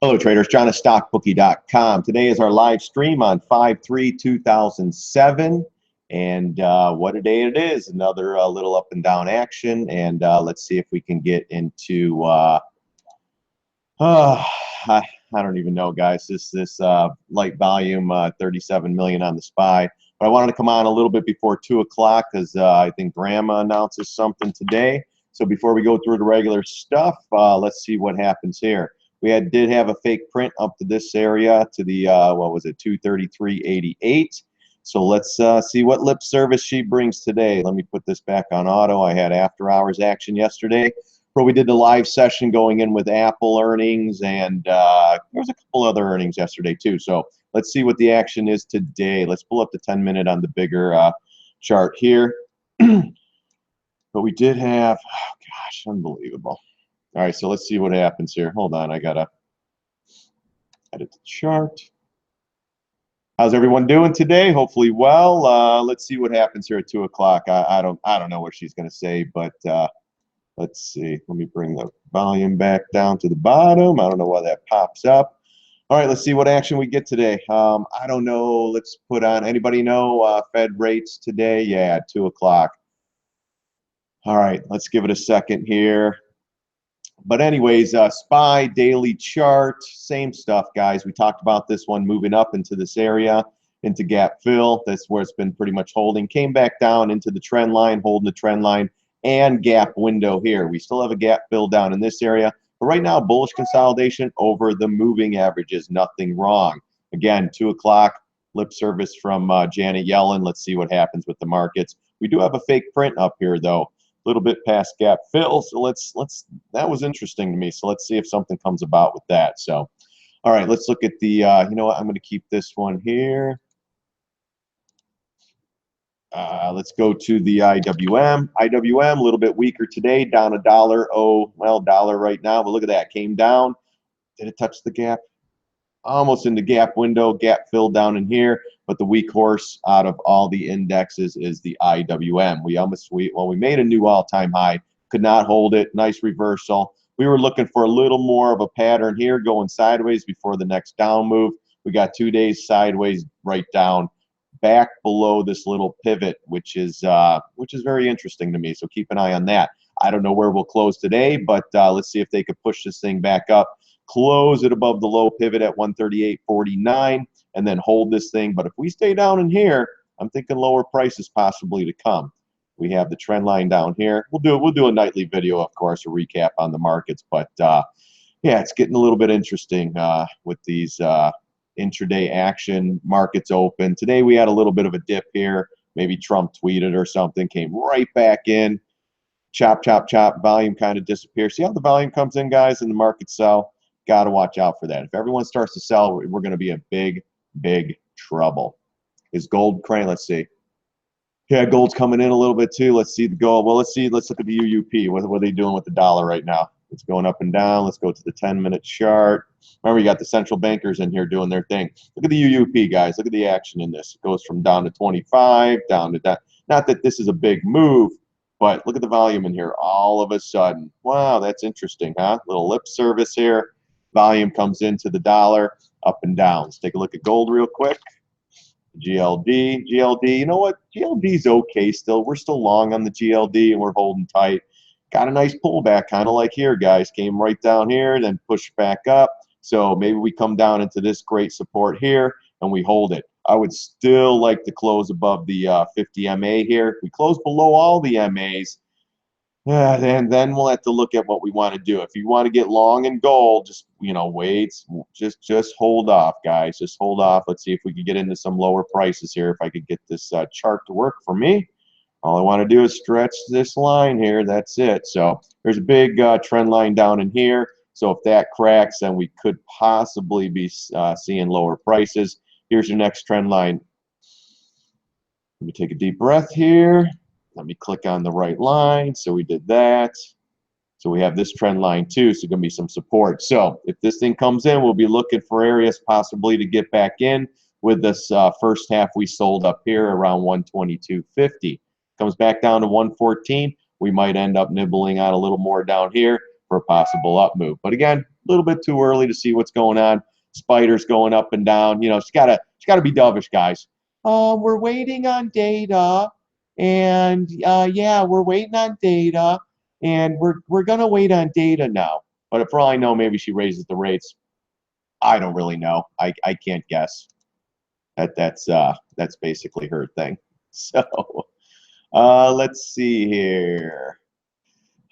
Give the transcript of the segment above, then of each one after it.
Hello traders, John at StockBookie.com. Today is our live stream on 5/3/2007, and what a day it is. Another little up and down action, and let's see if we can get into I don't even know, guys. This light volume, 37 million on the SPY. But I wanted to come on a little bit before 2 o'clock because I think Grandma announces something today. So before we go through the regular stuff, let's see what happens here. We did have a fake print up to this area to the what was it, 233.88. So let's see what lip service she brings today. Let me put this back on auto. I had after hours action yesterday where we did the live session going in with Apple earnings, and there was a couple other earnings yesterday too. So let's see what the action is today. Let's pull up the 10-minute on the bigger chart here. But we did have, oh gosh, unbelievable. All right, so let's see what happens here. Hold on, I gotta edit the chart. How's everyone doing today? Hopefully well. Let's see what happens here at 2 o'clock. I don't know what she's gonna say, but let's see. Let me bring the volume back down to the bottom. I don't know why that pops up. All right, let's see what action we get today. I don't know. Let's put on. Anybody know Fed rates today? Yeah, at 2 o'clock. All right, let's give it a second here. But anyways, SPY daily chart, same stuff, guys. We talked about this one moving up into this area, into gap fill. That's where it's been pretty much holding. Came back down into the trend line, holding the trend line, and gap window here. We still have a gap fill down in this area. But right now, bullish consolidation over the moving averages. Nothing wrong. Again, 2 o'clock, lip service from Janet Yellen. Let's see what happens with the markets. We do have a fake print up here, though. A little bit past gap fill, so let's that was interesting to me, so let's see if something comes about with that. So all right, let's look at the you know what, I'm going to keep this one here. Let's go to the IWM. IWM a little bit weaker today, down $1. Oh, well, dollar right now, but look at that, came down. Did it touch the gap? Almost in the gap window, gap filled down in here, but the weak horse out of all the indexes is the IWM. We made a new all-time high, could not hold it. Nice reversal. We were looking for a little more of a pattern here, going sideways before the next down move. We got 2 days sideways, right down, back below this little pivot, which is very interesting to me. So keep an eye on that. I don't know where we'll close today, but let's see if they could push this thing back up. Close it above the low pivot at 138.49 and then hold this thing. But if we stay down in here, I'm thinking lower prices possibly to come. We have the trend line down here. We'll do a nightly video, of course, a recap on the markets. But yeah, it's getting a little bit interesting with these intraday action markets open. Today we had a little bit of a dip here. Maybe Trump tweeted or something, came right back in. Chop, chop, chop. Volume kind of disappears. See how the volume comes in, guys, and the markets sell? Got to watch out for that. If everyone starts to sell, we're going to be in big trouble. Is gold cranking? Let's see. Yeah, gold's coming in a little bit too. Let's see the gold. Well, let's look at the UUP. What are they doing with the dollar right now? It's going up and down. Let's go to the 10-minute chart. Remember, you got the central bankers in here doing their thing. Look at the UUP, guys. Look at the action in this. It goes from down to 25, down to that. Not that this is a big move, but look at the volume in here. All of a sudden, wow, that's interesting, huh? Little lip service here. Volume comes into the dollar, up and down. Let's take a look at gold real quick. GLD, you know what? GLD's okay still. We're still long on the GLD, and we're holding tight. Got a nice pullback, kind of like here, guys. Came right down here, then pushed back up. So maybe we come down into this great support here, and we hold it. I would still like to close above the 50 MA here. If we close below all the MAs, then we'll have to look at what we want to do. If you want to get long in gold, just wait, just hold off, guys. Just hold off. Let's see if we can get into some lower prices here. If I could get this chart to work for me, all I want to do is stretch this line here. That's it. So there's a big trend line down in here. So if that cracks, then we could possibly be seeing lower prices. Here's your next trend line. Let me take a deep breath here. Let me click on the right line. So we did that. So we have this trend line too. So going to be some support. So if this thing comes in, we'll be looking for areas possibly to get back in with this first half we sold up here around 122.50. Comes back down to 114. We might end up nibbling on a little more down here. for a possible up move. But again, a little bit too early to see what's going on. Spiders going up and down. You know, she's gotta be dovish, guys. We're waiting on data, and yeah, we're waiting on data, and we're gonna wait on data now. But for all I know, maybe she raises the rates. I don't really know. I can't guess. That's basically her thing. So let's see here.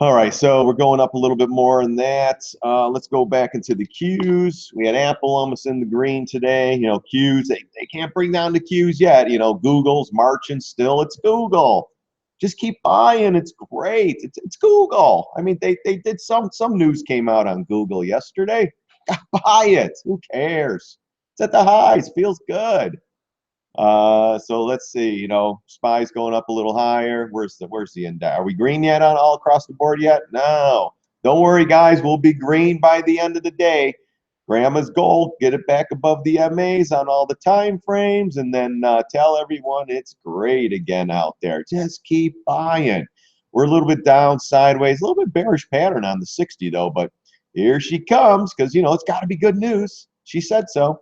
All right, so we're going up a little bit more in that. Let's go back into the Qs. We had Apple almost in the green today. You know, Qs, they can't bring down the Qs yet. You know, Google's marching still. It's Google. Just keep buying. It's great. It's Google. I mean, they did some news came out on Google yesterday. Buy it. Who cares? It's at the highs. Feels good. So let's see, you know, SPY's going up a little higher. Where's the index? Are we green yet on all across the board yet? No. Don't worry, guys. We'll be green by the end of the day. Grandma's gold. Get it back above the MAs on all the time frames, and then tell everyone it's great again out there. Just keep buying. We're a little bit down sideways, a little bit bearish pattern on the 60 though, but here she comes because, you know, it's got to be good news. She said so.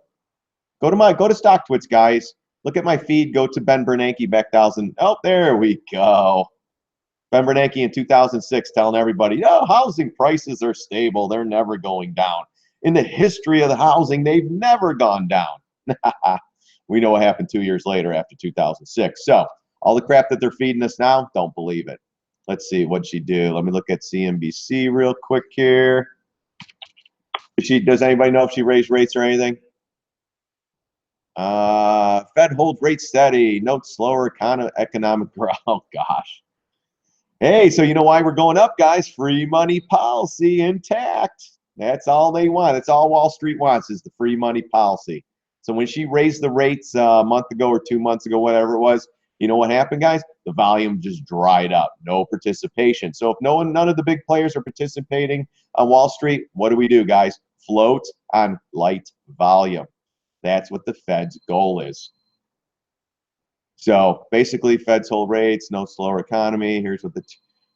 Go to StockTwits, guys. Look at my feed. Go to Ben Bernanke back 1000. Oh, there we go. Ben Bernanke in 2006 telling everybody, oh, housing prices are stable. They're never going down. In the history of the housing, they've never gone down. We know what happened 2 years later after 2006. So all the crap that they're feeding us now, don't believe it. Let's see, what'd she do? Let me look at CNBC real quick here. Does anybody know if she raised rates or anything? Fed holds rates steady. Note slower economic growth. Oh, gosh. Hey, so you know why we're going up, guys? Free money policy intact. That's all they want. That's all Wall Street wants is the free money policy. So when she raised the rates a month ago or 2 months ago, whatever it was, you know what happened, guys? The volume just dried up. No participation. So if none of the big players are participating on Wall Street, what do, guys? Float on light volume. That's what the Fed's goal is. So basically, Fed's hold rates, no slower economy. Here's what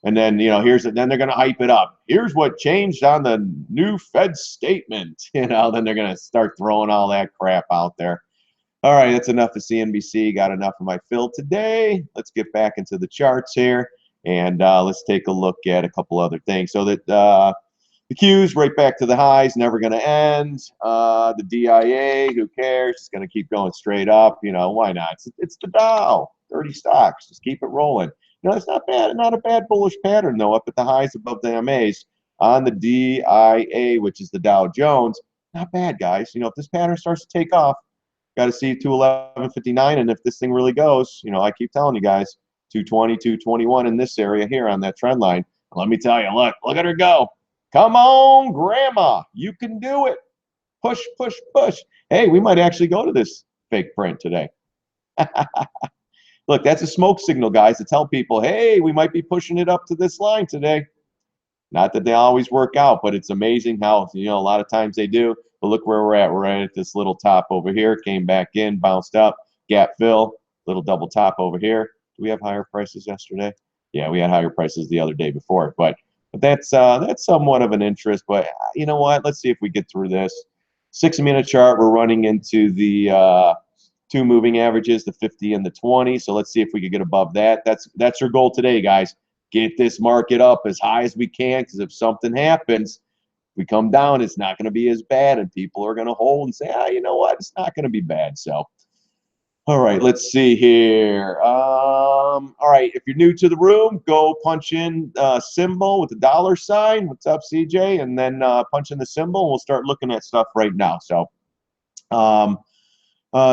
and then, you know, then they're going to hype it up. Here's what changed on the new Fed statement. You know, then they're going to start throwing all that crap out there. All right, that's enough of CNBC. Got enough of my fill today. Let's get back into the charts here, and let's take a look at a couple other things. So that the Q's right back to the highs, never going to end. The DIA, who cares? It's going to keep going straight up. You know, why not? It's the Dow, 30 stocks. Just keep it rolling. You know, it's not bad, not a bad bullish pattern though. Up at the highs above the MAs on the DIA, which is the Dow Jones. Not bad, guys. You know, if this pattern starts to take off, got to see 211.59, and if this thing really goes, you know, I keep telling you guys, 220, 221 in this area here on that trend line. Let me tell you, look at her go. Come on, Grandma, you can do it. Push, push, push. Hey, we might actually go to this fake print today. Look, that's a smoke signal, guys, to tell people, hey, we might be pushing it up to this line today. Not that they always work out, but it's amazing how, you know, a lot of times they do. But look where we're at. We're right at this little top over here. Came back in, bounced up, gap fill, little double top over here. Do we have higher prices yesterday? Yeah, we had higher prices the other day before. But that's somewhat of an interest. But you know what? Let's see if we get through this. 6-minute chart, we're running into the two moving averages, the 50 and the 20. So let's see if we can get above that. That's your goal today, guys. Get this market up as high as we can, because if something happens, if we come down, it's not going to be as bad, and people are going to hold and say, you know what, it's not going to be bad. So, all right, let's see here. All right, if you're new to the room, go punch in symbol with the dollar sign. What's up, CJ? And then punch in the symbol, and we'll start looking at stuff right now. So,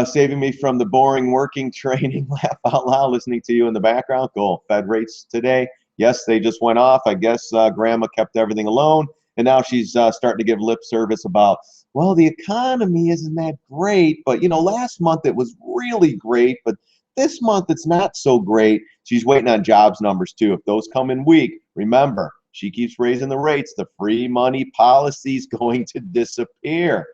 saving me from the boring working training, laugh out loud, listening to you in the background. Cool. Fed rates today. Yes, they just went off. I guess Grandma kept everything alone, and now she's starting to give lip service about, well, the economy isn't that great, but, you know, last month it was really great, but this month it's not so great. She's waiting on jobs numbers, too. If those come in weak, remember, she keeps raising the rates. The free money policy is going to disappear.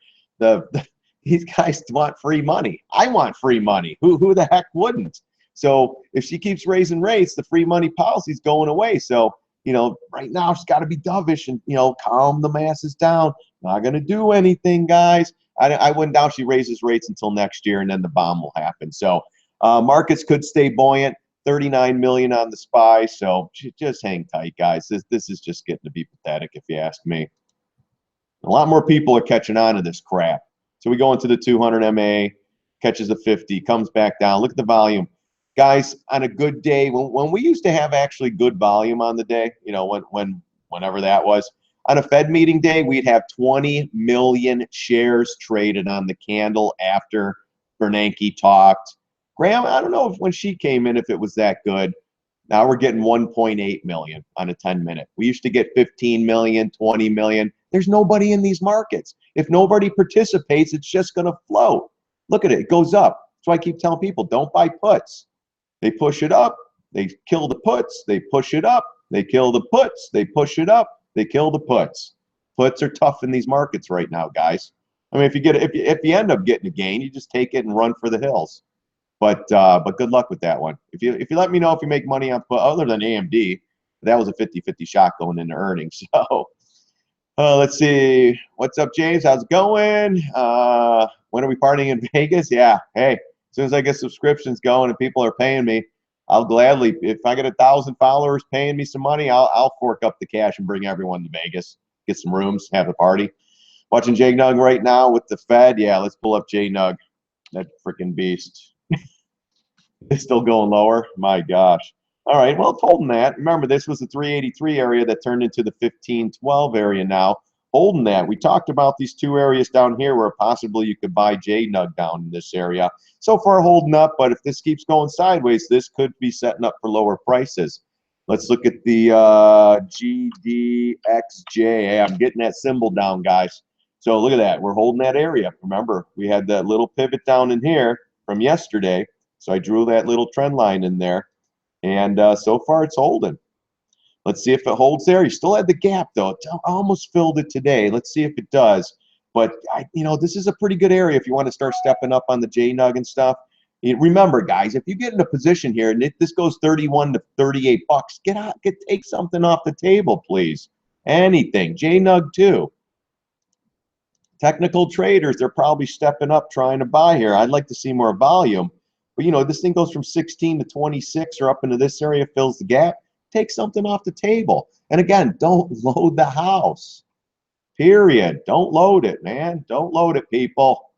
These guys want free money. I want free money. Who the heck wouldn't? So if she keeps raising rates, the free money policy is going away. So right now it's got to be dovish and, calm the masses down. Not going to do anything, guys. I wouldn't doubt she raises rates until next year, and then the bomb will happen. So markets could stay buoyant. 39 million on the SPY. So just hang tight, guys. This is just getting to be pathetic, if you ask me. A lot more people are catching on to this crap. So we go into the 200 MA, catches a 50, comes back down. Look at the volume. Guys, on a good day, when we used to have actually good volume on the day, whenever that was, on a Fed meeting day, we'd have 20 million shares traded on the candle after Bernanke talked. Graham, I don't know if when she came in, if it was that good. Now we're getting 1.8 million on a 10-minute. We used to get 15 million, 20 million. There's nobody in these markets. If nobody participates, it's just going to float. Look at it. It goes up. That's why I keep telling people, don't buy puts. They push it up. They kill the puts. They push it up. They kill the puts. They push it up. They kill the puts. Puts are tough in these markets right now, guys. I mean, if you end up getting a gain, you just take it and run for the hills. But good luck with that one. If you let me know if you make money on put, other than AMD, that was a 50-50 shot going into earnings. So let's see. What's up, James? How's it going? When are we partying in Vegas? Yeah. Hey, as soon as I get subscriptions going and people are paying me, I'll gladly. If I get 1,000 followers paying me some money, I'll fork up the cash and bring everyone to Vegas, get some rooms, have a party. Watching J Nug right now with the Fed. Yeah, let's pull up J Nug. That freaking beast. It's still going lower. My gosh. All right, well, it's holding that. Remember, this was the 383 area that turned into the 1512 area now. Holding that. We talked about these two areas down here where possibly you could buy J-Nug down in this area. So far holding up, but if this keeps going sideways, this could be setting up for lower prices. Let's look at the GDXJ. I'm getting that symbol down, guys. So look at that. We're holding that area. Remember, we had that little pivot down in here from yesterday. So I drew that little trend line in there. And so far it's holding. Let's see if it holds there. You still had the gap, though. It almost filled it today. Let's see if it does. But, this is a pretty good area if you want to start stepping up on the J-Nug and stuff. Remember, guys, if you get in a position here and this goes 31 to 38 bucks, take something off the table, please. Anything. J-Nug, too. Technical traders, they're probably stepping up trying to buy here. I'd like to see more volume. But, this thing goes from 16 to 26 or up into this area, fills the gap. Take something off the table. And again, don't load the house. Period. Don't load it, man. Don't load it, people.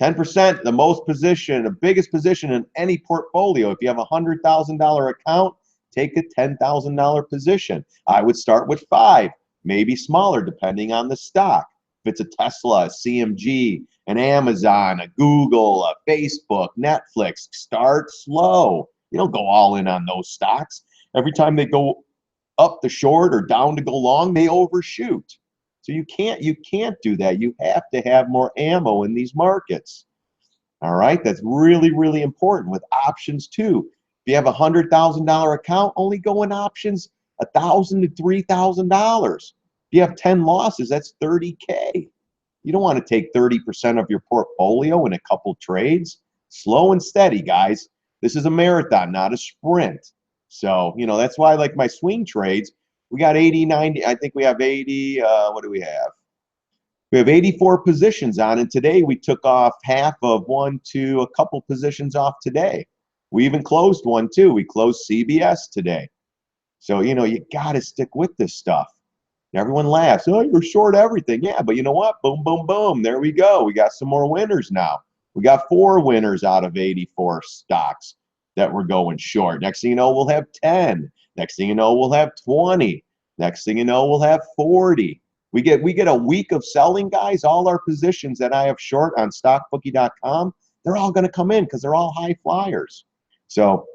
10%, the most position, the biggest position in any portfolio. If you have a $100,000 account, take a $10,000 position. I would start with 5, maybe smaller, depending on the stock. If it's a Tesla, a CMG, an Amazon, a Google, a Facebook, Netflix, start slow. You don't go all in on those stocks. Every time they go up the short or down to go long, they overshoot. So you can't do that. You have to have more ammo in these markets. All right, that's really, really important with options too. If you have a $100,000 account, only go in options $1,000 to $3,000. If you have 10 losses, that's 30K. You don't want to take 30% of your portfolio in a couple trades. Slow and steady, guys. This is a marathon, not a sprint. So, that's why I like my swing trades. We got 80, 90. I think we have 80. What do we have? We have 84 positions on, and today we took off half of one, two, a couple positions off today. We even closed one, too. We closed CBS today. So, you got to stick with this stuff. Everyone laughs. Oh, you're short everything. Yeah, but you know what? Boom, boom, boom. There we go. We got some more winners now. We got 4 winners out of 84 stocks that we're going short. Next thing you know, we'll have 10. Next thing you know, we'll have 20. Next thing you know, we'll have 40. We get a week of selling, guys. All our positions that I have short on StockBookie.com, they're all going to come in because they're all high flyers. So,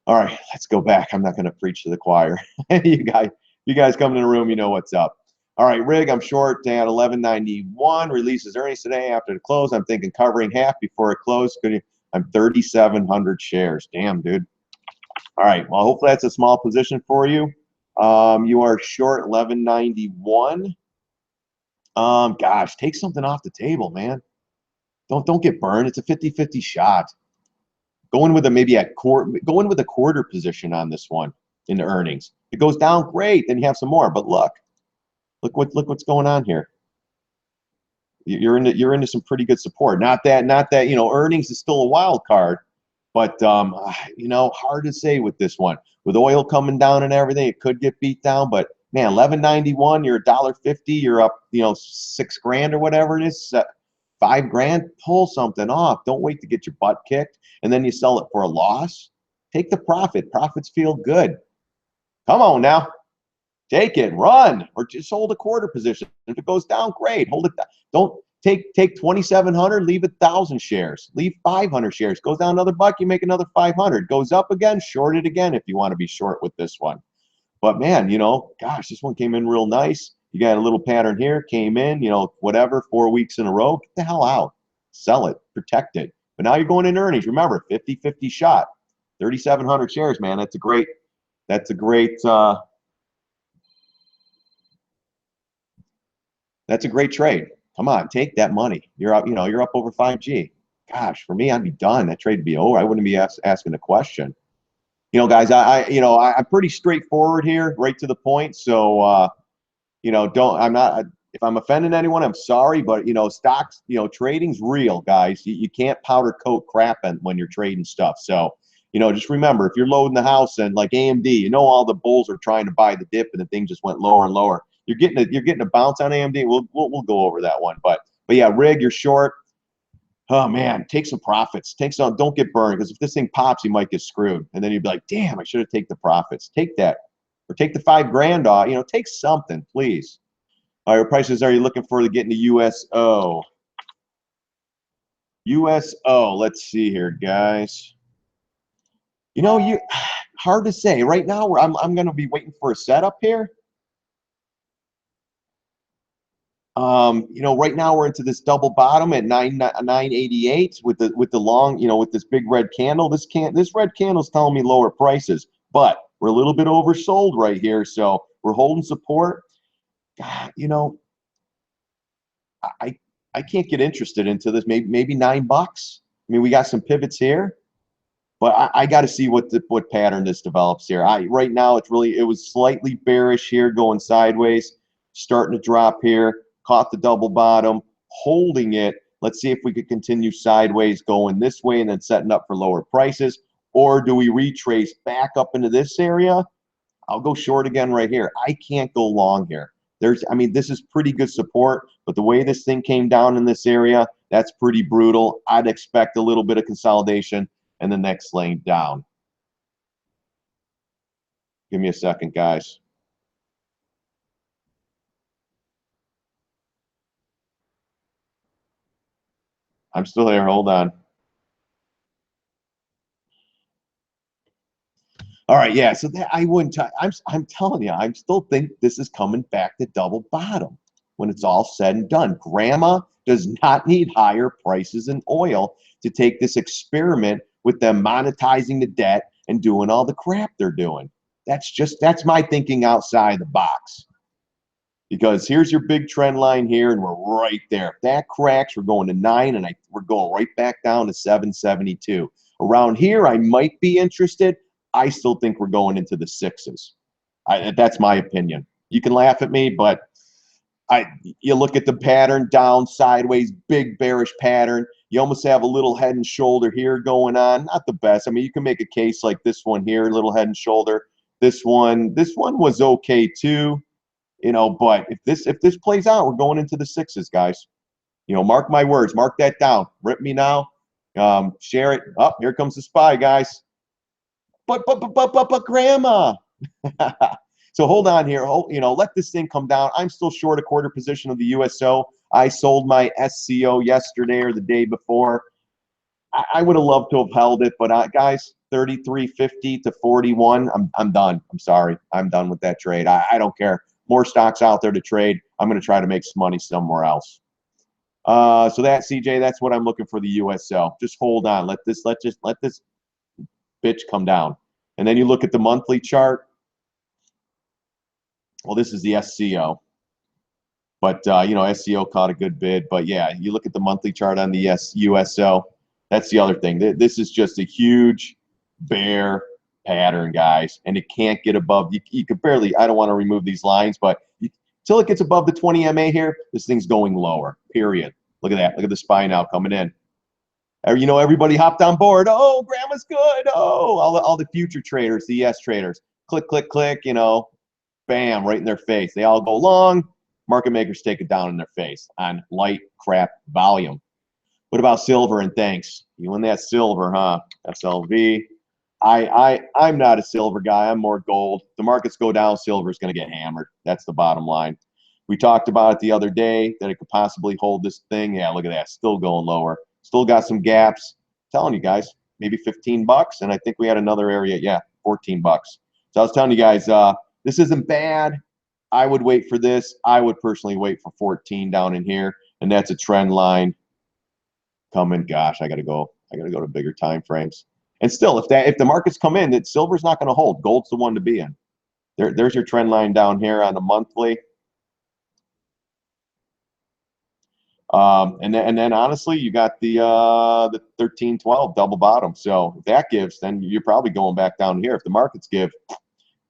all right, let's go back. I'm not going to preach to the choir. You guys come in the room, you know what's up. All right, Rig, I'm short at 1191. Releases earnings today after the close. I'm thinking covering half before it closed. I'm 3,700 shares. Damn, dude. All right, well, hopefully that's a small position for you. You are short 1191. Gosh, take something off the table, man. Don't get burned. It's a 50-50 shot. Go in with a quarter position on this one. in the earnings. If it goes down, great, then you have some more. But look what's going on here. You're into some pretty good support. Not that earnings is still a wild card, but hard to say with this one. With oil coming down and everything, it could get beat down. But man, 11.91, you're $1.50, you're up $6,000 or whatever it is, $5,000. Pull something off. Don't wait to get your butt kicked and then you sell it for a loss. Take the profit. Profits feel good. Come on now. Take it, run, or just hold a quarter position. If it goes down, great. Hold it down. Don't take 2,700, leave 1,000 shares. Leave 500 shares. Goes down another buck, you make another 500. Goes up again, short it again if you want to be short with this one. But man, gosh, this one came in real nice. You got a little pattern here, came in, whatever, 4 weeks in a row. Get the hell out. Sell it, protect it. But now you're going in earnings. Remember, 50-50 shot. 3,700 shares, man. That's a great trade. Come on, take that money. You're up, you're up over 5G. Gosh, for me, I'd be done. That trade would be over. I wouldn't be asking a question. Guys, I'm pretty straightforward here, right to the point. So, if I'm offending anyone, I'm sorry, but stocks, trading's real, guys. You can't powder coat crap when you're trading stuff. So, just remember, if you're loading the house and like AMD, all the bulls are trying to buy the dip and the thing just went lower and lower. You're getting a bounce on AMD. We'll go over that one, but yeah, rig, you're short. Oh man, take some profits. Don't get burned, because if this thing pops, you might get screwed, and then you'd be like, damn, I should have taken the profits. Take that, or take the $5,000 off. Take something, please. All right, what prices are you looking for to get into USO? USO. Let's see here, guys. Hard to say right now. I'm going to be waiting for a setup here. Right now we're into this double bottom at 988 with the long, with this big red candle. This red candle's telling me lower prices, but we're a little bit oversold right here, so we're holding support. God, I can't get interested into this. Maybe $9. I mean, we got some pivots here, but I got to see what pattern this develops here. Right now it was slightly bearish here, going sideways, starting to drop here. Caught the double bottom, holding it. Let's see if we could continue sideways going this way and then setting up for lower prices. Or do we retrace back up into this area? I'll go short again right here. I can't go long here. This is pretty good support, but the way this thing came down in this area, that's pretty brutal. I'd expect a little bit of consolidation and the next lane down. Give me a second, guys. I'm still here. Hold on. All right, yeah. So that I wouldn't. I'm telling you, I still think this is coming back to double bottom when it's all said and done. Grandma does not need higher prices in oil to take this experiment with them monetizing the debt and doing all the crap they're doing. That's my thinking outside the box. Because here's your big trend line here, and we're right there. If that cracks, we're going to 9, and we're going right back down to 772. Around here, I might be interested. I still think we're going into the 6s. That's my opinion. You can laugh at me, but you look at the pattern, down, sideways, big bearish pattern. You almost have a little head and shoulder here going on. Not the best. I mean, you can make a case like this one here, little head and shoulder. This one was okay too. But if this plays out, we're going into the 6s, guys. Mark my words. Mark that down. Rip me now. Share it. Oh, here comes the SPY, guys. But Grandma. So hold on here. Let this thing come down. I'm still short a quarter position of the USO. I sold my SCO yesterday or the day before. I would have loved to have held it, but guys, 33.50 to 41. I'm done. I'm sorry. I'm done with that trade. I don't care. More stocks out there to trade. I'm going to try to make some money somewhere else. So that, CJ, that's what I'm looking for the USO. Just hold on. Let this bitch come down. And then you look at the monthly chart. Well, this is the SCO. But, SCO caught a good bid. But, yeah, you look at the monthly chart on the USO. That's the other thing. This is just a huge bear pattern, guys, and it can't get above. You could barely. I don't want to remove these lines, but until it gets above the 20 MA here, this thing's going lower. Period. Look at that. Look at the SPY now coming in. You know, everybody hopped on board. Oh, grandma's good. Oh, all the future traders, the ES traders. Click, click, click. You know, bam, right in their face. They all go long. Market makers take it down in their face on light crap volume. What about silver and thanks? You win that silver, huh? SLV. I'm not a silver guy. I'm more gold. If the markets go down, silver is going to get hammered. That's the bottom line. We talked about it the other day that it could possibly hold this thing. Yeah, look at that. Still going lower. Still got some gaps. I'm telling you guys, maybe 15 bucks. And I think we had another area. Yeah, 14 bucks. So I was telling you guys, this isn't bad. I would wait for this. I would personally wait for 14 down in here. And that's a trend line coming. Gosh, I got to go to bigger time frames. And still, if the markets come in, that silver's not going to hold. Gold's the one to be in. There's your trend line down here on the monthly. And then honestly, you got the 13-12 double bottom. So if that gives, then you're probably going back down here. If the markets give,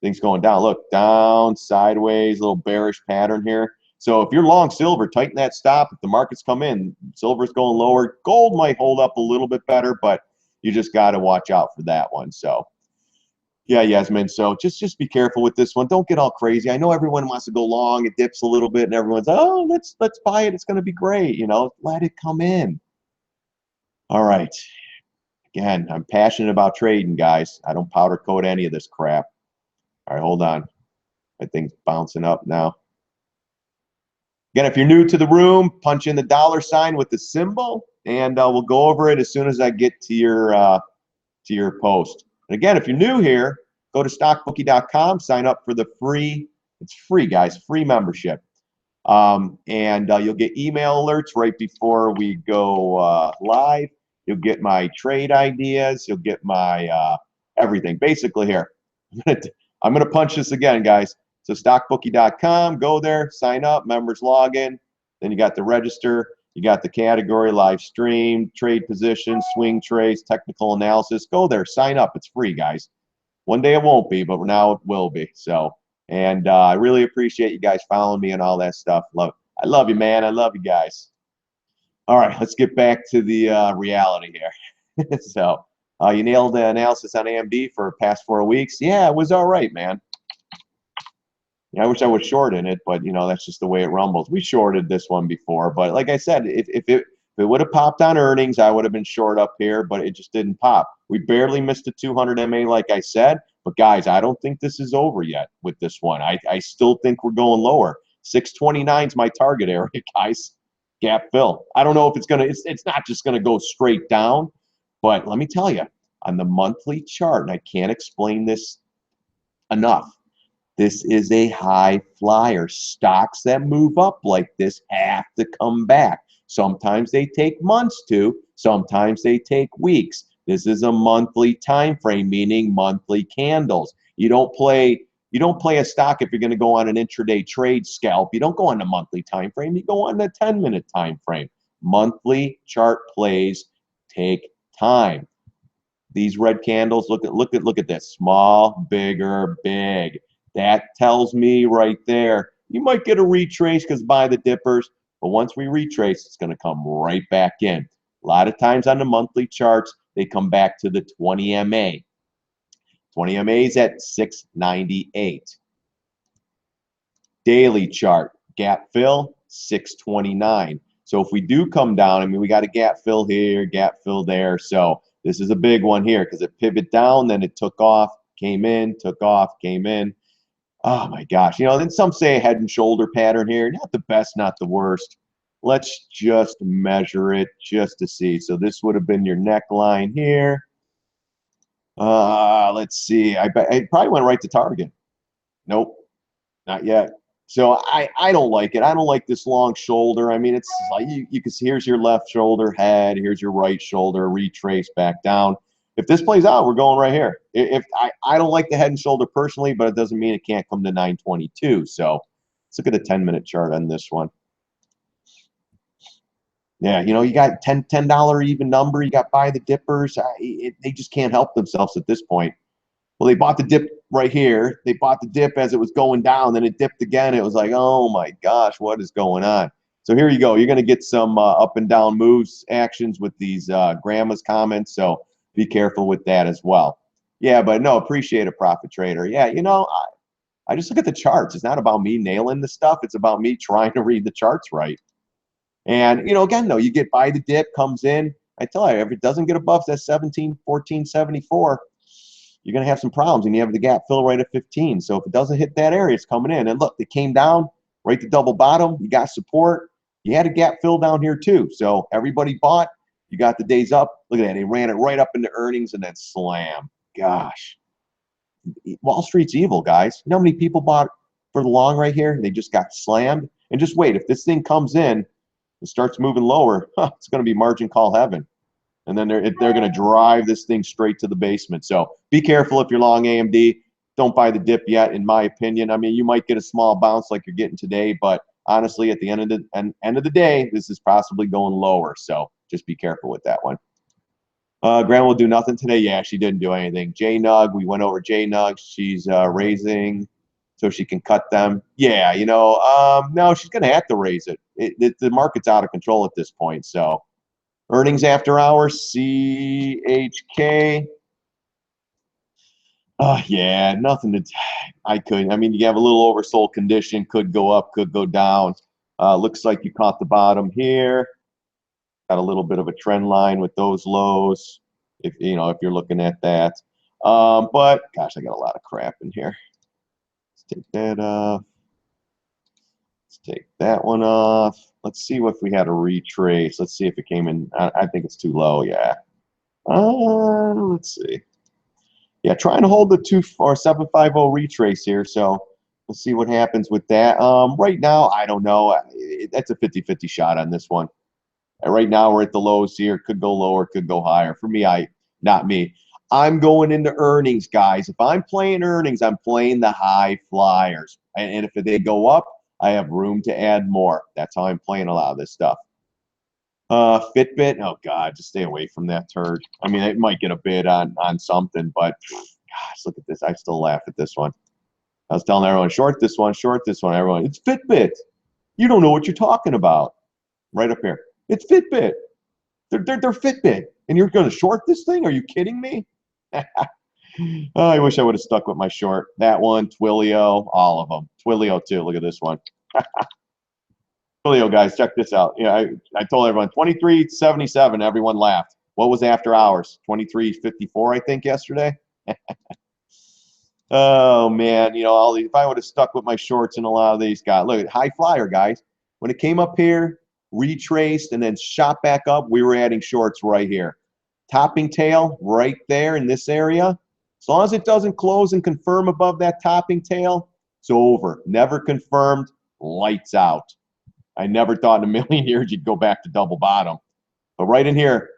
things going down. Look, down, sideways, little bearish pattern here. So if you're long silver, tighten that stop. If the markets come in, silver's going lower. Gold might hold up a little bit better, but you just got to watch out for that one. So yeah, Yasmin. So just be careful with this one. Don't get all crazy. I know everyone wants to go long. It dips a little bit, and everyone's, oh, let's buy it. It's going to be great. You know, let it come in. All right. Again, I'm passionate about trading, guys. I don't powder coat any of this crap. All right, hold on. My thing's bouncing up now. Again, if you're new to the room, punch in the $ with the symbol, and we'll go over it as soon as I get to your post. And again, if you're new here, go to StockBookie.com, sign up for the free, it's free, guys, free membership. And you'll get email alerts right before we go live. You'll get my trade ideas. You'll get my everything. Basically here, I'm gonna punch this again, guys. So StockBookie.com, go there, sign up, members login. Then you got the register. You got the category, live stream, trade positions, swing trades, technical analysis. Go there, sign up. It's free, guys. One day it won't be, but now it will be. So, and I really appreciate you guys following me and all that stuff. I love you, man. I love you guys. All right, let's get back to the reality here. So, you nailed the analysis on AMD for past 4 weeks. Yeah, it was all right, man. Yeah, I wish I was short in it, but you know that's just the way it rumbles. We shorted this one before, but like I said, if it would have popped on earnings, I would have been short up here, but it just didn't pop. We barely missed a 200 MA, like I said. But guys, I don't think this is over yet with this one. I still think we're going lower. 629 is my target area, guys. Gap fill. I don't know if it's gonna. It's not just gonna go straight down, but let me tell you, on the monthly chart, and I can't explain this enough. This is a high flyer. Stocks that move up like this have to come back. Sometimes they take months to, sometimes they take weeks. This is a monthly time frame, meaning monthly candles. You don't play a stock if you're going to go on an intraday trade scalp. You don't go on a monthly time frame. You go on a 10-minute time frame. Monthly chart plays take time. These red candles, look at this. Small, bigger, big. That tells me right there, you might get a retrace because buy the dippers, but once we retrace, it's going to come right back in. A lot of times on the monthly charts, they come back to the 20 MA. 20 MA is at 698. Daily chart, gap fill, 629. So if we do come down, I mean, we got a gap fill here, gap fill there. So this is a big one here because it pivoted down, then it took off, came in, took off, came in. Oh my gosh, you know, then some say a head and shoulder pattern here. Not the best, not the worst. Let's just measure it just to see. So this would have been your neckline here. Let's see. I probably went right to target. Nope, not yet. So I don't like it. I don't like this long shoulder. I mean, it's like you can see here's your left shoulder head, here's your right shoulder, retrace back down. If this plays out, we're going right here. If I don't like the head and shoulder personally, but it doesn't mean it can't come to 922. So let's look at the 10-minute chart on this one. Yeah, you know, you got $10 even number. You got buy the dippers. They just can't help themselves at this point. Well, they bought the dip right here. They bought the dip as it was going down. Then it dipped again. It was like, oh my gosh, what is going on? So here you go. You're going to get some up and down moves actions with these grandma's comments. So be careful with that as well. Yeah, but no, appreciate it, Profit Trader. Yeah, you know, I just look at the charts. It's not about me nailing the stuff. It's about me trying to read the charts right. And, you know, again, though, you get by the dip, comes in. I tell you, if it doesn't get above that 17, 14, 74, you're going to have some problems. And you have the gap fill right at 15. So if it doesn't hit that area, it's coming in. And look, it came down right to double bottom. You got support. You had a gap fill down here, too. So everybody bought. You got the days up. Look at that. They ran it right up into earnings and then slam. Gosh. Wall Street's evil, guys. You know how many people bought for the long right here? They just got slammed. And just wait. If this thing comes in, it starts moving lower, it's going to be margin call heaven. And then they're going to drive this thing straight to the basement. So be careful if you're long AMD. Don't buy the dip yet, in my opinion. I mean, you might get a small bounce like you're getting today, but honestly, at the end of the day, this is possibly going lower. So just be careful with that one. Grant will do nothing today. Yeah, she didn't do anything. JNUG, we went over JNUG. She's raising so she can cut them. Yeah, you know, no, she's going to have to raise it. The market's out of control at this point. So earnings after hours, CHK. Yeah, nothing to. I mean, you have a little oversold condition. Could go up, could go down. Looks like you caught the bottom here. Got a little bit of a trend line with those lows. If you know, if you're looking at that. But gosh, I got a lot of crap in here. Let's take that off. Let's take that one off. Let's see if we had a retrace. Let's see if it came in. I think it's too low. Yeah. Let's see. Yeah, trying to hold the 750 retrace here. So let's see what happens with that. Right now, I don't know. That's a 50-50 shot on this one. Right now, we're at the lows here. Could go lower, could go higher. For me, not me. I'm going into earnings, guys. If I'm playing earnings, I'm playing the high flyers. And if they go up, I have room to add more. That's how I'm playing a lot of this stuff. Fitbit, oh God, just stay away from that turd. I mean, it might get a bid on something, but gosh, look at this. I still laugh at this one. I was telling everyone, short this one, everyone. It's Fitbit. You don't know what you're talking about. Right up here. It's Fitbit. They're Fitbit. And you're going to short this thing? Are you kidding me? Oh, I wish I would have stuck with my short. That one, Twilio, all of them. Twilio too. Look at this one. Twilio, guys, check this out. Yeah, I told everyone 23.77. Everyone laughed. What was after hours? 23.54, I think, yesterday. Oh man, you know, if I would have stuck with my shorts and a lot of these guys. Look at high flyer, guys. When it came up here, retraced and then shot back up, we were adding shorts right here. Topping tail right there in this area. As long as it doesn't close and confirm above that topping tail, it's over. Never confirmed, lights out. I never thought in a million years you'd go back to double bottom. But right in here,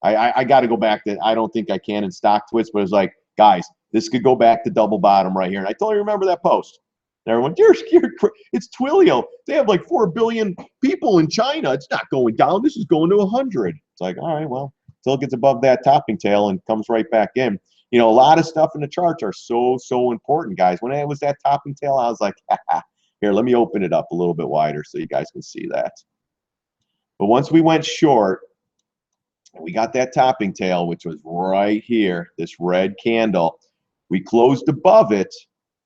I got to go back to, I don't think I can in stock twist, but it's like, guys, this could go back to double bottom right here. And I totally remember that post. And everyone, it's Twilio. They have like 4 billion people in China. It's not going down. This is going to 100. It's like, all right, well, until it gets above that topping tail and comes right back in. You know, a lot of stuff in the charts are so important, guys. When it was that topping tail, I was like, here, let me open it up a little bit wider so you guys can see that. But once we went short, and we got that topping tail, which was right here, this red candle, we closed above it,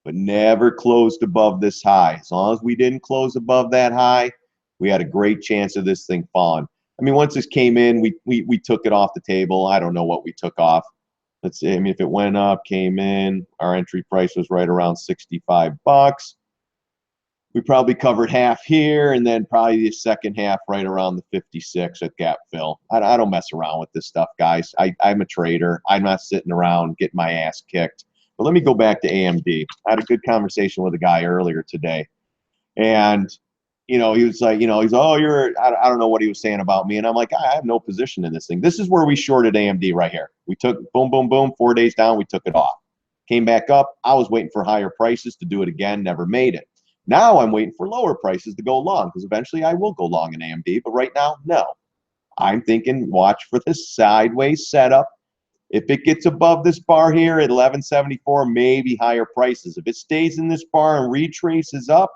but never closed above this high. As long as we didn't close above that high, we had a great chance of this thing falling. I mean, once this came in, we took it off the table. I don't know what we took off. Let's see. I mean, if it went up, came in, our entry price was right around 65 bucks. We probably covered half here, and then probably the second half right around the 56 at gap fill. I don't mess around with this stuff, guys. I'm a trader. I'm not sitting around getting my ass kicked. But let me go back to AMD. I had a good conversation with a guy earlier today. And, you know, he was like, you know, he's, oh, I don't know what he was saying about me. And I'm like, I have no position in this thing. This is where we shorted AMD right here. We took, boom, boom, boom, 4 days down, we took it off. Came back up. I was waiting for higher prices to do it again, never made it. Now I'm waiting for lower prices to go long because eventually I will go long in AMD. But right now, no. I'm thinking watch for this sideways setup. If it gets above this bar here at 1174, maybe higher prices. If it stays in this bar and retraces up,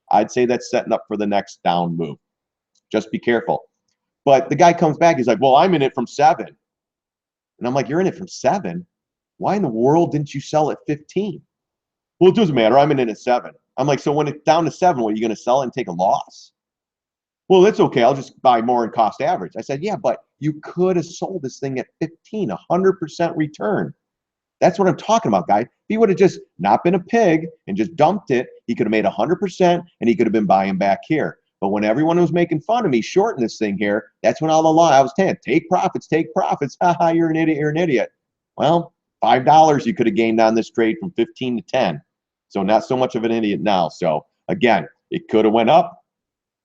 I'd say that's setting up for the next down move. Just be careful. But the guy comes back, he's like, well, I'm in it from 7. And I'm like, you're in it from 7? Why in the world didn't you sell at 15? Well, it doesn't matter. I'm in it at 7. I'm like, so when it's down to 7, what, are you going to sell it and take a loss? Well, that's okay. I'll just buy more in cost average. I said, yeah, but you could have sold this thing at 15, 100% return. That's what I'm talking about, guys. If he would have just not been a pig and just dumped it, he could have made 100% and he could have been buying back here. But when everyone was making fun of me shorting this thing here, that's when all the law I was saying, take profits, take profits. Haha, you're an idiot, you're an idiot. Well, $5 you could have gained on this trade from 15 to 10. So not so much of an idiot now. So again, it could have went up,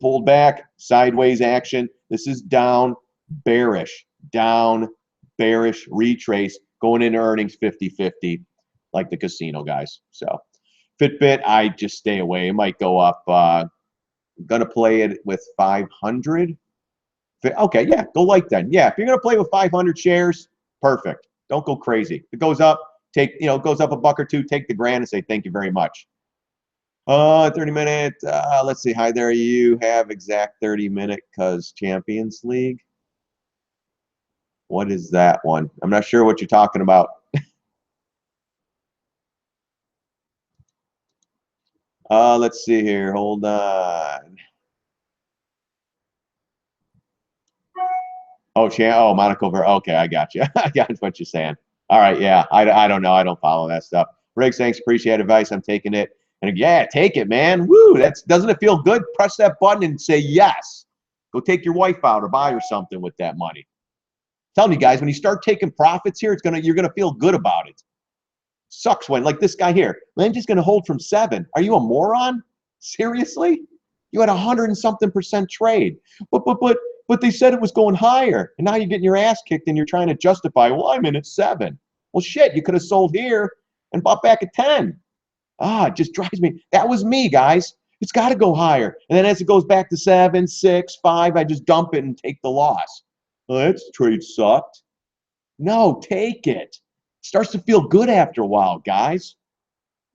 pulled back, sideways action. This is down, bearish, retrace, going into earnings 50-50, like the casino guys. So Fitbit, I just stay away. It might go up. I'm going to play it with 500. Okay, yeah, go like that. Yeah, if you're going to play with 500 shares, perfect. Don't go crazy. If it goes up, goes up a buck or two, take the grand and say thank you very much. 30 minute. Let's see. Hi there. You have exact 30-minute because Champions League. What is that one? I'm not sure what you're talking about. Let's see here. Hold on. Oh, Monaco. Okay, I got you. I got what you're saying. All right, yeah. I don't know. I don't follow that stuff. Riggs, thanks. Appreciate advice. I'm taking it. And yeah, take it, man. Woo! Doesn't it feel good? Press that button and say yes. Go take your wife out or buy her something with that money. I'm telling you guys, when you start taking profits here, you're gonna feel good about it. Sucks when, like this guy here, I'm just gonna hold from 7. Are you a moron? Seriously? You had 100 and something % trade. But they said it was going higher, and now you're getting your ass kicked and you're trying to justify, well, I'm in at 7. Well, shit, you could have sold here and bought back at 10. It just drives me. That was me, guys. It's got to go higher. And then as it goes back to 7, 6, 5, I just dump it and take the loss. Well, that trade sucked. No, take it. It starts to feel good after a while, guys.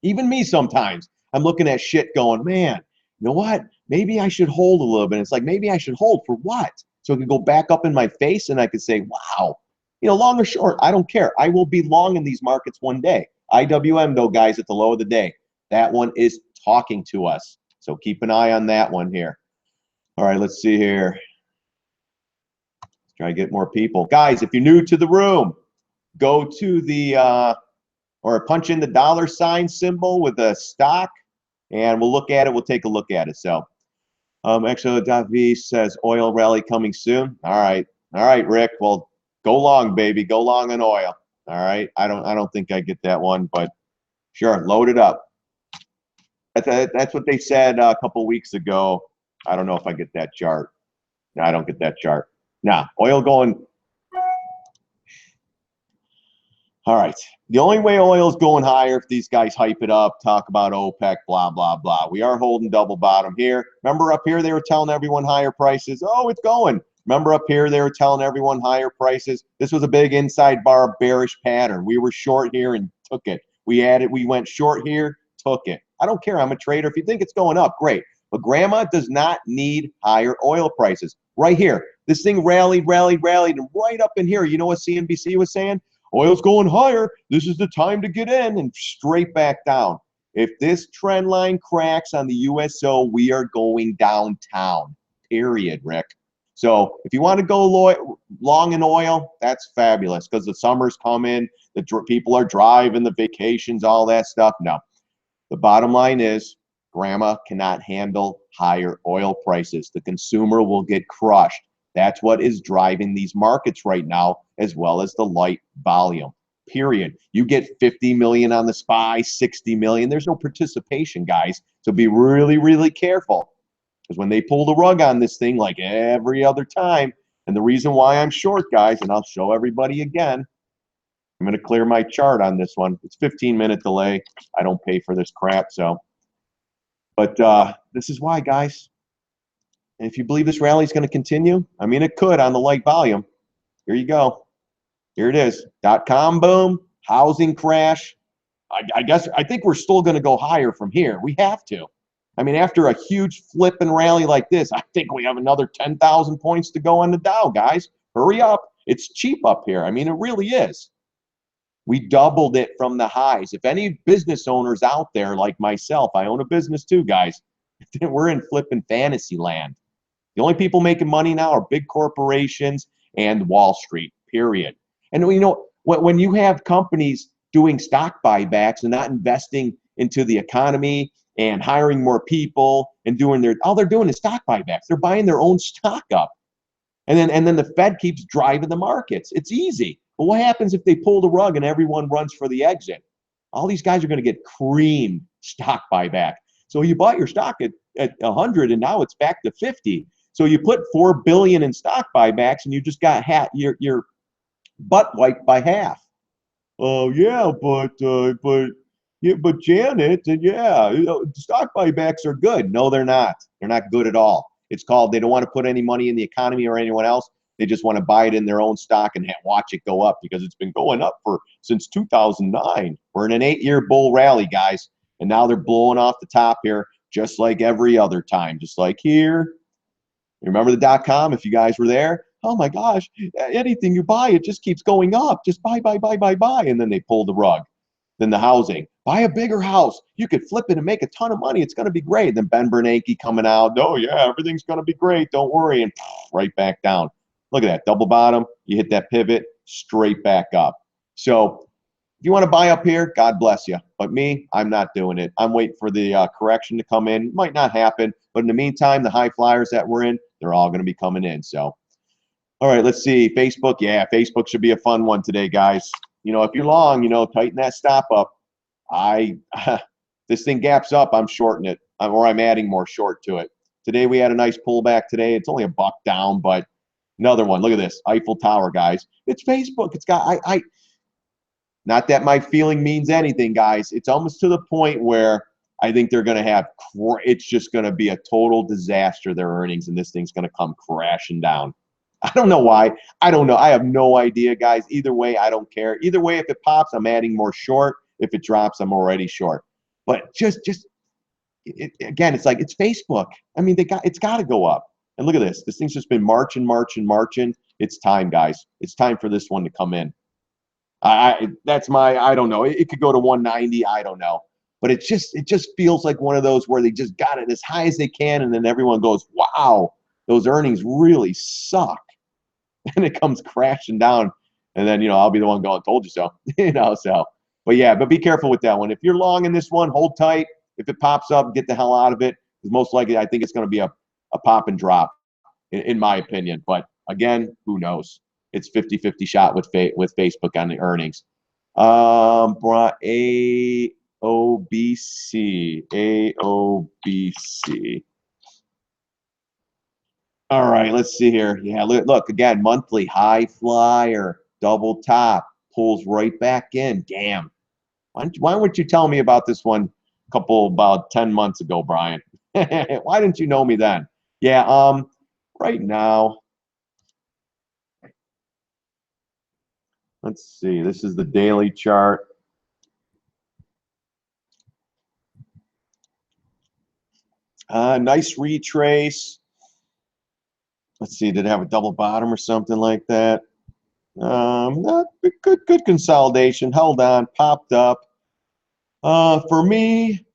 Even me sometimes. I'm looking at shit going, man, you know what? Maybe I should hold a little bit. It's like, maybe I should hold for what? So it can go back up in my face and I could say, wow, long or short, I don't care. I will be long in these markets one day. IWM, though, guys, at the low of the day. That one is talking to us. So keep an eye on that one here. All right, let's see here. Let's try to get more people. Guys, if you're new to the room, go to the, or punch in the $ symbol with a stock, and we'll look at it. We'll take a look at it. So, Exo.v says oil rally coming soon. All right, Rick. Well, go long, baby. Go long on oil. All right. I don't think I get that one, but sure, load it up. That's what they said a couple weeks ago. I don't know if I get that chart. No, I don't get that chart. Nah, oil going. All right. The only way oil is going higher if these guys hype it up, talk about OPEC, blah, blah, blah. We are holding double bottom here. Remember up here they were telling everyone higher prices? Oh, it's going. Remember up here they were telling everyone higher prices? This was a big inside bar bearish pattern. We were short here and took it. We went short here, took it. I don't care. I'm a trader. If you think it's going up, great. But grandma does not need higher oil prices. Right here. This thing rallied, and right up in here. You know what CNBC was saying? Oil's going higher. This is the time to get in, and straight back down. If this trend line cracks on the USO, we are going downtown, period, Rick. So if you want to go long in oil, that's fabulous because the summer's coming, the people are driving, the vacations, all that stuff. No. The bottom line is grandma cannot handle higher oil prices. The consumer will get crushed. That's what is driving these markets right now, as well as the light volume, period. You get 50 million on the SPY, 60 million. There's no participation, guys. So be really, really careful. Because when they pull the rug on this thing like every other time, and the reason why I'm short, guys, and I'll show everybody again, I'm going to clear my chart on this one. It's 15-minute delay. I don't pay for this crap, so. But this is why, guys. And if you believe this rally is going to continue, I mean, it could on the light volume. Here you go. Here it is. .com boom, housing crash. I think we're still going to go higher from here. We have to. I mean, after a huge flip and rally like this, I think we have another 10,000 points to go on the Dow, guys. Hurry up. It's cheap up here. I mean, it really is. We doubled it from the highs. If any business owners out there like myself, I own a business too, guys. We're in flipping fantasy land. The only people making money now are big corporations and Wall Street, period. And you know, when you have companies doing stock buybacks and not investing into the economy and hiring more people and doing all they're doing is stock buybacks. They're buying their own stock up. And then the Fed keeps driving the markets. It's easy. But what happens if they pull the rug and everyone runs for the exit? All these guys are going to get creamed stock buyback. So you bought your stock at 100 and now it's back to 50. So you put $4 billion in stock buybacks and you just got your butt wiped by half. Oh yeah, but Janet, stock buybacks are good. No, they're not. They're not good at all. It's called they don't want to put any money in the economy or anyone else. They just want to buy it in their own stock and watch it go up because it's been going up since 2009. We're in an 8-year bull rally, guys, and now they're blowing off the top here, just like every other time, just like here. Remember the .com? If you guys were there, oh my gosh, anything you buy, it just keeps going up. Just buy, and then they pull the rug. Then the housing. Buy a bigger house. You could flip it and make a ton of money. It's going to be great. Then Ben Bernanke coming out. Oh, yeah, everything's going to be great. Don't worry. And right back down. Look at that. Double bottom. You hit that pivot, straight back up. So if you want to buy up here, God bless you. But me, I'm not doing it. I'm waiting for the correction to come in. Might not happen. But in the meantime, the high flyers that we're in, they're all going to be coming in. So, all right, let's see. Facebook. Yeah, Facebook should be a fun one today, guys. You know, if you're long, tighten that stop up. This thing gaps up, I'm shorting it, or I'm adding more short to it. Today we had a nice pullback today. It's only $1 down, but another one. Look at this Eiffel Tower, guys. It's Facebook. It's got not that my feeling means anything, guys. It's almost to the point where I think they're going to have. It's just going to be a total disaster. Their earnings, and this thing's going to come crashing down. I don't know why. I don't know. I have no idea, guys. Either way, I don't care. Either way, if it pops, I'm adding more short. If it drops, I'm already short. But again, it's like it's Facebook. I mean, it's got to go up. And look at this. This thing's just been marching. It's time, guys. It's time for this one to come in. I don't know. It could go to 190. I don't know. But it just feels like one of those where they just got it as high as they can, and then everyone goes, "Wow, those earnings really suck." And it comes crashing down, and then I'll be the one going, "Told you so." So. But yeah, but be careful with that one. If you're long in this one, hold tight. If it pops up, get the hell out of it. Because most likely, I think it's going to be a pop and drop, in my opinion. But again, who knows? It's 50-50 shot with Facebook on the earnings. AOBC. All right, let's see here. Yeah, look again, monthly high flyer, double top, pulls right back in. Damn. Why weren't you telling me about this one about 10 months ago, Brian? Why didn't you know me then? Yeah, right now, let's see. This is the daily chart. Nice retrace. Let's see, did it have a double bottom or something like that? Not good consolidation. Held on, popped up. For me,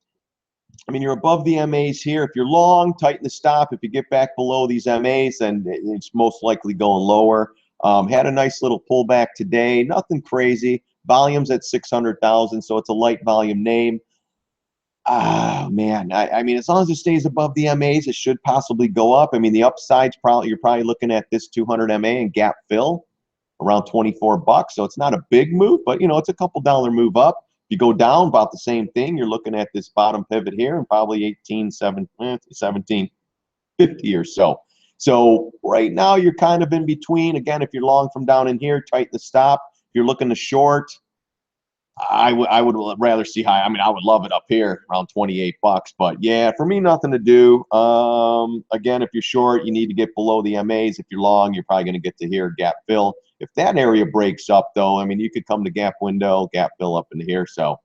I mean, you're above the MAs here. If you're long, tighten the stop. If you get back below these MAs, then it's most likely going lower. Had a nice little pullback today. Nothing crazy. Volume's at 600,000, so it's a light volume name. Oh man, I mean, as long as it stays above the MAs, it should possibly go up. I mean, the upside's you're probably looking at this 200 MA and gap fill around $24. So it's not a big move, but it's a couple dollar move up. If you go down, about the same thing. You're looking at this bottom pivot here and probably 1750 or so. So right now you're kind of in between. Again, if you're long from down in here, tighten the stop. If you're looking to short, I would rather see high. I mean, I would love it up here around 28 bucks, but yeah, for me, nothing to do. Again, if you're short, you need to get below the MAs. If you're long, you're probably going to get to here gap fill. If that area breaks up, though, I mean, you could come to gap window, gap fill up into here. So,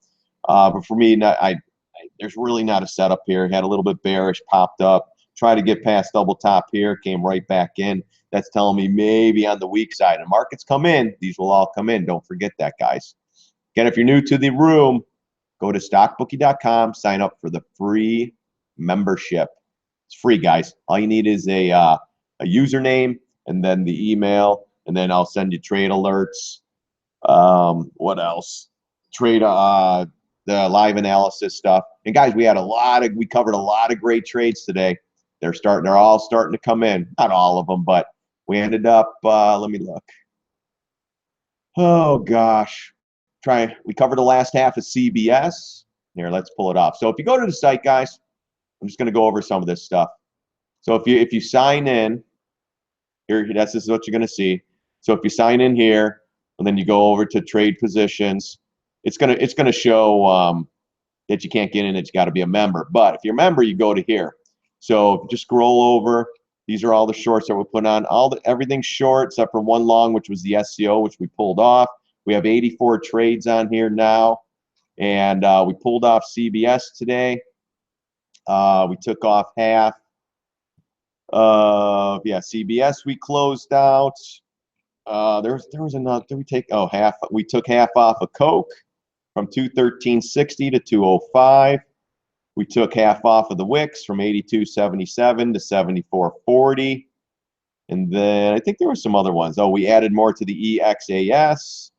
but for me, there's really not a setup here. Had a little bit bearish, popped up, tried to get past double top here, came right back in. That's telling me maybe on the weak side. And markets come in, these will all come in. Don't forget that, guys. Again, if you're new to the room, go to StockBookie.com, sign up for the free membership. It's free, guys. All you need is a username and then the email, and then I'll send you trade alerts. What else? Trade the live analysis stuff. And guys, we covered a lot of great trades today. They're all starting to come in. Not all of them, but we ended up. Let me look. Oh gosh. We covered the last half of CBS. Here, let's pull it off. So if you go to the site, guys, I'm just going to go over some of this stuff. So if you sign in, here, this is what you're going to see. So if you sign in here, and then you go over to trade positions, it's gonna show that you can't get in. It's got to be a member. But if you're a member, you go to here. So just scroll over. These are all the shorts that we put on. Everything's short except for one long, which was the SCO, which we pulled off. We have 84 trades on here now, and we pulled off CBS today. We took off half. CBS we closed out. There was another. Did we take half? We took half off of Coke from 213.60 to 205. We took half off of the Wix from 82.77 to 74.40. And then I think there were some other ones. Oh, we added more to the EXAS.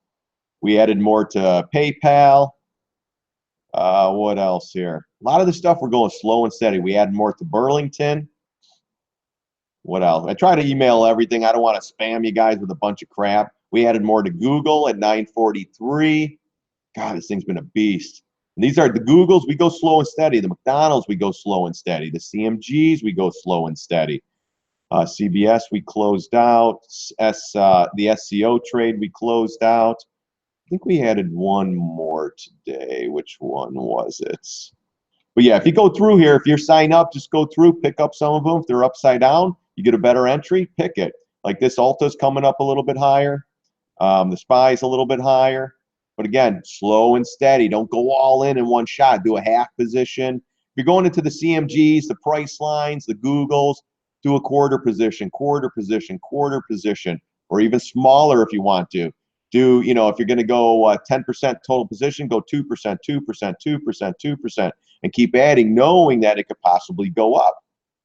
We added more to PayPal. What else here? A lot of the stuff we're going slow and steady. We added more to Burlington. What else? I try to email everything. I don't want to spam you guys with a bunch of crap. We added more to Google at 943. God, this thing's been a beast. And these are the Googles. We go slow and steady. The McDonald's, we go slow and steady. The CMGs, we go slow and steady. CBS, we closed out. The SCO trade, we closed out. I think we added one more today. Which one was it? But yeah, if you go through here, if you're signed up, just go through, pick up some of them. If they're upside down, you get a better entry, pick it. Like this Alta's coming up a little bit higher. The SPY's a little bit higher. But again, slow and steady. Don't go all in one shot. Do a half position. If you're going into the CMGs, the price lines, the Googles, do a quarter position, quarter position, quarter position, or even smaller if you want to. Do, if you're going to go 10% total position, go 2%, 2%, 2%, 2%, and keep adding, knowing that it could possibly go up.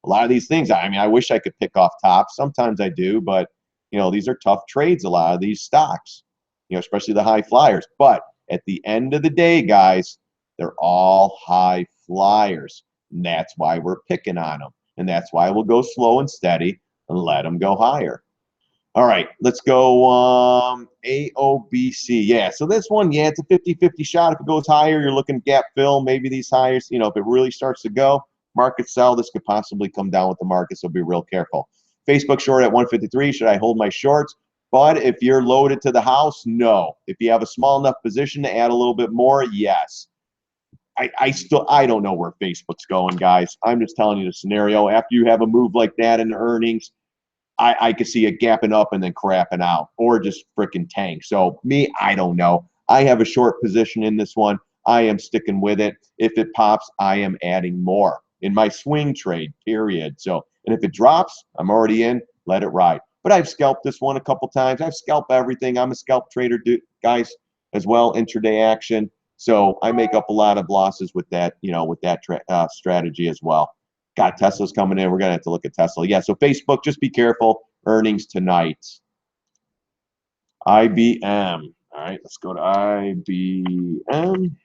A lot of these things, I mean, I wish I could pick off tops. Sometimes I do, but, these are tough trades, a lot of these stocks, especially the high flyers. But at the end of the day, guys, they're all high flyers. And that's why we're picking on them. And that's why we'll go slow and steady and let them go higher. All right, let's go AOBC. Yeah, so this one, yeah, it's a 50-50 shot. If it goes higher, you're looking gap fill. Maybe these hires, if it really starts to go, market sell, this could possibly come down with the market, so be real careful. Facebook short at 153. Should I hold my shorts? But if you're loaded to the house, no. If you have a small enough position to add a little bit more, yes. I don't know where Facebook's going, guys. I'm just telling you the scenario. After you have a move like that in earnings, I could see it gapping up and then crapping out, or just freaking tank. So me, I don't know. I have a short position in this one. I am sticking with it. If it pops, I am adding more in my swing trade, period. So, and if it drops, I'm already in. Let it ride. But I've scalped this one a couple times. I've scalped everything. I'm a scalp trader, guys, as well, intraday action. So I make up a lot of losses with that, with that strategy as well. God, Tesla's coming in. We're going to have to look at Tesla. Yeah, so Facebook, just be careful. Earnings tonight. IBM. All right, let's go to IBM.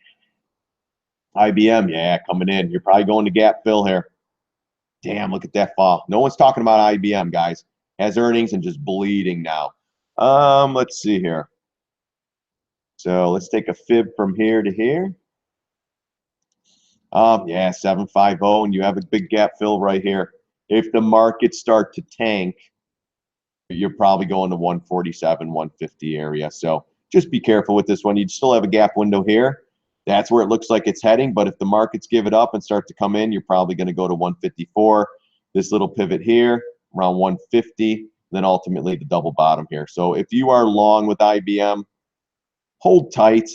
IBM, yeah, coming in. You're probably going to gap fill here. Damn, look at that fall. No one's talking about IBM, guys. Has earnings and just bleeding now. Let's see here. So let's take a fib from here to here. Yeah, 750, and you have a big gap fill right here. If the markets start to tank, you're probably going to 147, 150 area. So just be careful with this one. You still have a gap window here. That's where it looks like it's heading. But if the markets give it up and start to come in, you're probably going to go to 154. This little pivot here around 150. Then ultimately the double bottom here. So if you are long with IBM, hold tight.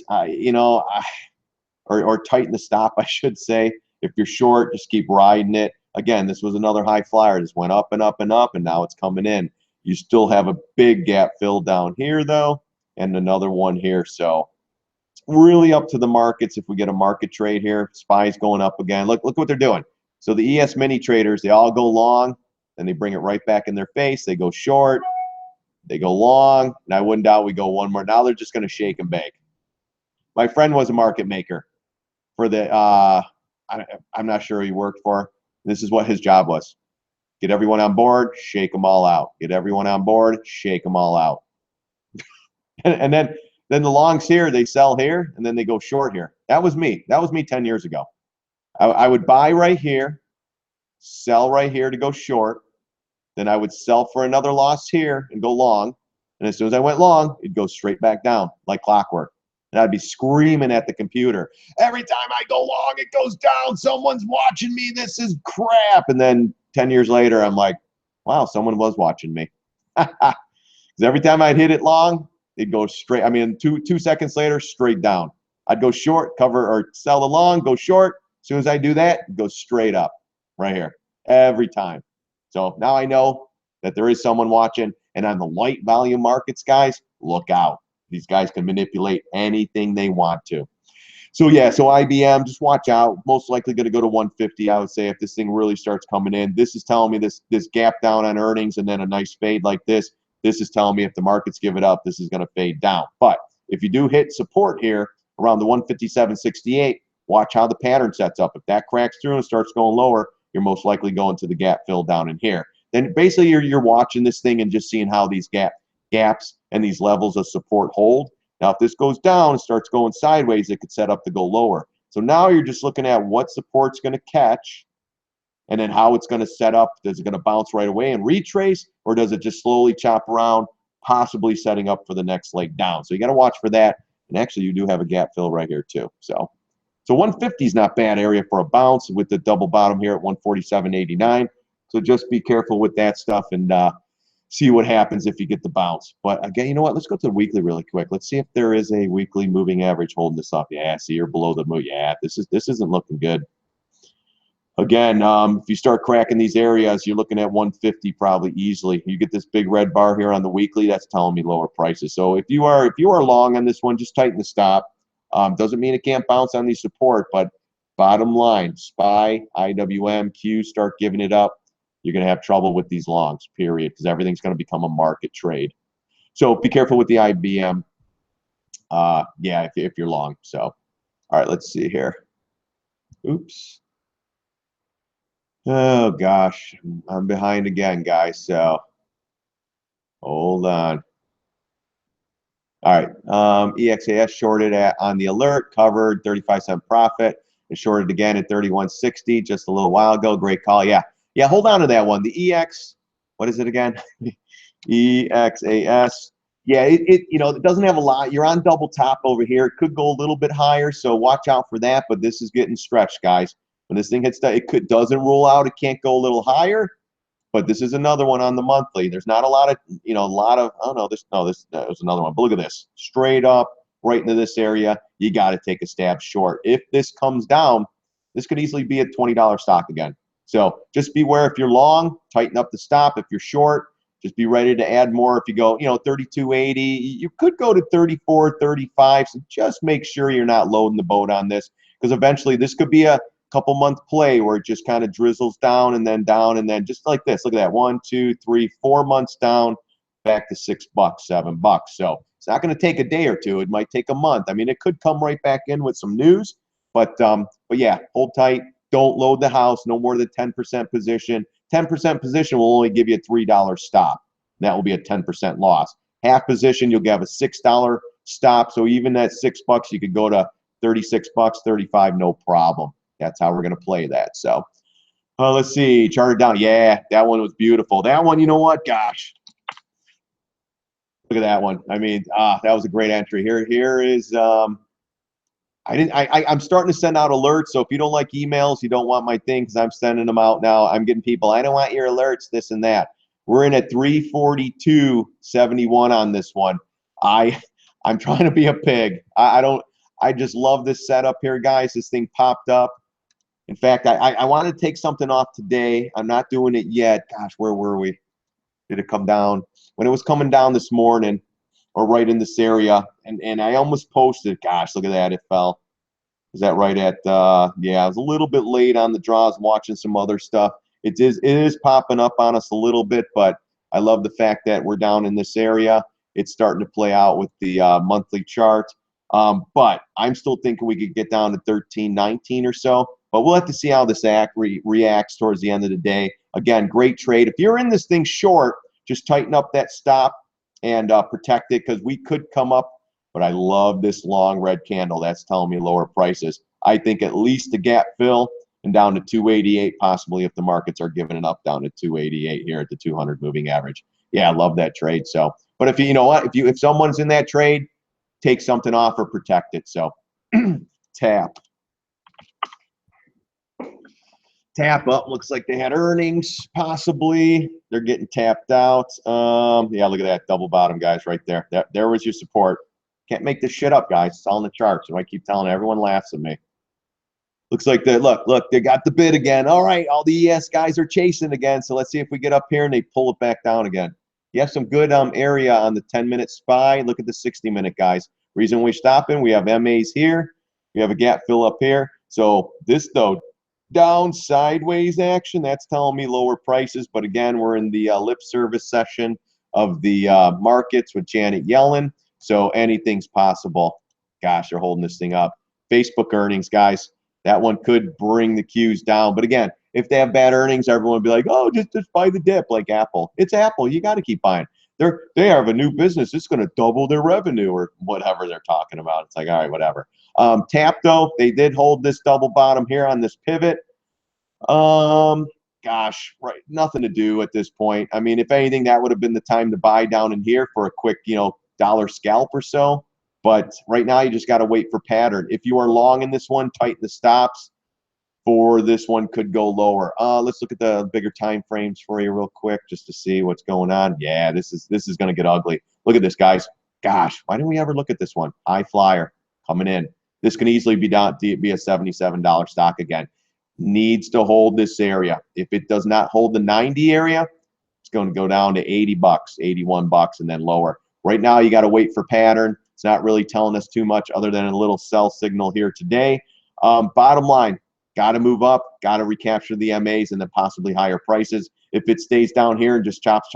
Or tighten the stop, I should say. If you're short, just keep riding it. Again, this was another high flyer. This went up and up and up, and now it's coming in. You still have a big gap fill down here, though, and another one here. So it's really up to the markets. If we get a market trade here, SPY's going up again. Look what they're doing. So the ES mini traders, they all go long, then they bring it right back in their face. They go short, they go long, and I wouldn't doubt we go one more. Now they're just going to shake and bake. My friend was a market maker for the I'm not sure who he worked for. This is what his job was. Get everyone on board, shake them all out. Get everyone on board, shake them all out. and then the longs here, they sell here, and then they go short here. That was me. That was me 10 years ago. I would buy right here, sell right here to go short. Then I would sell for another loss here and go long. And as soon as I went long, it'd go straight back down like clockwork. And I'd be screaming at the computer. Every time I go long, it goes down. Someone's watching me. This is crap. And then 10 years later, I'm like, wow, someone was watching me. Because every time I'd hit it long, it'd go straight. I mean, two seconds later, straight down. I'd go short, cover, or sell the long, go short. As soon as I do that, it goes straight up right here every time. So now I know that there is someone watching. And on the light volume markets, guys, look out. These guys can manipulate anything they want to. So yeah, so IBM, just watch out. Most likely going to go to 150, I would say, if this thing really starts coming in. This is telling me this gap down on earnings and then a nice fade like this. This is telling me if the markets give it up, this is going to fade down. But if you do hit support here around the 157.68, watch how the pattern sets up. If that cracks through and starts going lower, you're most likely going to the gap fill down in here. Then basically you're watching this thing and just seeing how these gaps and these levels of support hold. Now, if this goes down and starts going sideways, it could set up to go lower. So now you're just looking at what support's going to catch and then how it's going to set up. Is it going to bounce right away and retrace, or does it just slowly chop around, possibly setting up for the next leg down? So you got to watch for that. And actually, you do have a gap fill right here too. So 150 is not bad area for a bounce with the double bottom here at 147.89. So just be careful with that stuff and see what happens if you get the bounce. But again, you know what? Let's go to the weekly really quick. Let's see if there is a weekly moving average holding this up. Yeah, see, you're below the move. Yeah, this isn't looking good. Again, if you start cracking these areas, you're looking at 150 probably easily. You get this big red bar here on the weekly. That's telling me lower prices. So if you are long on this one, just tighten the stop. Doesn't mean it can't bounce on the support, but bottom line, SPY, IWM, Q start giving it up. You're going to have trouble with these longs, period, because everything's going to become a market trade. So be careful with the IBM, yeah, if you're long. So, all right, let's see here. Oops. Oh, gosh, I'm behind again, guys, so hold on. All right, EXAS shorted on the alert, covered 35-cent profit, and shorted again at 31.60 just a little while ago. Great call, yeah. Yeah, hold on to that one. The EX, what is it again? EXAS. Yeah, it doesn't have a lot. You're on double top over here. It could go a little bit higher, so watch out for that. But this is getting stretched, guys. When this thing hits that, doesn't rule out it can't go a little higher. But this is another one on the monthly. There's not a lot of, oh no, this was another one. But look at this, straight up right into this area. You got to take a stab short. If this comes down, this could easily be a $20 stock again. So just beware if you're long, tighten up the stop. If you're short, just be ready to add more. If you go, 32.80, you could go to 34, 35. So just make sure you're not loading the boat on this, because eventually this could be a couple month play where it just kind of drizzles down and then just like this. Look at that, 1, 2, 3, 4 months down, back to $6, $7. So it's not going to take a day or two. It might take a month. I mean, it could come right back in with some news, but yeah, hold tight. Don't load the house, no more than 10% position. 10% position will only give you a $3 stop. That will be a 10% loss. Half position, you'll have a $6 stop. So even at $6, you could go to $36, $35, no problem. That's how we're going to play that. So let's see, charted down. Yeah, that one was beautiful. That one, you know what? Gosh, Look at that one. I mean, that was a great entry. Here is I'm starting to send out alerts. So if you don't like emails, you don't want my thing, because I'm sending them out now. I'm getting people, I don't want your alerts, this and that. We're in at 342.71 on this one. I'm trying to be a pig. I just love this setup here, guys. This thing popped up. In fact, I want to take something off today. I'm not doing it yet. Gosh, where were we? Did it come down? When it was coming down this morning, or right in this area, and I almost posted. Gosh, look at that, it fell. Is that right at yeah, I was a little bit late on the draws, watching some other stuff. It is popping up on us a little bit, but I love the fact that we're down in this area. It's starting to play out with the monthly chart, but I'm still thinking we could get down to 13.19 or so, but we'll have to see how this reacts towards the end of the day. Again, great trade. If you're in this thing short, just tighten up that stop and protect it, because we could come up. But I love this long red candle. That's telling me lower prices. I think at least a gap fill and down to 288, possibly, if the markets are giving it up down to 288 here at the 200 moving average. Yeah, I love that trade. So, but if you know what, if someone's in that trade, take something off or protect it. So tap up. Looks like they had earnings, possibly. They're getting tapped out. Yeah, look at that double bottom, guys, right there. There was your support. Can't make this shit up, guys. It's all in the charts. And I keep telling everyone, laughs at me. Looks like look, they got the bid again. All right, all the ES guys are chasing again. So let's see if we get up here and they pull it back down again. You have some good area on the 10-minute SPY. Look at the 60-minute, guys. Reason we're stopping, we have MAs here. We have a gap fill up here. So this, though, down sideways action, that's telling me lower prices. But again, we're in the lip service session of the markets with Janet Yellen. So anything's possible. Gosh, they're holding this thing up. Facebook earnings, guys. That one could bring the Qs down. But again, if they have bad earnings, everyone will be like, oh, just buy the dip, like Apple. It's Apple. You got to keep buying. They have a new business. It's going to double their revenue, or whatever they're talking about. It's like, all right, whatever. TAP, though, they did hold this double bottom here on this pivot. Gosh, right, nothing to do at this point. I mean, if anything, that would have been the time to buy down in here for a quick, dollar scalp or so. But right now, you just got to wait for pattern. If you are long in this one, tighten the stops. For this one, could go lower. Let's look at the bigger time frames for you real quick, just to see what's going on. Yeah, this is going to get ugly. Look at this, guys. Gosh, why didn't we ever look at this one? High flyer coming in. This can easily be down to be a $77 stock again. Needs to hold this area. If it does not hold the 90 area, it's going to go down to 80 bucks, 81 bucks, and then lower. Right now, you got to wait for pattern. It's not really telling us too much other than a little sell signal here today. Bottom line, got to move up, got to recapture the MAs and then possibly higher prices. If it stays down here and just chops,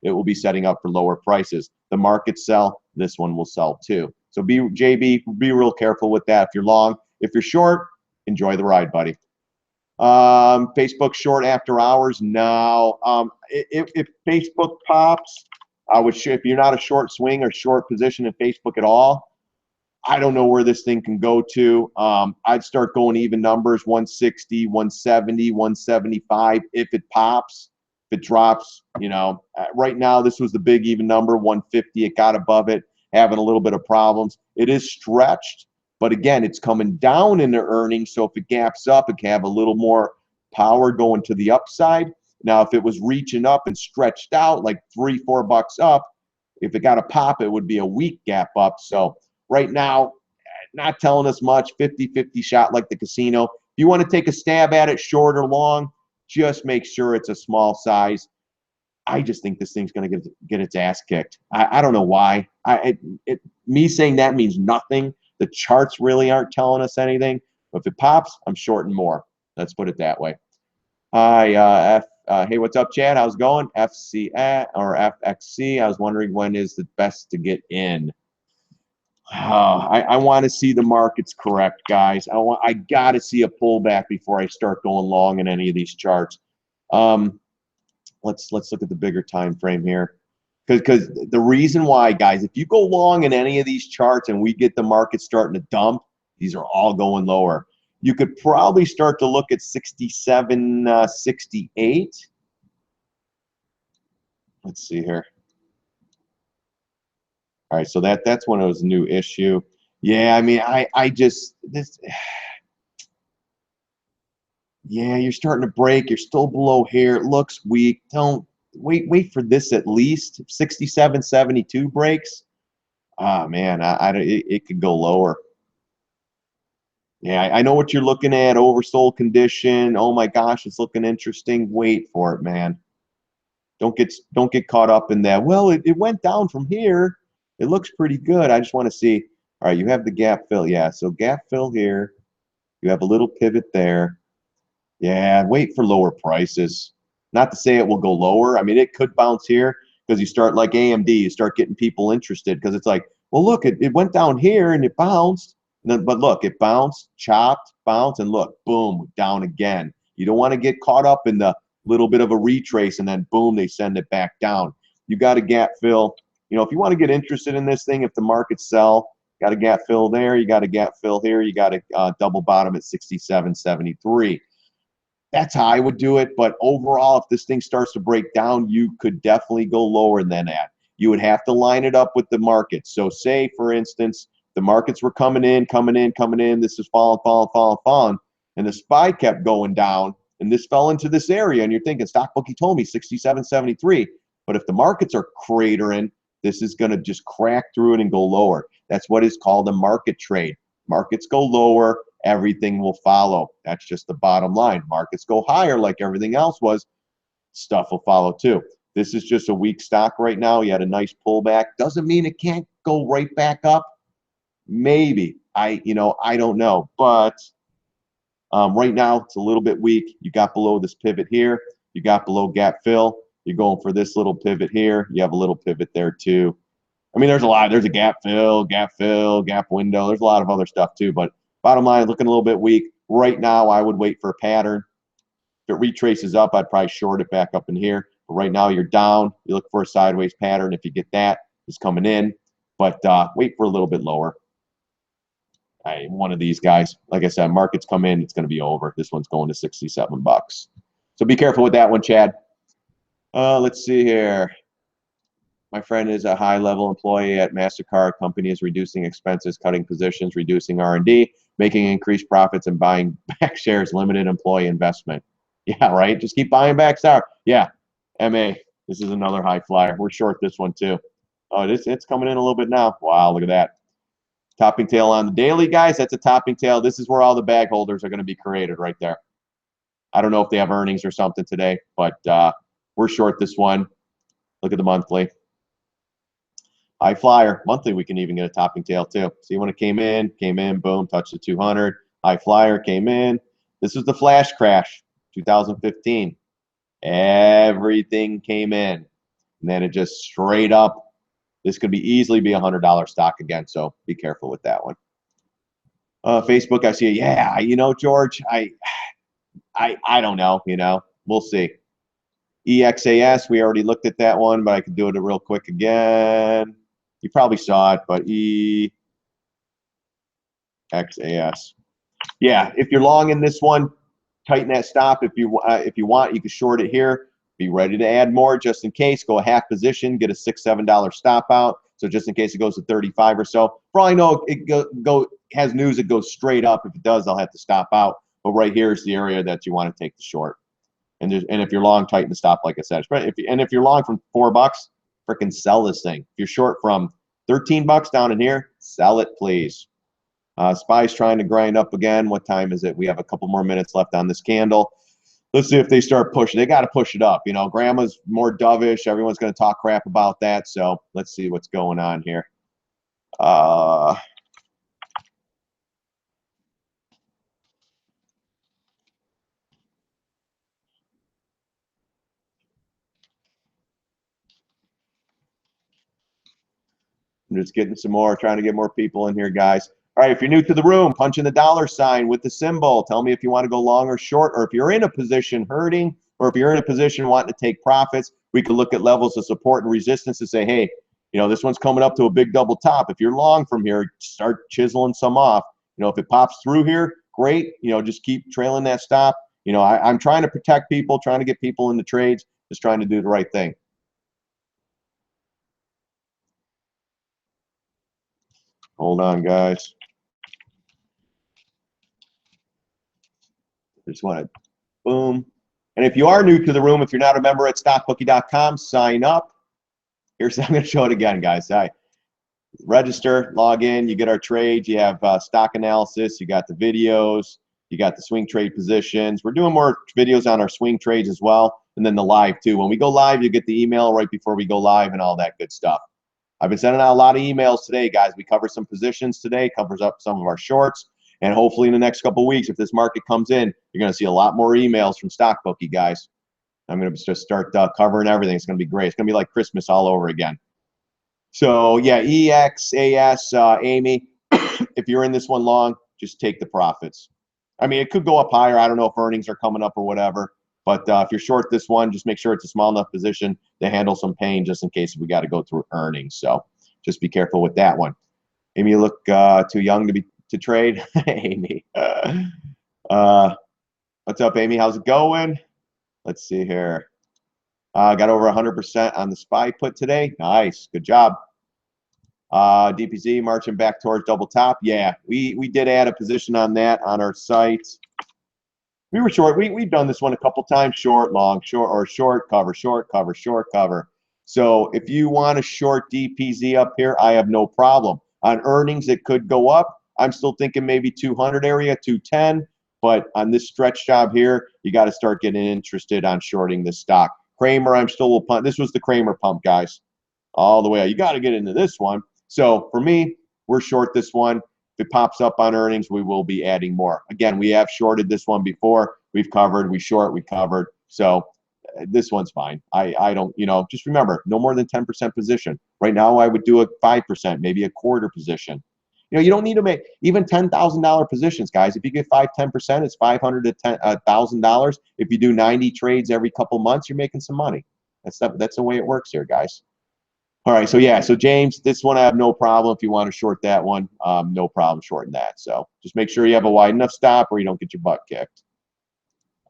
it will be setting up for lower prices. The markets sell, this one will sell too. So JB, be real careful with that if you're long. If you're short, enjoy the ride, buddy. Facebook short after hours. No. If Facebook pops, if you're not a short swing or short position in Facebook at all, I don't know where this thing can go to. I'd start going even numbers, 160, 170, 175 if it pops. If it drops, right now this was the big even number, 150. It got above it, having a little bit of problems. It is stretched, but again, it's coming down in their earnings. So if it gaps up, it can have a little more power going to the upside. Now, if it was reaching up and stretched out like $3-4 up, if it got a pop, it would be a weak gap up. So right now, not telling us much, 50-50 shot like the casino. If you want to take a stab at it, short or long, just make sure it's a small size. I just think this thing's going to get its ass kicked. I don't know why. Me saying that means nothing. The charts really aren't telling us anything. But if it pops, I'm shorting more. Let's put it that way. Hi, hey, what's up, Chad? How's it going? FXC. I was wondering when is the best to get in. I want to see the markets correct, guys. I got to see a pullback before I start going long in any of these charts. Let's look at the bigger time frame here, because the reason why, guys, if you go long in any of these charts and we get the market starting to dump, these are all going lower. You could probably start to look at 67, 68. Let's see here. All right, so that's one of those new issue. Yeah, I mean, I just this. Yeah, you're starting to break. You're still below here. It looks weak. Don't wait for this at least. 67.72 breaks. Ah, man, it could go lower. Yeah, I know what you're looking at. Oversold condition. Oh my gosh, it's looking interesting. Wait for it, man. Don't get caught up in that. Well, it went down from here. It looks pretty good. I just want to see. All right, you have the gap fill. Yeah, so gap fill here. You have a little pivot there. Yeah, wait for lower prices. Not to say it will go lower. I mean, it could bounce here because you start like AMD, you start getting people interested because it's like, well, look, it went down here and it bounced. And then, but look, it bounced, chopped, bounced, and look, boom, down again. You don't want to get caught up in the little bit of a retrace and then boom, they send it back down. You got a gap fill. You know, if you want to get interested in this thing, if the markets sell, got a gap fill there, you got a gap fill here, you got a double bottom at 67.73. That's how I would do it. But overall, if this thing starts to break down, you could definitely go lower than that. You would have to line it up with the market. So say, for instance, the markets were coming in, coming in, coming in. This is falling, falling, falling, falling. And the SPY kept going down. And this fell into this area. And you're thinking, StockBookie told me 67.73. But if the markets are cratering, this is going to just crack through it and go lower. That's what is called a market trade. Markets go lower, everything will follow. That's just the bottom line. Markets go higher like everything else was, stuff will follow too. This is just a weak stock right now. You had a nice pullback. Doesn't mean it can't go right back up. Maybe. I don't know. But right now, it's a little bit weak. You got below this pivot here. You got below gap fill. You're going for this little pivot here. You have a little pivot there too. I mean, there's a lot. There's a gap fill, gap window. There's a lot of other stuff too. But bottom line, looking a little bit weak. Right now, I would wait for a pattern. If it retraces up, I'd probably short it back up in here. But right now, you're down. You look for a sideways pattern. If you get that, it's coming in. But wait for a little bit lower. One of these guys, like I said, markets come in, it's going to be over. This one's going to 67 bucks. So be careful with that one, Chad. Let's see here. My friend is a high-level employee at MasterCard. Company is reducing expenses, cutting positions, reducing R&D, making increased profits, and buying back shares, limited employee investment. Yeah, right? Just keep buying back stock. Yeah, MA, this is another high flyer. We're short this one too. Oh, it's coming in a little bit now. Wow, look at that. Topping tail on the daily, guys. That's a topping tail. This is where all the bag holders are going to be created right there. I don't know if they have earnings or something today, but we're short this one. Look at the monthly. High flyer. Monthly, we can even get a topping tail too. See when it came in, boom, touched the 200. High flyer came in. This was the flash crash, 2015. Everything came in. And then it just straight up. This could be easily be $100 stock again, so be careful with that one. Facebook, I see it. Yeah, George, I don't know, we'll see. EXAS, we already looked at that one, but I could do it real quick again. You probably saw it, but EXAS. Yeah, if you're long in this one, tighten that stop. If you want, you can short it here. Be ready to add more just in case. Go a half position, get a $6-7 stop out. So just in case it goes to 35 or so. For all I know, it has news. It goes straight up. If it does, I'll have to stop out. But right here is the area that you want to take the short. And if you're long, tighten the stop, like I said. If you're long from $4, freaking sell this thing. If you're short from 13 bucks down in here, sell it, please. SPY's trying to grind up again. What time is it? We have a couple more minutes left on this candle. Let's see if they start pushing. They got to push it up. Grandma's more dovish. Everyone's going to talk crap about that. So let's see what's going on here. I'm just getting some more, trying to get more people in here, guys. All right, if you're new to the room, punch in the dollar sign with the symbol. Tell me if you want to go long or short, or if you're in a position hurting, or if you're in a position wanting to take profits. We could look at levels of support and resistance to say, hey, this one's coming up to a big double top. If you're long from here, start chiseling some off. If it pops through here, great. Just keep trailing that stop. I'm trying to protect people, trying to get people in the trades, just trying to do the right thing. Hold on, guys. Just want to boom. And if you are new to the room, if you're not a member at StockBookie.com, sign up. Here's I'm going to show it again, guys. Register, log in, you get our trades, you have stock analysis, you got the videos, you got the swing trade positions. We're doing more videos on our swing trades as well, and then the live too. When we go live, you get the email right before we go live and all that good stuff. I've been sending out a lot of emails today, guys. We cover some positions today, covers up some of our shorts, and hopefully in the next couple of weeks, if this market comes in, you're going to see a lot more emails from StockBookie, guys. I'm going to just start covering everything. It's going to be great. It's going to be like Christmas all over again. So yeah, EXAS, Amy, if you're in this one long, just take the profits. I mean, it could go up higher. I don't know if earnings are coming up or whatever. But if you're short this one, just make sure it's a small enough position to handle some pain just in case we got to go through earnings. So just be careful with that one. Amy, you look too young to trade. Amy. What's up, Amy? How's it going? Let's see here. Got over 100% on the SPY put today. Nice. Good job. DPZ marching back towards double top. Yeah, we did add a position on that on our site. We were short. We've done this one a couple times. Short, long, short, or short, cover, short, cover, short, cover. So if you want to short DPZ up here, I have no problem. On earnings, it could go up. I'm still thinking maybe 200 area, 210. But on this stretch job here, you got to start getting interested on shorting this stock. Kramer, I'm still a pump. This was the Kramer pump, guys. All the way out. You got to get into this one. So for me, we're short this one. If it pops up on earnings, we will be adding more. Again, we have shorted this one before. We've covered, we short, we covered. So this one's fine. I don't, just remember, no more than 10% position. Right now, I would do a 5%, maybe a quarter position. You don't need to make even $10,000 positions, guys. If you get 5-10%, it's $500 to $1,000. If you do 90 trades every couple months, you're making some money. That's the way it works here, guys. All right, so yeah, so James, this one I have no problem. If you want to short that one, no problem shorting that. So just make sure you have a wide enough stop or you don't get your butt kicked.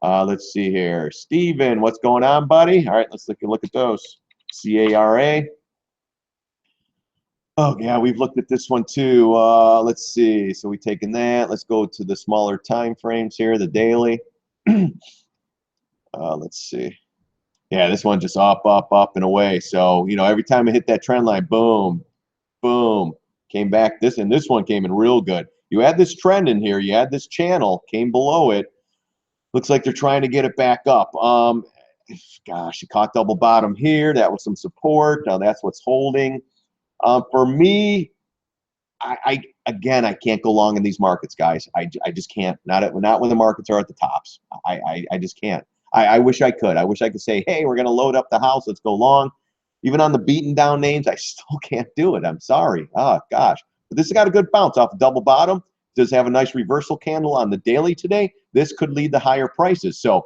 Let's see here. Steven, what's going on, buddy? All right, let's take a look at those. CARA. Oh, yeah, we've looked at this one too. Let's see. So we've taken that. Let's go to the smaller time frames here, the daily. Let's see. Yeah, this one just up, and away. So, every time I hit that trend line, boom, boom, came back. This one came in real good. You had this trend in here. You had this channel, came below it. Looks like they're trying to get it back up. Gosh, it caught double bottom here. That was some support. Now that's what's holding. For me, again, I can't go long in these markets, guys. I just can't. Not when the markets are at the tops. I just can't. I wish I could. I wish I could say, hey, we're going to load up the house. Let's go long. Even on the beaten down names, I still can't do it. I'm sorry. Oh, gosh. But this has got a good bounce off the double bottom. Does have a nice reversal candle on the daily today. This could lead to higher prices. So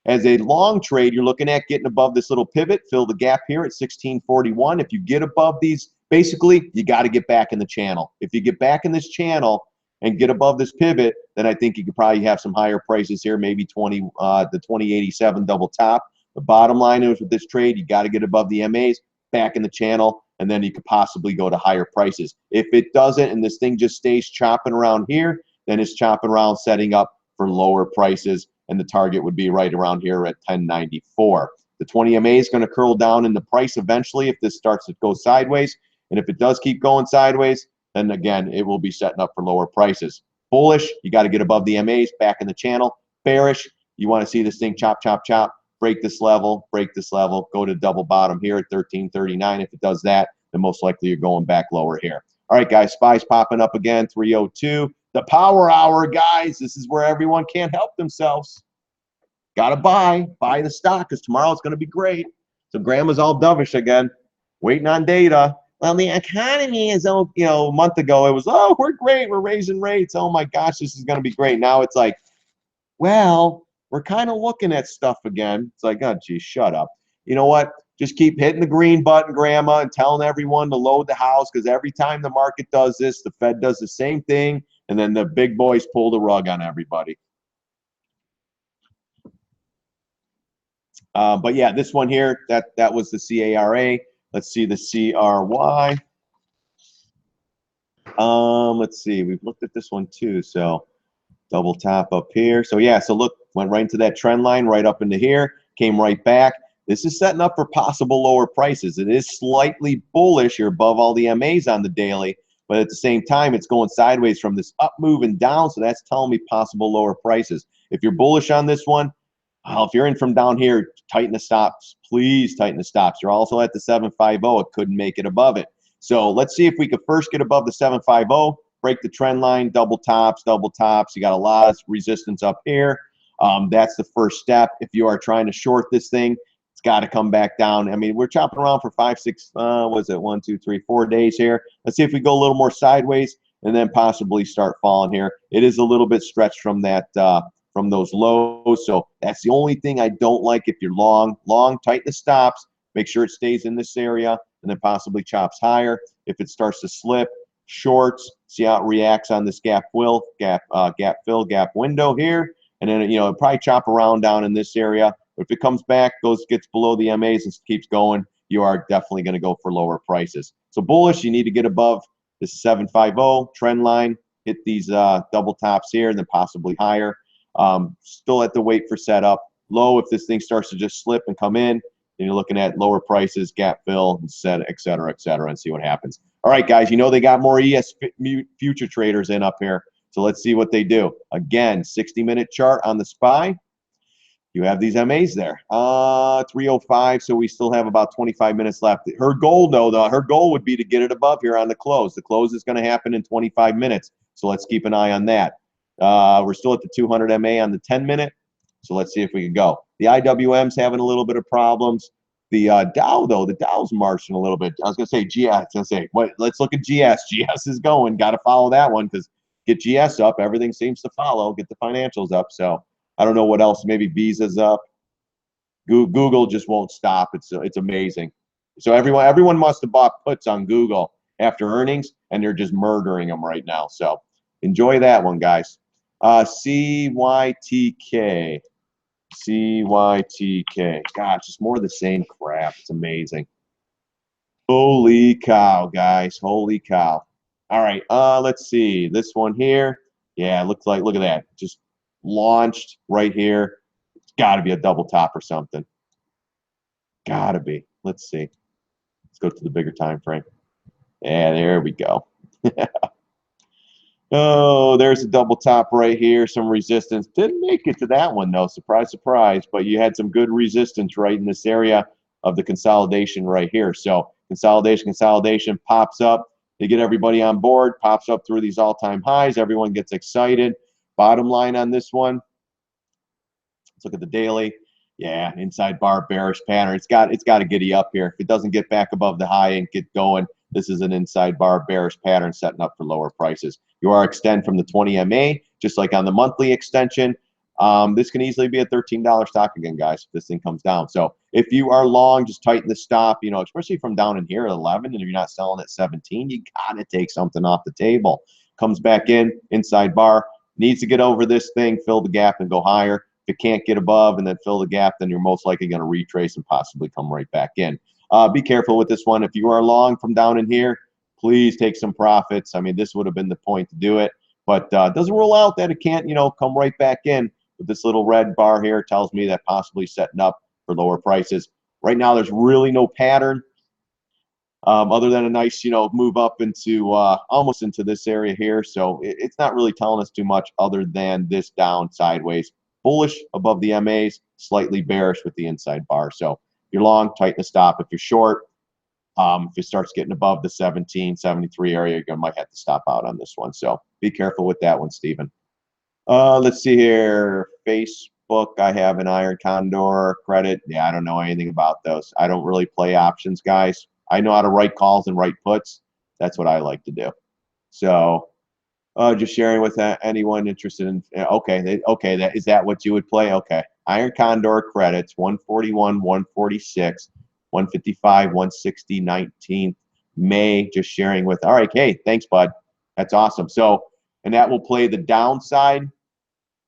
as a long trade, you're looking at getting above this little pivot, fill the gap here at 1641. If you get above these, basically, you got to get back in the channel. If you get back in this channel and get above this pivot, then I think you could probably have some higher prices here, maybe the 2087 double top. The bottom line is with this trade, you got to get above the MAs, back in the channel, and then you could possibly go to higher prices. If it doesn't and this thing just stays chopping around here, then it's chopping around setting up for lower prices, and the target would be right around here at 1094. The 20 MA is going to curl down in the price eventually if this starts to go sideways, and if it does keep going sideways, then again, it will be setting up for lower prices. Bullish, you got to get above the MAs, back in the channel. Bearish, you want to see this thing chop, chop, chop, break this level, go to double bottom here at 1339. If it does that, then most likely you're going back lower here. All right, guys, SPY's popping up again, 302. The power hour, guys. This is where everyone can't help themselves. Got to buy the stock because tomorrow it's going to be great. So grandma's all dovish again, waiting on data. Well, the economy is, a month ago it was, oh, we're great, we're raising rates. Oh my gosh, this is going to be great. Now it's like, well, we're kind of looking at stuff again. It's like, oh, geez, shut up. You know what? Just keep hitting the green button, Grandma, and telling everyone to load the house because every time the market does this, the Fed does the same thing, and then the big boys pull the rug on everybody. But yeah, this one here, that was the CARA. Let's see the CRY. Let's see. We've looked at this one too. So double top up here. So yeah, so look, went right into that trend line, right up into here, came right back. This is setting up for possible lower prices. It is slightly bullish. You're above all the MAs on the daily, but at the same time, it's going sideways from this up move and down. So that's telling me possible lower prices. If you're bullish on this one, well, if you're in from down here, tighten the stops. Please tighten the stops. You're also at the 750. It couldn't make it above it. So let's see if we could first get above the 750, break the trend line, double tops, double tops. You got a lot of resistance up here. That's the first step. If you are trying to short this thing, it's got to come back down. I mean, we're chopping around for 5, 6, was it 1, 2, 3, 4 days here. Let's see if we go a little more sideways and then possibly start falling here. It is a little bit stretched from that, from those lows. So that's the only thing I don't like. If you're long, tighten the stops, make sure it stays in this area and then possibly chops higher. If it starts to slip, shorts, see how it reacts on this gap fill, gap window here. And then, you know, it'll probably chop around down in this area. If it comes back, gets below the MAs and keeps going, you are definitely going to go for lower prices. So bullish, you need to get above this 750 trend line, hit these double tops here, and then possibly higher. Still have to wait for setup. Low, if this thing starts to just slip and come in, then you're looking at lower prices, gap fill, et cetera, and see what happens. All right, guys, you know they got more ES future traders in up here. So let's see what they do. Again, 60-minute chart on the SPY. You have these MAs there. 305, so we still have about 25 minutes left. Her goal, though, her goal would be to get it above here on the close. The close is going to happen in 25 minutes, so let's keep an eye on that. We're still at the 200 MA on the 10-minute, so let's see if we can go. The IWM's having a little bit of problems. The Dow, though, the Dow's marching a little bit. I was going to say GS. Let's look at GS. GS is going. Got to follow that one because get GS up, everything seems to follow. Get the financials up, so I don't know what else. Maybe Visa's up. Google just won't stop. It's amazing. So everyone must have bought puts on Google after earnings, and they're just murdering them right now. So enjoy that one, guys. CYTK. Gosh, it's more of the same crap. It's amazing. Holy cow, guys. Holy cow. All right. Let's see. This one here. Yeah, it looks like, look at that. Just launched right here. It's got to be a double top or something. Got to be. Let's see. Let's go to the bigger time frame. Yeah, there we go. Oh, there's a double top right here. Some resistance. Didn't make it to that one, though. Surprise, surprise. But you had some good resistance right in this area of the consolidation right here. So consolidation pops up. They get everybody on board, pops up through these all-time highs. Everyone gets excited. Bottom line on this one, let's look at the daily. Yeah, inside bar bearish pattern. It's got to giddy up here. If it doesn't get back above the high and get going, this is an inside bar bearish pattern setting up for lower prices. You are extend from the 20 MA, just like on the monthly extension. This can easily be a $13 stock again, guys, if this thing comes down. So if you are long, just tighten the stop, you know, especially from down in here at 11, and if you're not selling at 17, you got to take something off the table. Comes back in, inside bar, needs to get over this thing, fill the gap, and go higher. If it can't get above and then fill the gap, then you're most likely going to retrace and possibly come right back in. Be careful with this one. If you are long from down in here, please take some profits. I mean, this would have been the point to do it, but doesn't rule out that it can't, you know, come right back in. But this little red bar here tells me that possibly setting up for lower prices. Right now, there's really no pattern other than a nice, you know, move up into almost into this area here. So it's not really telling us too much other than this down sideways. Bullish above the MAs, slightly bearish with the inside bar. So if you're long, tighten the stop. If you're short, if it starts getting above the 17, 73 area, you might have to stop out on this one. So be careful with that one, Stephen. Let's see here. Facebook, I have an Iron Condor credit. Yeah, I don't know anything about those. I don't really play options, guys. I know how to write calls and write puts. That's what I like to do. So just sharing with anyone interested in, okay, is that what you would play? Okay. Iron Condor credits, 141, 146, 155, 160, 19th May, just sharing with, all right, hey, thanks, bud. That's awesome. So, and that will play the downside,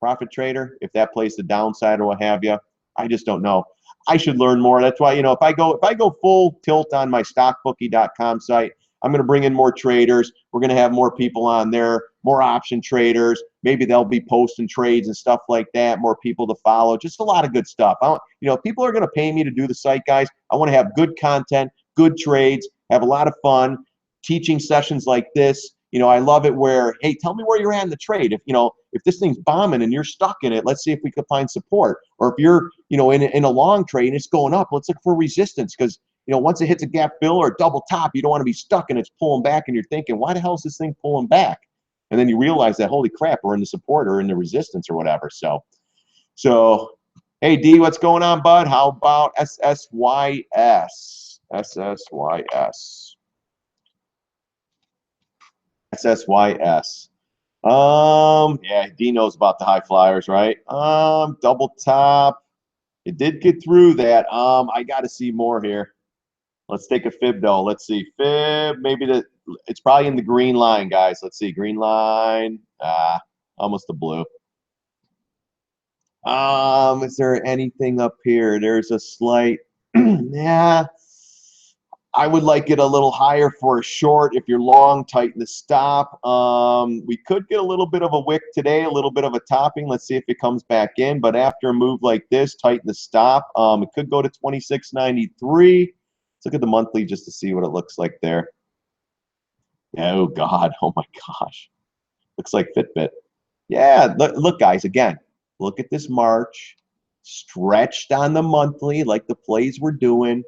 profit trader, if that plays the downside or what have you. I just don't know. I should learn more. That's why, you know, if I go full tilt on my StockBookie.com site, I'm going to bring in more traders. We're going to have more people on there, more option traders. Maybe they'll be posting trades and stuff like that, more people to follow, just a lot of good stuff. People are going to pay me to do the site, guys. I want to have good content, good trades, have a lot of fun, teaching sessions like this. I love it where, hey, tell me where you're at in the trade. If this thing's bombing and you're stuck in it, let's see if we could find support. Or if you're, in a long trade and it's going up, let's look for resistance, because once it hits a gap fill or a double top, you don't want to be stuck and it's pulling back and you're thinking, why the hell is this thing pulling back? And then you realize that, holy crap, we're in the support or in the resistance or whatever. So hey, D, what's going on, bud? How about SSYS? SSYS. SSYS. Yeah, D knows about the high flyers, right? Double top. It did get through that. I got to see more here. Let's take a fib though. Let's see. Fib, maybe it's probably in the green line, guys. Let's see. Green line. Almost the blue. Is there anything up here? There's a slight, yeah. I would like it a little higher for a short. If you're long, tighten the stop. We could get a little bit of a wick today, a little bit of a topping. Let's see if it comes back in. But after a move like this, tighten the stop. It could go to 26.93. Let's look at the monthly just to see what it looks like there. Oh, God. Oh, my gosh. Looks like Fitbit. Yeah, look, guys, again, look at this March. Stretched on the monthly like the plays we're doing.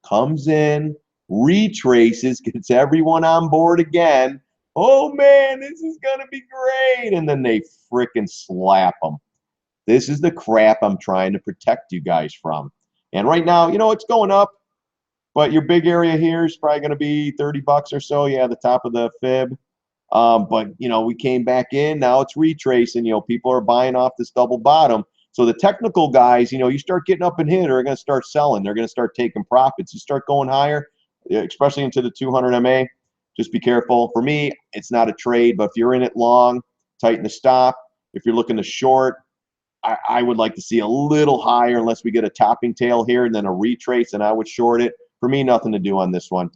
Comes in. Retraces, gets everyone on board again. Oh man, this is gonna be great. And then they frickin' slap them. This is the crap I'm trying to protect you guys from. And right now, it's going up, but your big area here is probably gonna be 30 bucks or so. Yeah, the top of the fib. But we came back in. Now it's retracing. People are buying off this double bottom. So the technical guys, you start getting up and hit, are going to start selling. They're going to start taking profits. You start going higher, especially into the 200 MA. Just be careful. For me, it's not a trade, but if you're in it long, tighten the stop. If you're looking to short, I would like to see a little higher unless we get a topping tail here and then a retrace, and I would short it. For me, nothing to do on this one.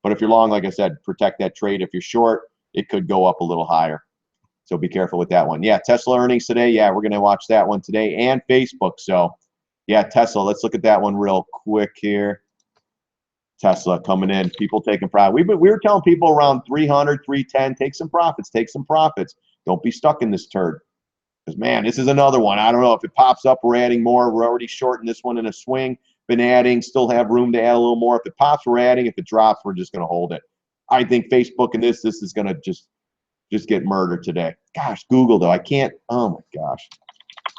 But if you're long, like I said, protect that trade. If you're short, it could go up a little higher. So be careful with that one. Yeah, Tesla earnings today. Yeah, we're going to watch that one today, and Facebook. So, yeah, Tesla. Let's look at that one real quick here. Tesla coming in. People taking profit. We were telling people around 300, 310, take some profits. Take some profits. Don't be stuck in this turd. Because, man, this is another one. I don't know. If it pops up, we're adding more. We're already shorting this one in a swing. Been adding. Still have room to add a little more. If it pops, we're adding. If it drops, we're just going to hold it. I think Facebook and this is going to just get murdered today. Gosh, Google though, I can't. Oh my gosh,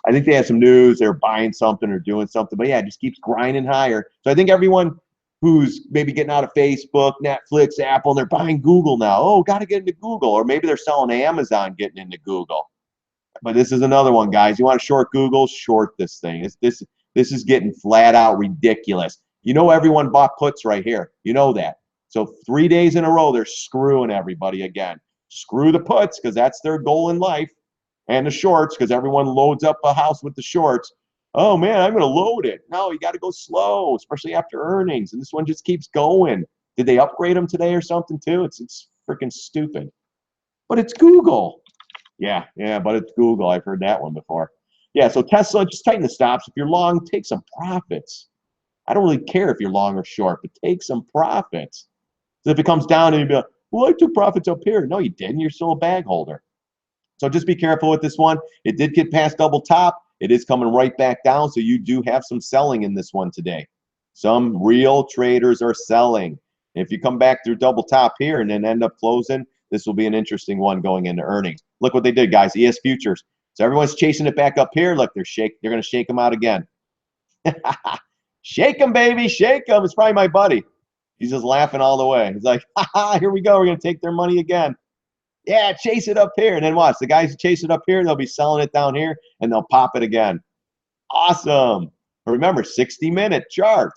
I think they had some news. They're buying something or doing something, but yeah, it just keeps grinding higher. So I think everyone who's maybe getting out of Facebook, Netflix, Apple, and they're buying Google now. Oh, got to get into Google, or maybe they're selling Amazon, getting into Google. But this is another one, guys. You want to short Google? Short this thing. This is getting flat out ridiculous. Everyone bought puts right here. You know that. So 3 days in a row, they're screwing everybody again. Screw the puts because that's their goal in life, and the shorts because everyone loads up a house with the shorts. Oh man, I'm going to load it. No, you got to go slow, especially after earnings. And this one just keeps going. Did they upgrade them today or something too? It's freaking stupid. But it's Google. Yeah, but it's Google. I've heard that one before. Yeah, so Tesla, just tighten the stops. If you're long, take some profits. I don't really care if you're long or short, but take some profits. So if it comes down and you be like, well, I took profits up here. No, you didn't. You're still a bag holder. So just be careful with this one. It did get past double top. It is coming right back down, so you do have some selling in this one today. Some real traders are selling. If you come back through double top here and then end up closing, this will be an interesting one going into earnings. Look what they did, guys. ES futures. So everyone's chasing it back up here. Look, they're going to shake them out again. Shake them, baby. Shake them. It's probably my buddy. He's just laughing all the way. He's like, ha, here we go. We're going to take their money again. Yeah, chase it up here. And then watch. The guys who chase it up here, they'll be selling it down here, and they'll pop it again. Awesome. But remember, 60-minute chart.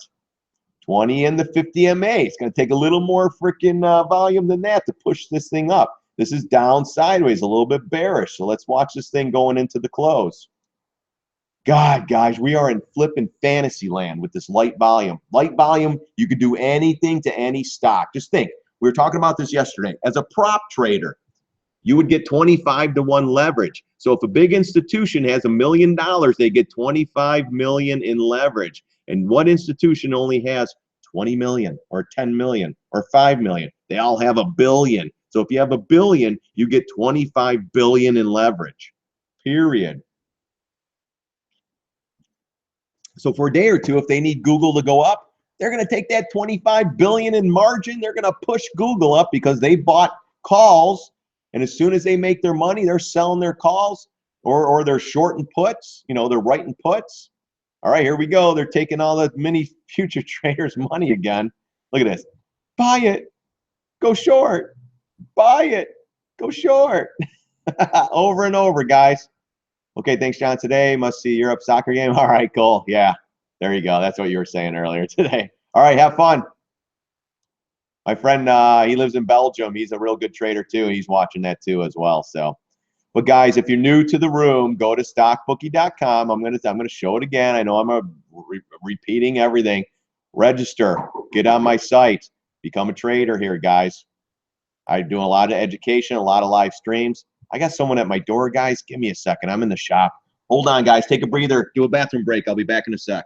20 in the 50 MA. It's going to take a little more freaking volume than that to push this thing up. This is down sideways, a little bit bearish. So let's watch this thing going into the close. God, guys, we are in flipping fantasy land with this light volume. Light volume, you could do anything to any stock. Just think, We were talking about this yesterday. As a prop trader, you would get 25-to-1 leverage. So if a big institution has $1 million, they get 25 million in leverage. And what institution only has 20 million or 10 million or 5 million? They all have $1 billion. So if you have $1 billion, you get 25 billion in leverage, period. So for a day or two, if they need Google to go up, they're going to take that 25 billion in margin. They're going to push Google up because they bought calls. And as soon as they make their money, they're selling their calls or they're shorting puts. You know, they're writing puts. All right, here we go. They're taking all the mini future traders' money again. Look at this. Buy it. Go short. Buy it. Go short. Over and over, guys. Okay, thanks, John. Today, must see Europe soccer game. All right, cool. Yeah, there you go. That's what you were saying earlier today. All right, have fun. My friend, he lives in Belgium. He's a real good trader, too. He's watching that, too, as well. So, but, guys, if you're new to the room, go to StockBookie.com. I'm gonna show it again. I know I'm repeating everything. Register. Get on my site. Become a trader here, guys. I'm doing a lot of education, a lot of live streams. I got someone at my door, guys. Give me a second. I'm in the shop. Hold on, guys. Take a breather. Do a bathroom break. I'll be back in a sec.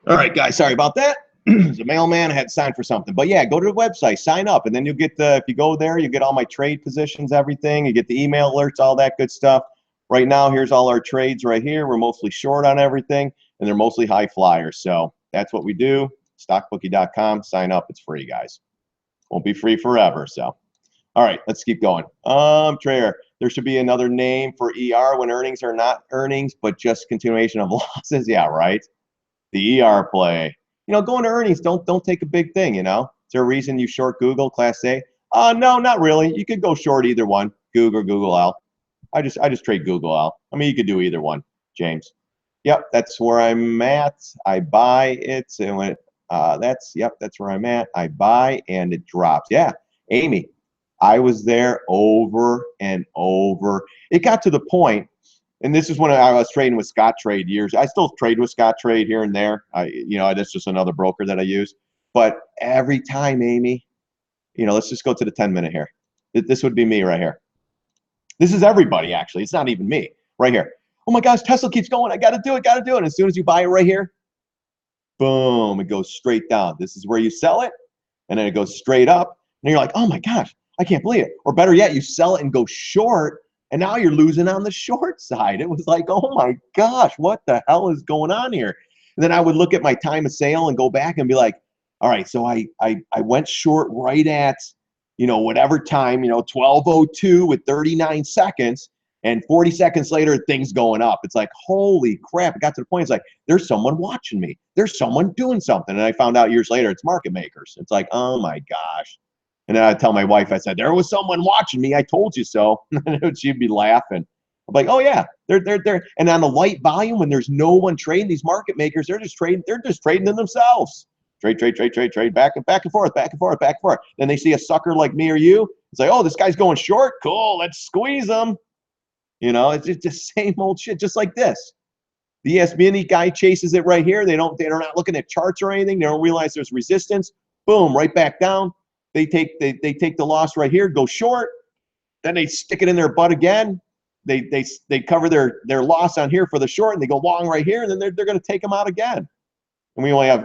All right, guys, sorry about that. As a mailman, I had to sign for something. But yeah, go to the website, sign up, and then you'll get if you go there, you get all my trade positions, everything. You get the email alerts, all that good stuff. Right now, here's all our trades right here. We're mostly short on everything, and they're mostly high flyers. So that's what we do. StockBookie.com, sign up. It's free, guys. Won't be free forever. So, all right, let's keep going. Trader, there should be another name for ER when earnings are not earnings, but just continuation of losses. Yeah, right. The ER play. You know, going to earnings, don't take a big thing, you know. Is there a reason you short Google, Class A? No, not really. You could go short either one, Google or Google L. I just trade Google L. I mean, you could do either one, James. Yep, that's where I'm at. I buy it, and when that's where I'm at. I buy and it drops. Yeah, Amy, I was there over and over. It got to the point. And this is when I was trading with Scott Trade years. I still trade with Scott Trade here and there. That's just another broker that I use. But every time, Amy, let's just go to the 10-minute here. This would be me right here. This is everybody, actually. It's not even me. Right here. Oh, my gosh, Tesla keeps going. I got to do it, got to do it. And as soon as you buy it right here, boom, it goes straight down. This is where you sell it, and then it goes straight up. And you're like, oh, my gosh, I can't believe it. Or better yet, you sell it and go short, and now you're losing on the short side. It was like, oh my gosh, what the hell is going on here? And then I would look at my time of sale and go back and be like, all right, so I went short right at, whatever time, 12:02 with 39 seconds, and 40 seconds later, things going up. It's like, holy crap. It got to the point, it's like, there's someone watching me. There's someone doing something. And I found out years later, it's market makers. It's like, oh my gosh. And then I'd tell my wife, I said, there was someone watching me. I told you so. And she'd be laughing. I'm like, oh yeah, they're. And on the light volume, when there's no one trading, these market makers, they're just trading in themselves. Trade, back and forth. Then they see a sucker like me or you. It's like, oh, this guy's going short. Cool, let's squeeze him. It's just the same old shit, just like this. The ESPN guy chases it right here. They're not looking at charts or anything. They don't realize there's resistance. Boom, right back down. They take the loss right here, go short, then they stick it in their butt again. They cover their loss on here for the short, and they go long right here, and then they're going to take them out again. And we only have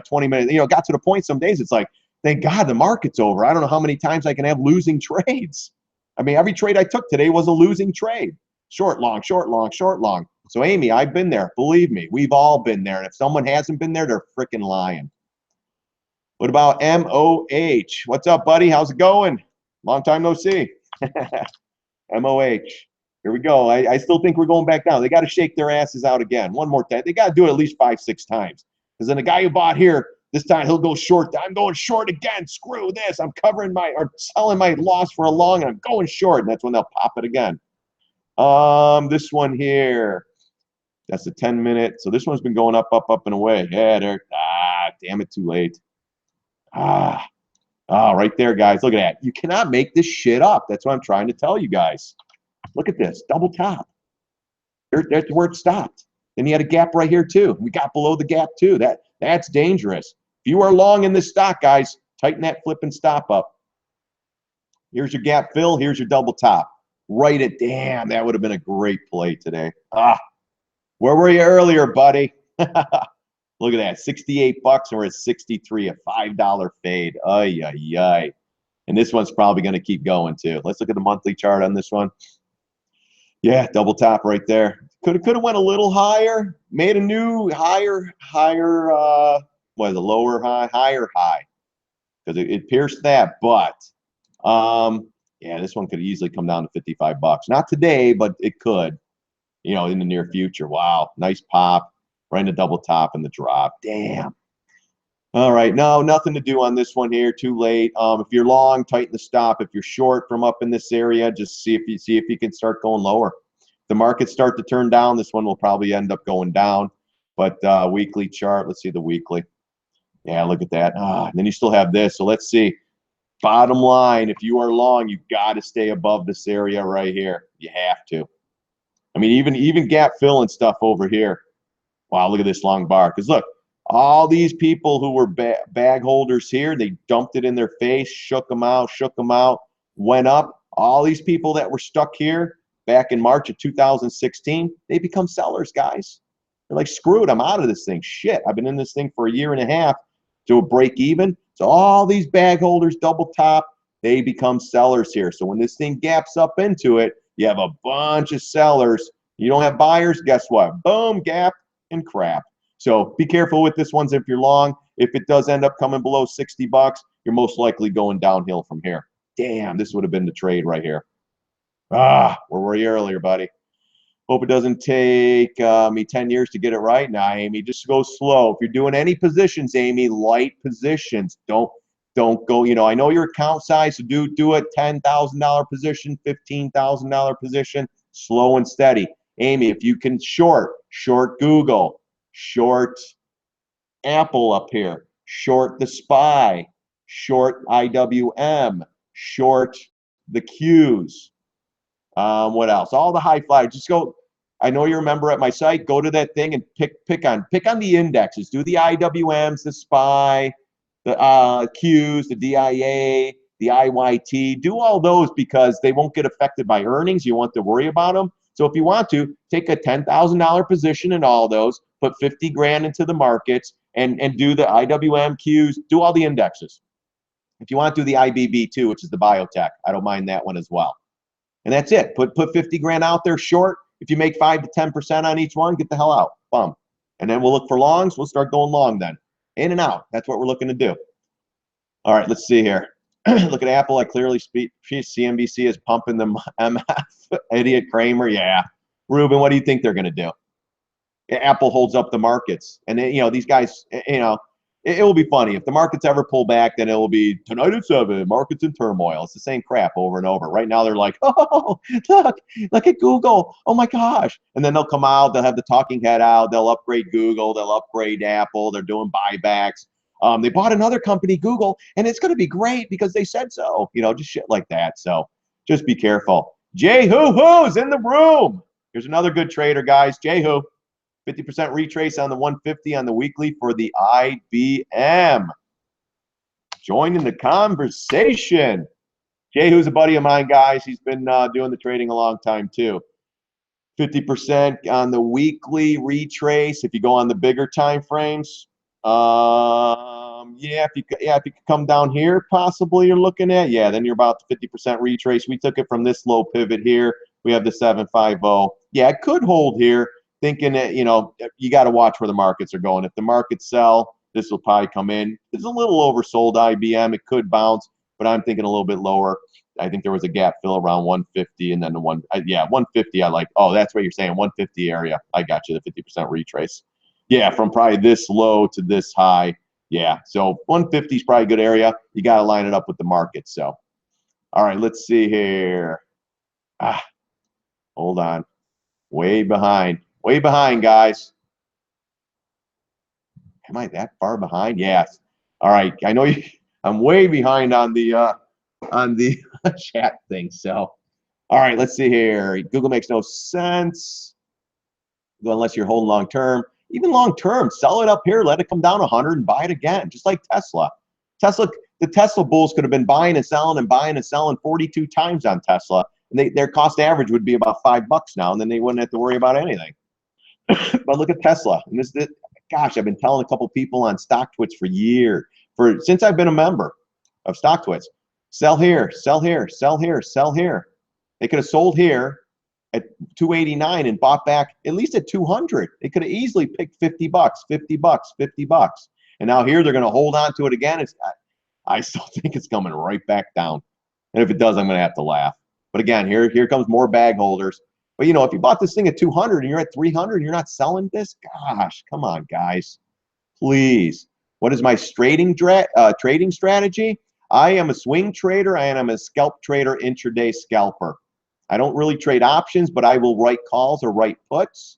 20 minutes. It got to the point some days it's like, thank God the market's over. I don't know how many times I can have losing trades. I mean, every trade I took today was a losing trade. Short, long, short, long, short, long. So Amy, I've been there. Believe me, we've all been there. And if someone hasn't been there, they're freaking lying. What about MOH? What's up, buddy? How's it going? Long time no see. MOH. Here we go. I still think we're going back down. They got to shake their asses out again. One more time. They got to do it at least 5, 6 times. Because then the guy who bought here, this time he'll go short. I'm going short again. Screw this. I'm covering my or selling my loss for a long, and I'm going short. And that's when they'll pop it again. This one here. That's a 10-minute. So this one's been going up, up, up, and away. Yeah, there. Damn it, too late. Right there, guys. Look at that. You cannot make this shit up. That's what I'm trying to tell you guys. Look at this. Double top. That's where it stopped. Then you had a gap right here, too. We got below the gap, too. That's dangerous. If you are long in this stock, guys, tighten that flip and stop up. Here's your gap fill. Here's your double top. Write it. Damn, that would have been a great play today. Where were you earlier, buddy? Look at that, 68 bucks, and we're at 63, a $5 fade. Ay, ay, ay. And this one's probably going to keep going, too. Let's look at the monthly chart on this one. Yeah, double top right there. Could have went a little higher, made a new higher, what is it, lower high, higher high. Because it pierced that, but, yeah, this one could easily come down to 55 bucks. Not today, but it could, you know, in the near future. Wow, nice pop. Right in the double top and the drop. Damn. All right, no, nothing to do on this one here. Too late. If you're long, tighten the stop. If you're short from up in this area, just see if you can start going lower. If the markets start to turn down, this one will probably end up going down. But weekly chart, let's see the weekly. Yeah, look at that. And then you still have this. So let's see. Bottom line, if you are long, you've got to stay above this area right here. You have to. I mean, even gap fill and stuff over here. Wow, look at this long bar. Because look, all these people who were bag holders here, they dumped it in their face, shook them out, went up. All these people that were stuck here back in March of 2016, they become sellers, guys. They're like, screw it, I'm out of this thing. Shit, I've been in this thing for a year and a half to a break even. So all these bag holders, double top, they become sellers here. So when this thing gaps up into it, you have a bunch of sellers. You don't have buyers, guess what? Boom, gap and crap. So be careful with this ones if you're long. If it does end up coming below 60 bucks, you're most likely going downhill from here. Damn, this would have been the trade right here. Where were you earlier, buddy? Hope it doesn't take me 10 years to get it right. Nah, Amy, just go slow. If you're doing any positions, Amy, light positions. Don't go, you know, I know your account size, so do a $10,000 position, $15,000 position, slow and steady. Amy, if you can short Google, short Apple up here, short the SPY, short IWM, short the Qs. What else? All the high flyers. Just go. I know you're a member at my site. Go to that thing and pick on the indexes. Do the IWMs, the SPY, the Qs, the DIA, the IYT. Do all those because they won't get affected by earnings. You won't have to worry about them. So if you want to, take a $10,000 position in all those, put 50 grand into the markets, and do the IWM, Qs, do all the indexes. If you want to do the IBB too, which is the biotech, I don't mind that one as well. And that's it. Put 50 grand out there short. If you make 5 to 10% on each one, get the hell out. Bum. And then we'll look for longs. We'll start going long then. In and out. That's what we're looking to do. All right, let's see here. Look at Apple. I clearly speak. CNBC is pumping the MF. Idiot Kramer. Yeah. Ruben, what do you think they're going to do? Apple holds up the markets. And, then, you know, these guys, you know, it will be funny. If the markets ever pull back, then it will be tonight at 7, markets in turmoil. It's the same crap over and over. Right now, they're like, oh, look at Google. Oh, my gosh. And then they'll come out. They'll have the talking head out. They'll upgrade Google. They'll upgrade Apple. They're doing buybacks. They bought another company, Google, and it's going to be great because they said so. You know, just shit like that. So just be careful. Jay-Hoo-Hoo's in the room. Here's another good trader, guys. Jay-Hoo. 50% retrace on the 150 on the weekly for the IBM. Joining the conversation. Jay-Hoo's a buddy of mine, guys. He's been doing the trading a long time, too. 50% on the weekly retrace. If you go on the bigger time frames, if you could come down here, possibly you're looking at, then you're about 50% retrace. We took it from this low pivot here. We have the 750. Yeah, it could hold here. Thinking that, you know, you got to watch where the markets are going. If the markets sell, this will probably come in. It's a little oversold IBM. It could bounce. but I'm thinking a little bit lower. I think there was a gap fill around 150, and then the yeah, 150. I like. Oh, that's what you're saying, 150 area. I got you, the 50% retrace. Yeah, from probably this low to this high. Yeah, so 150 is probably a good area. You got to line it up with the market. So, all right, let's see here. Hold on. Way behind, guys. Am I that far behind? Yes. All right. I know you. I'm way behind on the chat thing. So, all right. Let's see here. Google makes no sense unless you're holding long term. Even long term, sell it up here, let it come down 100, and buy it again, just like Tesla. The Tesla bulls could have been buying and selling 42 times on Tesla, and their cost average would be about $5 now, and then they wouldn't have to worry about anything. But look at Tesla. And gosh, I've been telling a couple people on StockTwits for years, since I've been a member of StockTwits, sell here, sell here, sell here, sell here. They could have sold here at 289 and bought back at least at 200. They could have easily picked $50, $50. And now here they're going to hold on to it again. I still think it's coming right back down. And if it does, I'm going to have to laugh. But again, here comes more bag holders. But, you know, if you bought this thing at 200 and you're at 300 and you're not selling this, gosh, come on, guys. Please. What is my trading strategy? I am a swing trader and I'm a scalp trader, intraday scalper. I don't really trade options, but I will write calls or write puts.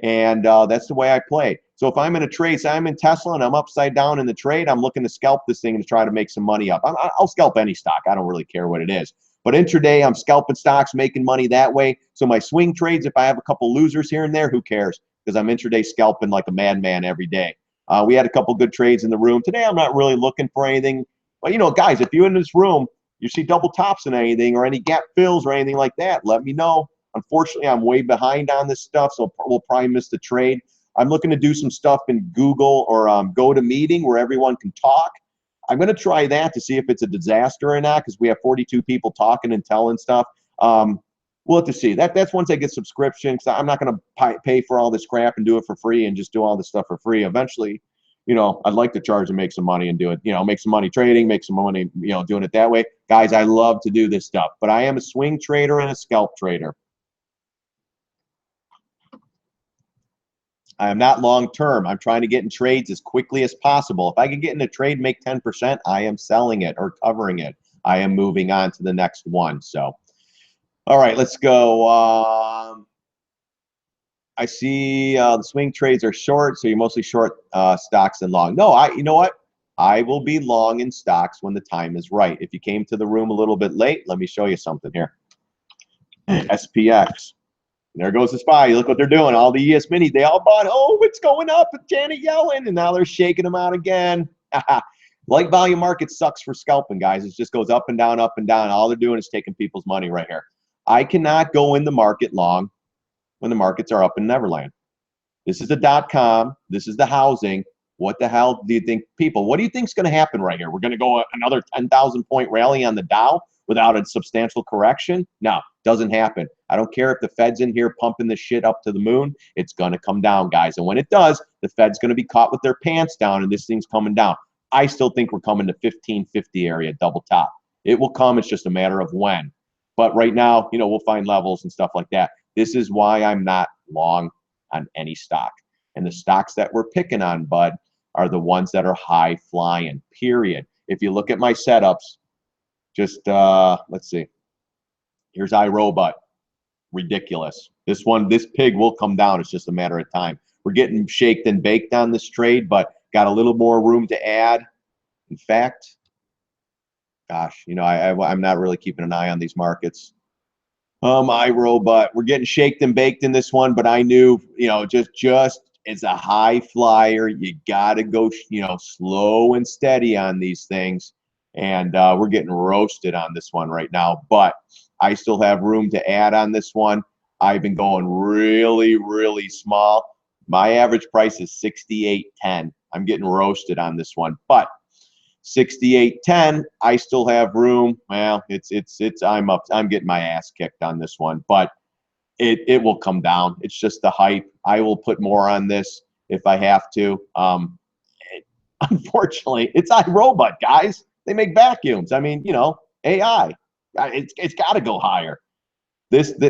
And that's the way I play. So if I'm in a trade, say I'm in Tesla and I'm upside down in the trade, I'm looking to scalp this thing and try to make some money up. I'll scalp any stock. I don't really care what it is. But intraday, I'm scalping stocks, making money that way. So my swing trades, if I have a couple losers here and there, who cares? Because I'm intraday scalping like a madman every day. We had a couple good trades in the room. Today, I'm not really looking for anything. But, you know, guys, if you're in this room, you see double tops in anything or any gap fills or anything like that, let me know. Unfortunately, I'm way behind on this stuff, so we'll probably miss the trade. I'm looking to do some stuff in Google or GoToMeeting where everyone can talk. I'm going to try that to see if it's a disaster or not, because we have 42 people talking and telling stuff. We'll have to see. That's once I get subscription, because I'm not going to pay for all this crap and do it for free and just do all this stuff for free. Eventually, you know, I'd like to charge and make some money and do it, you know, make some money trading, make some money, you know, doing it that way. Guys, I love to do this stuff, but I am a swing trader and a scalp trader. I am not long term. I'm trying to get in trades as quickly as possible. If I can get in a trade, make 10%, I am selling it or covering it. I am moving on to the next one. So, all right, let's go. I see the swing trades are short, so you're mostly short stocks and long. No, you know what? I will be long in stocks when the time is right. If you came to the room a little bit late, let me show you something here. SPX. There goes the SPY. Look what they're doing. All the ES minis, they all bought. Oh, it's going up with Janet Yellen, and now they're shaking them out again. Light volume market sucks for scalping, guys. It just goes up and down, up and down. All they're doing is taking people's money right here. I cannot go in the market long when the markets are up in Neverland. This is the .com. This is the housing. What the hell do you think, people? What do you think is going to happen right here? We're going to go another 10,000 point rally on the Dow without a substantial correction? No, doesn't happen. I don't care if the Fed's in here pumping this shit up to the moon. It's going to come down, guys. And when it does, the Fed's going to be caught with their pants down, and this thing's coming down. I still think we're coming to 1550 area, double top. It will come. It's just a matter of when. But right now, you know, we'll find levels and stuff like that. This is why I'm not long on any stock. And the stocks that we're picking on, bud, are the ones that are high flying, period. If you look at my setups, just let's see. Here's iRobot. Ridiculous. This pig will come down. It's just a matter of time. We're getting shaked and baked on this trade, but got a little more room to add. In fact, gosh, you know, I'm not really keeping an eye on these markets. iRobot, we're getting shaked and baked in this one, but I knew, you know, just it's a high flyer. You got to go, you know, slow and steady on these things. And we're getting roasted on this one right now, but I still have room to add on this one. I've been going really, really small. My average price is 68.10. I'm getting roasted on this one, but 68.10, I still have room. Well, I'm getting my ass kicked on this one, but it will come down. It's just the hype. I will put more on this if I have to. Unfortunately, it's iRobot, guys. They make vacuums. I mean, you know, AI. It's got to go higher.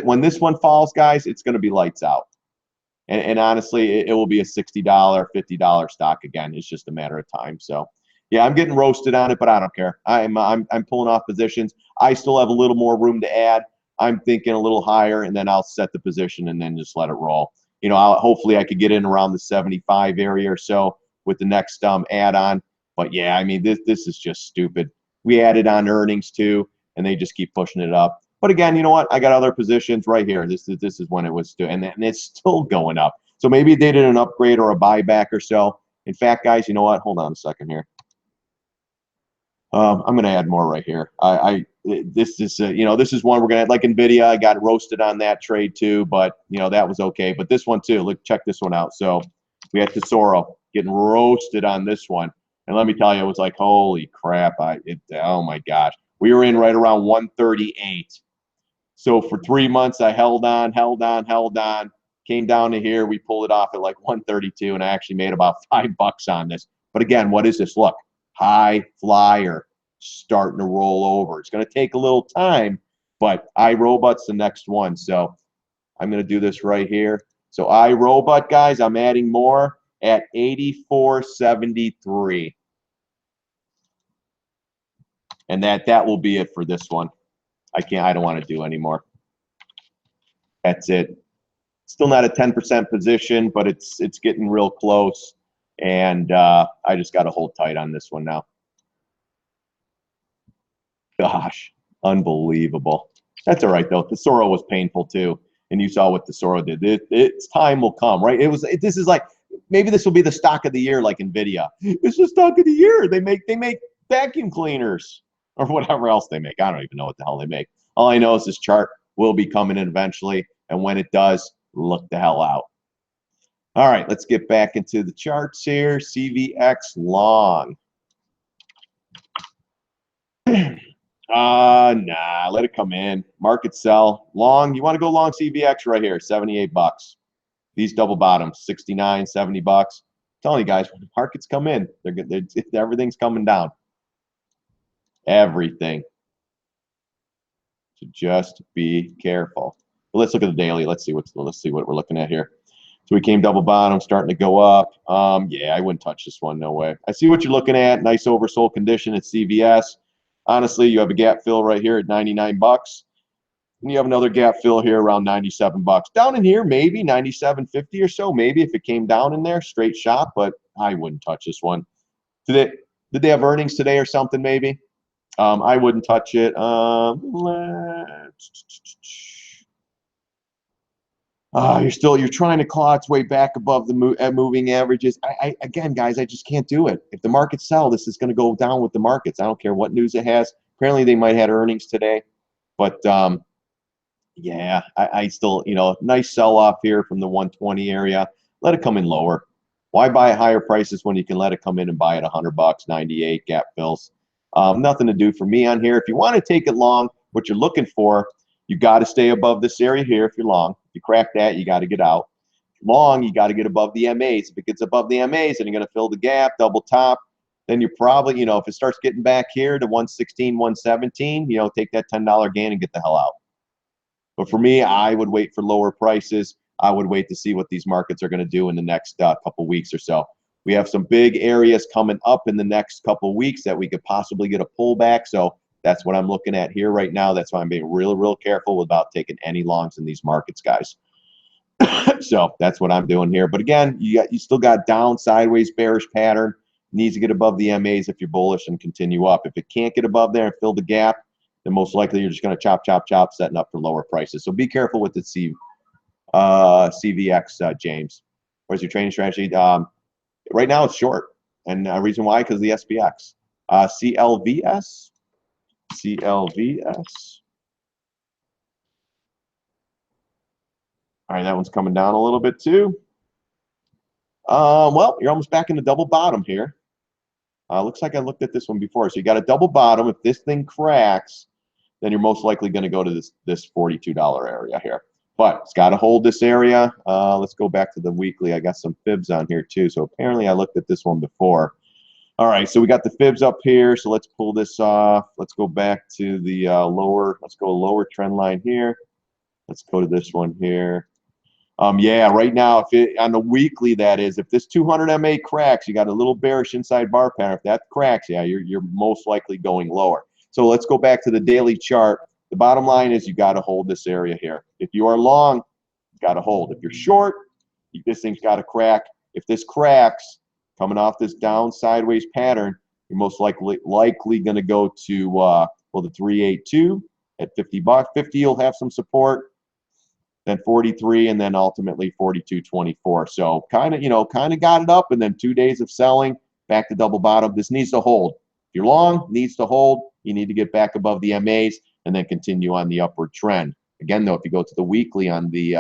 When this one falls, guys, it's going to be lights out. And honestly, it will be a $60, $50 stock again. It's just a matter of time. So, yeah, I'm getting roasted on it, but I don't care. I'm pulling off positions. I still have a little more room to add. I'm thinking a little higher, and then I'll set the position and then just let it roll. You know, hopefully I could get in around the 75 area or so with the next add-on. But yeah, I mean, this is just stupid. We added on earnings too, and they just keep pushing it up. But again, you know what? I got other positions right here. This is when it was doing, and it's still going up. So maybe they did an upgrade or a buyback or so. In fact, guys, you know what? Hold on a second here. I'm going to add more right here. This is you know, this is one we're going to, like Nvidia. I got roasted on that trade too, but you know, that was okay. But this one too. Look, check this one out. So we had Tesoro getting roasted on this one, and let me tell you, it was like, holy crap! Oh my gosh, we were in right around 138. So for 3 months, I held on, came down to here. We pulled it off at like 132, and I actually made about $5 on this. But again, what is this? Look, high flyer starting to roll over. It's going to take a little time, but iRobot's the next one. So I'm going to do this right here. So iRobot, guys, I'm adding more at 84.73. And that will be it for this one. I don't want to do anymore. That's it. Still not a 10% position, but it's getting real close. And I just got to hold tight on this one now. Gosh, unbelievable. That's all right, though. Tesoro was painful, too. And you saw what Tesoro did. Its time will come, right? This is like, maybe this will be the stock of the year like NVIDIA. It's the stock of the year. They make vacuum cleaners or whatever else they make. I don't even know what the hell they make. All I know is this chart will be coming in eventually. And when it does, look the hell out. All right, let's get back into the charts here. CVX long. Nah, let it come in. Market sell. Long, you want to go long CVX right here, $78. These double bottoms, 69, $70. I'm telling you guys, when the markets come in, everything's coming down. Everything. So just be careful. But let's look at the daily. Let's see what we're looking at here. So we came double bottom, starting to go up. Yeah, I wouldn't touch this one. No way. I see what you're looking at. Nice oversold condition at CVS. Honestly, you have a gap fill right here at $99. And you have another gap fill here around $97. Down in here, maybe $97.50 or so. Maybe if it came down in there, straight shot. But I wouldn't touch this one. Did they have earnings today or something? Maybe. I wouldn't touch it. You're trying to claw its way back above the moving averages. Again, guys, I just can't do it. If the markets sell, this is going to go down with the markets. I don't care what news it has. Apparently, they might have earnings today, but yeah, I still, you know, nice sell off here from the 120 area. Let it come in lower. Why buy at higher prices when you can let it come in and buy at $100, 98 gap fills? Nothing to do for me on here. If you want to take it long, what you're looking for, you got to stay above this area here if you're long. If you crack that, you got to get out. Long, you got to get above the MAs. If it gets above the MAs, then you're going to fill the gap, double top. Then you're probably, you know, if it starts getting back here to 116, 117, you know, take that $10 gain and get the hell out. But for me, I would wait for lower prices. I would wait to see what these markets are going to do in the next couple weeks or so. We have some big areas coming up in the next couple weeks that we could possibly get a pullback. So that's what I'm looking at here right now. That's why I'm being real careful about taking any longs in these markets, guys. So that's what I'm doing here. But again, you still got down, sideways, bearish pattern. Needs to get above the MAs if you're bullish and continue up. If it can't get above there and fill the gap, then most likely you're just going to chop, setting up for lower prices. So be careful with the CVX, James. Where's your trading strategy? Right now it's short, and reason why, because the SPX. CLVS. All right, that one's coming down a little bit too. Well, you're almost back in the double bottom here. Looks like I looked at this one before. So you got a double bottom. If this thing cracks, then you're most likely going to go to this $42 area here. But it's got to hold this area. Let's go back to the weekly. I got some fibs on here too. So apparently I looked at this one before. All right, so we got the fibs up here. So let's pull this off. Let's go back to the let's go lower trend line here. Let's go to this one here. Yeah, right now, if it on the weekly, that is, if this 200 MA cracks, you got a little bearish inside bar pattern. If that cracks, yeah, you're most likely going lower. So let's go back to the daily chart. The bottom line is you got to hold this area here. If you are long, you got to hold. If you're short, this thing's got to crack. If this cracks, coming off this down sideways pattern, you're most likely going to go to well, the 382 at 50 bucks. 50, you'll have some support. Then 43, and then ultimately 42.24. So kind of got it up, and then 2 days of selling, back to double bottom. This needs to hold. If you're long, needs to hold. You need to get back above the MAs and then continue on the upward trend. Again, though, if you go to the weekly on the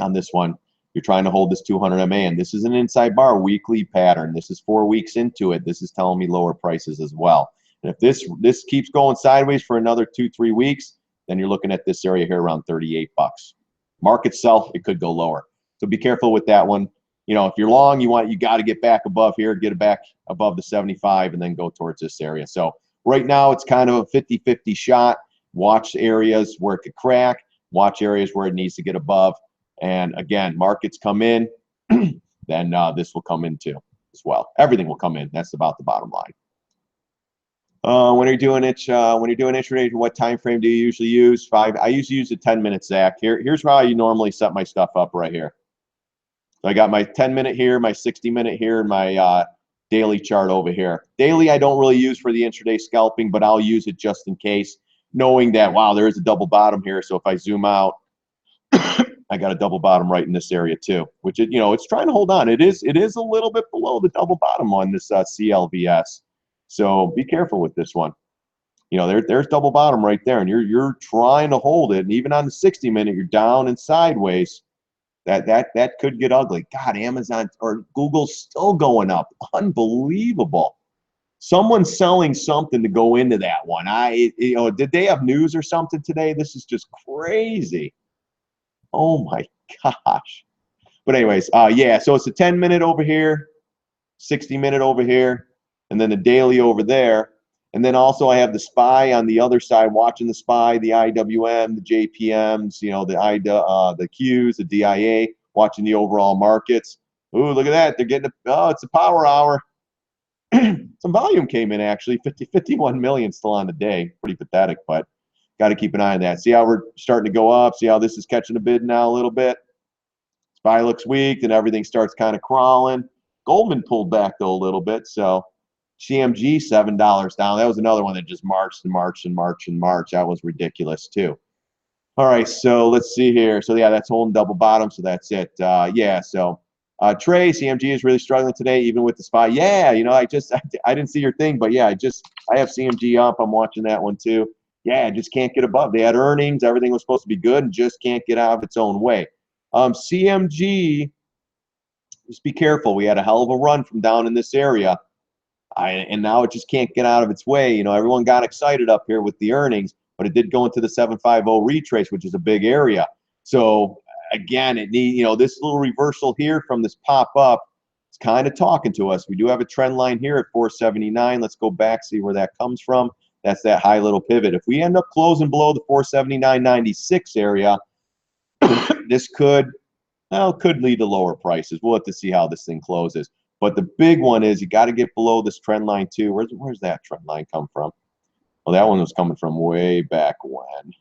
on this one, you're trying to hold this 200 MA, and this is an inside bar weekly pattern. This is 4 weeks into it. This is telling me lower prices as well. And if this keeps going sideways for another 2-3 weeks, then you're looking at this area here around 38 bucks. Market itself, it could go lower. So be careful with that one. You know, if you're long, you got to get back above here, get it back above the 75, and then go towards this area. So right now, it's kind of a 50-50 shot. Watch areas where it could crack. Watch areas where it needs to get above. And again, markets come in, then this will come in too as well. Everything will come in. That's about the bottom line. When you're doing intraday, what time frame do you usually use? 5. I usually use a 10-minute, Zach. Here's how I normally set my stuff up right here. So I got my 10-minute here, my 60-minute here, and my daily chart over here. Daily I don't really use for the intraday scalping, but I'll use it just in case, knowing that, wow, there is a double bottom here. So if I zoom out, I got a double bottom right in this area too, which it's trying to hold on. It is a little bit below the double bottom on this CLVS. So be careful with this one. You know, there's double bottom right there, and you're trying to hold it. And even on the 60-minute, you're down and sideways. That could get ugly. God, Amazon or Google's still going up. Unbelievable. Someone's selling something to go into that one. Did they have news or something today? This is just crazy. Oh my gosh. But anyways, yeah. So it's a 10-minute over here, 60-minute over here, and then the daily over there. And then also I have the SPY on the other side, watching the SPY, the IWM, the JPMs, the Qs, the DIA, watching the overall markets. Ooh, look at that. They're getting it's a power hour. Some volume came in, actually. 51 million still on the day. Pretty pathetic, but got to keep an eye on that. See how we're starting to go up? See how this is catching a bid now a little bit? SPY looks weak, and everything starts kind of crawling. Goldman pulled back, though, a little bit, so CMG $7 down. That was another one that just marched and marched and marched and marched. That was ridiculous too. All right, so let's see here. So yeah, that's holding double bottom. So that's it. Yeah. So Trey, CMG is really struggling today, even with the SPY. Yeah, I didn't see your thing, but yeah, I have CMG up. I'm watching that one too. Yeah, just can't get above. They had earnings. Everything was supposed to be good, and just can't get out of its own way. CMG, just be careful. We had a hell of a run from down in this area. And now it just can't get out of its way. Everyone got excited up here with the earnings, but it did go into the 750 retrace, which is a big area. So again, it needs, this little reversal here from this pop up, it's kind of talking to us. We do have a trend line here at 479. Let's go back, see where that comes from. That's that high little pivot. If we end up closing below the 479.96 area, this could lead to lower prices. We'll have to see how this thing closes. But the big one is you got to get below this trend line too. Where's that trend line come from? Well, that one was coming from way back when.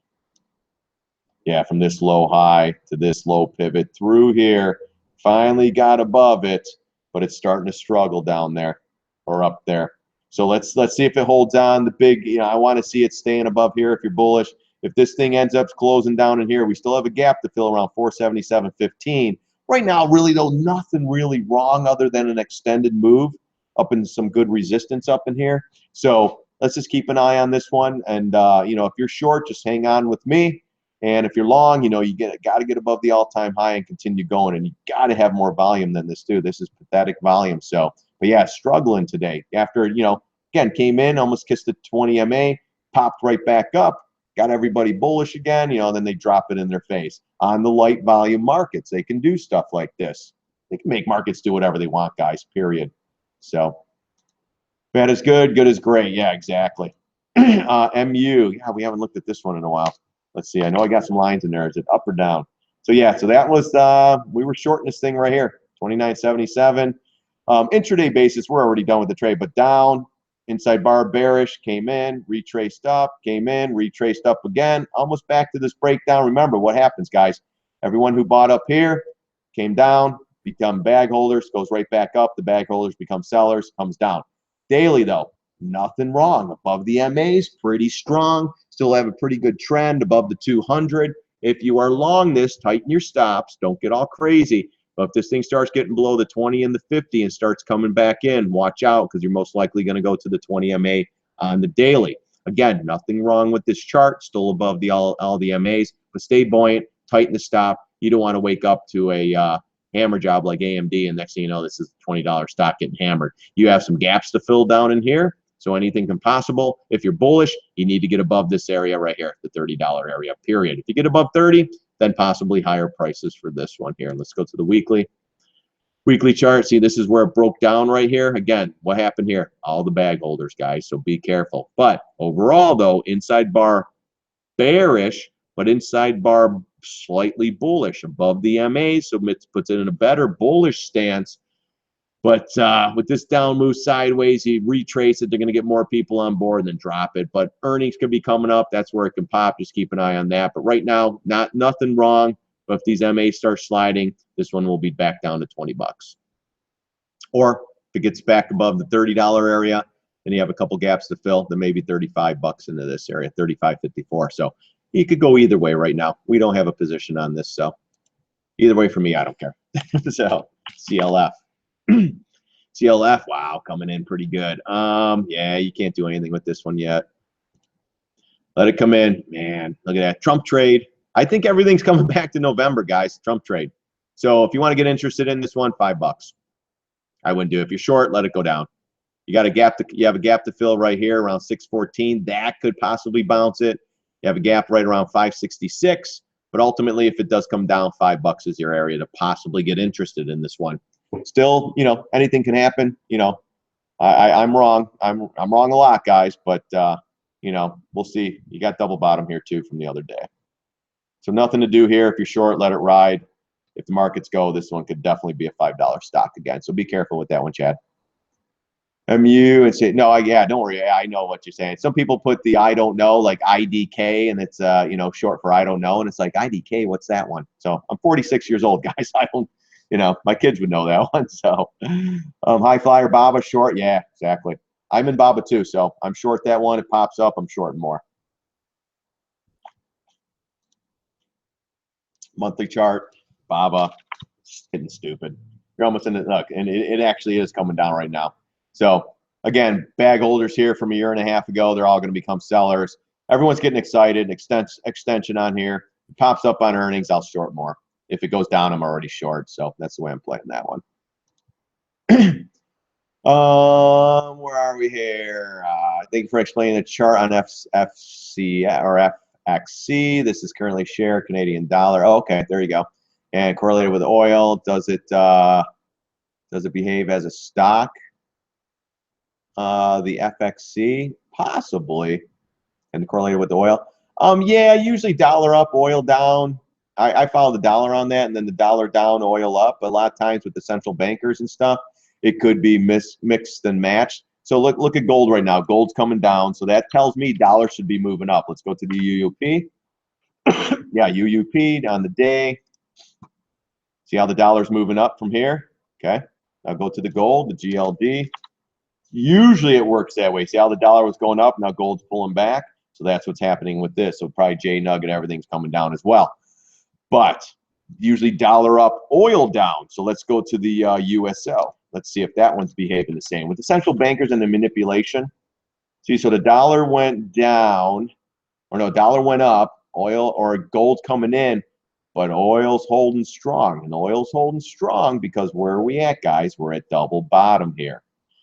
Yeah, from this low high to this low pivot through here. Finally got above it, but it's starting to struggle down there or up there. So let's see if it holds on. The big, I want to see it staying above here if you're bullish. If this thing ends up closing down in here, we still have a gap to fill around 477.15. Right now, really, though, nothing really wrong other than an extended move up in some good resistance up in here. So let's just keep an eye on this one. And, if you're short, just hang on with me. And if you're long, you got to get above the all-time high and continue going. And you got to have more volume than this, too. This is pathetic volume. So, but yeah, struggling today. After, again, came in, almost kissed the 20 MA, popped right back up. Got everybody bullish again, then they drop it in their face. On the light volume markets, they can do stuff like this. They can make markets do whatever they want, guys, period. So Bad is good, good is great. Yeah, exactly. MU. Yeah, we haven't looked at this one in a while. Let's see. I know I got some lines in there. Is it up or down? So yeah, so that was we were shorting this thing right here, 29.77. Intraday basis, we're already done with the trade, but down, inside bar bearish, came in, retraced up, came in, retraced up again, almost back to this breakdown. Remember what happens, guys. Everyone who bought up here came down, become bag holders, goes right back up. The bag holders become sellers, comes down. Daily though, nothing wrong. Above the MAs, pretty strong. Still have a pretty good trend above the 200. If you are long this, tighten your stops. Don't get all crazy. But if this thing starts getting below the 20 and the 50 and starts coming back in, watch out because you're most likely going to go to the 20 MA on the daily. Again, nothing wrong with this chart. Still above the all the MAs, but stay buoyant. Tighten the stop. You don't want to wake up to a hammer job like AMD, and next thing you know, this is a $20 stock getting hammered. You have some gaps to fill down in here, so anything can possible. If you're bullish, you need to get above this area right here, the $30 area, period. If you get above 30, then possibly higher prices for this one here. Let's go to the weekly chart. See, this is where it broke down right here. Again, what happened here? All the bag holders, guys, so be careful. But overall, though, inside bar bearish, but inside bar slightly bullish above the MA, so it puts it in a better bullish stance. But with this down move sideways, you retrace it, they're going to get more people on board and then drop it. But earnings could be coming up. That's where it can pop. Just keep an eye on that. But right now, nothing wrong. But if these MAs start sliding, this one will be back down to 20 bucks. Or if it gets back above the $30 area, and you have a couple gaps to fill, then maybe 35 bucks into this area, 35.54. So you could go either way right now. We don't have a position on this, so either way for me, I don't care. So CLF. CLF, wow, coming in pretty good. Yeah, you can't do anything with this one yet. Let it come in. Man, look at that. Trump trade. I think everything's coming back to November, guys. Trump trade. So if you want to get interested in this one, $5. I wouldn't do it. If you're short, let it go down. You have a gap to fill right here around 614. That could possibly bounce it. You have a gap right around 566. But ultimately, if it does come down, $5 is your area to possibly get interested in this one. Still, you know, anything can happen. You know, I'm wrong. I'm wrong a lot, guys. But you know, we'll see. You got double bottom here too from the other day. So nothing to do here. If you're short, let it ride. If the markets go, this one could definitely be a $5 stock again. So be careful with that one, Chad. MU and say no. Yeah, don't worry. I know what you're saying. Some people put the I don't know like IDK, and it's you know, short for I don't know, and it's like IDK. What's that one? So I'm 46 years old, guys. I don't. You know, my kids would know that one. So, high flyer Baba short. Yeah, exactly. I'm in Baba too, so I'm short that one. It pops up, I'm short more. Monthly chart, Baba, it's getting stupid. You're almost in it. Look, and it actually is coming down right now. So again, bag holders here from a year and a half ago, they're all going to become sellers. Everyone's getting excited. Extension on here. It pops up on earnings, I'll short more. If it goes down, I'm already short. So that's the way I'm playing that one. Where are we here? Thank you for explaining the chart on FCC or FXC. This is currently share Canadian dollar. Oh, okay, there you go. And correlated with oil. Does it behave as a stock? The FXC possibly, and correlated with oil. Yeah, usually dollar up, oil down. I follow the dollar on that, and then the dollar down, oil up. But a lot of times with the central bankers and stuff, it could be mixed and matched. So look at gold right now. Gold's coming down, so that tells me dollar should be moving up. Let's go to the UUP. Yeah, UUP on the day. See how the dollar's moving up from here? Okay. Now go to the gold, the GLD. Usually it works that way. See how the dollar was going up, now gold's pulling back. So that's what's happening with this. So probably J Nugget, everything's coming down as well. But usually dollar up, oil down. So let's go to the USO. Let's see if that one's behaving the same. With the central bankers and the manipulation, see, so the dollar went down, or no, dollar went up, oil or gold's coming in, but oil's holding strong. And oil's holding strong because where are we at, guys? We're at double bottom here.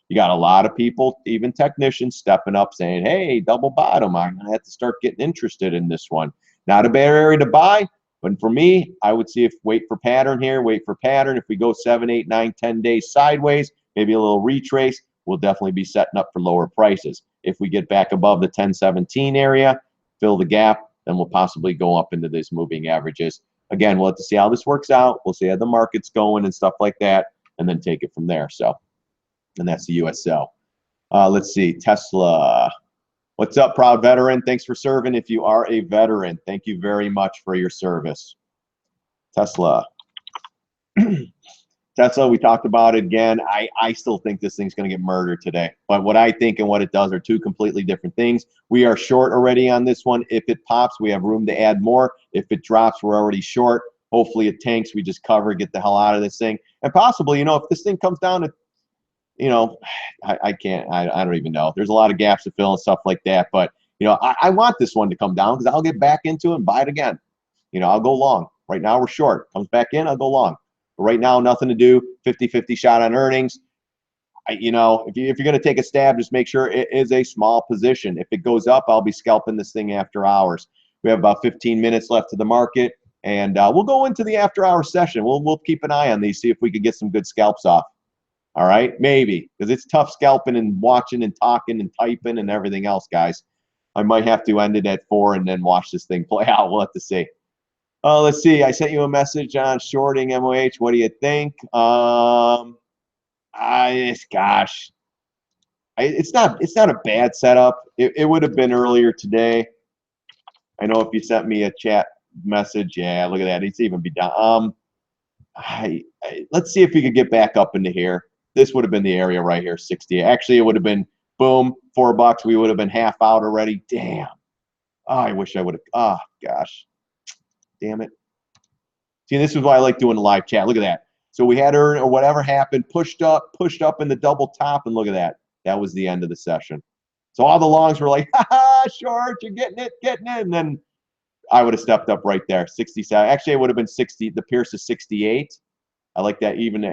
You got a lot of people, even technicians, stepping up saying, hey, double bottom. I'm going to have to start getting interested in this one. Not a bad area to buy. But for me, I would see if wait for pattern here, wait for pattern. If we go 7, 8, 9, 10 days sideways, maybe a little retrace, we'll definitely be setting up for lower prices. If we get back above the 1017 area, fill the gap, then we'll possibly go up into these moving averages. Again, we'll have to see how this works out. We'll see how the market's going and stuff like that, and then take it from there. So, and that's the USL. Let's see, Tesla. What's up, proud veteran? Thanks for serving. If you are a veteran, thank you very much for your service. Tesla. Tesla, we talked about it again. I still think this thing's going to get murdered today. But what I think and what it does are two completely different things. We are short already on this one. If it pops, we have room to add more. If it drops, we're already short. Hopefully it tanks. We just cover, get the hell out of this thing. And possibly, you know, if this thing comes down to, you know, I don't even know. There's a lot of gaps to fill and stuff like that. But, you know, I want this one to come down because I'll get back into it and buy it again. You know, I'll go long. Right now we're short. Comes back in, I'll go long. But right now, nothing to do. 50-50 shot on earnings. You know, if you're going to take a stab, just make sure it is a small position. If it goes up, I'll be scalping this thing after hours. We have about 15 minutes left of the market, and we'll go into the after-hour session. We'll keep an eye on these, see if we could get some good scalps off. All right, maybe, because it's tough scalping and watching and talking and typing and everything else, guys. I might have to end it at 4 and then watch this thing play out. We'll have to see. Let's see. I sent you a message on shorting MOH. What do you think? It's not a bad setup. It would have been earlier today. I know if you sent me a chat message, yeah, look at that. It's even be down. Let's see if we could get back up into here. This would have been the area right here, 60. Actually, it would have been boom, $4. We would have been half out already. Damn. Oh, I wish I would have. Oh gosh. Damn it. See, this is why I like doing the live chat. Look at that. So we had her or whatever happened, pushed up in the double top, and look at that. That was the end of the session. So all the longs were like, ha ha, short, you're getting it. And then I would have stepped up right there, 67. Actually, it would have been 60. The Pierce is 68. I like that. Even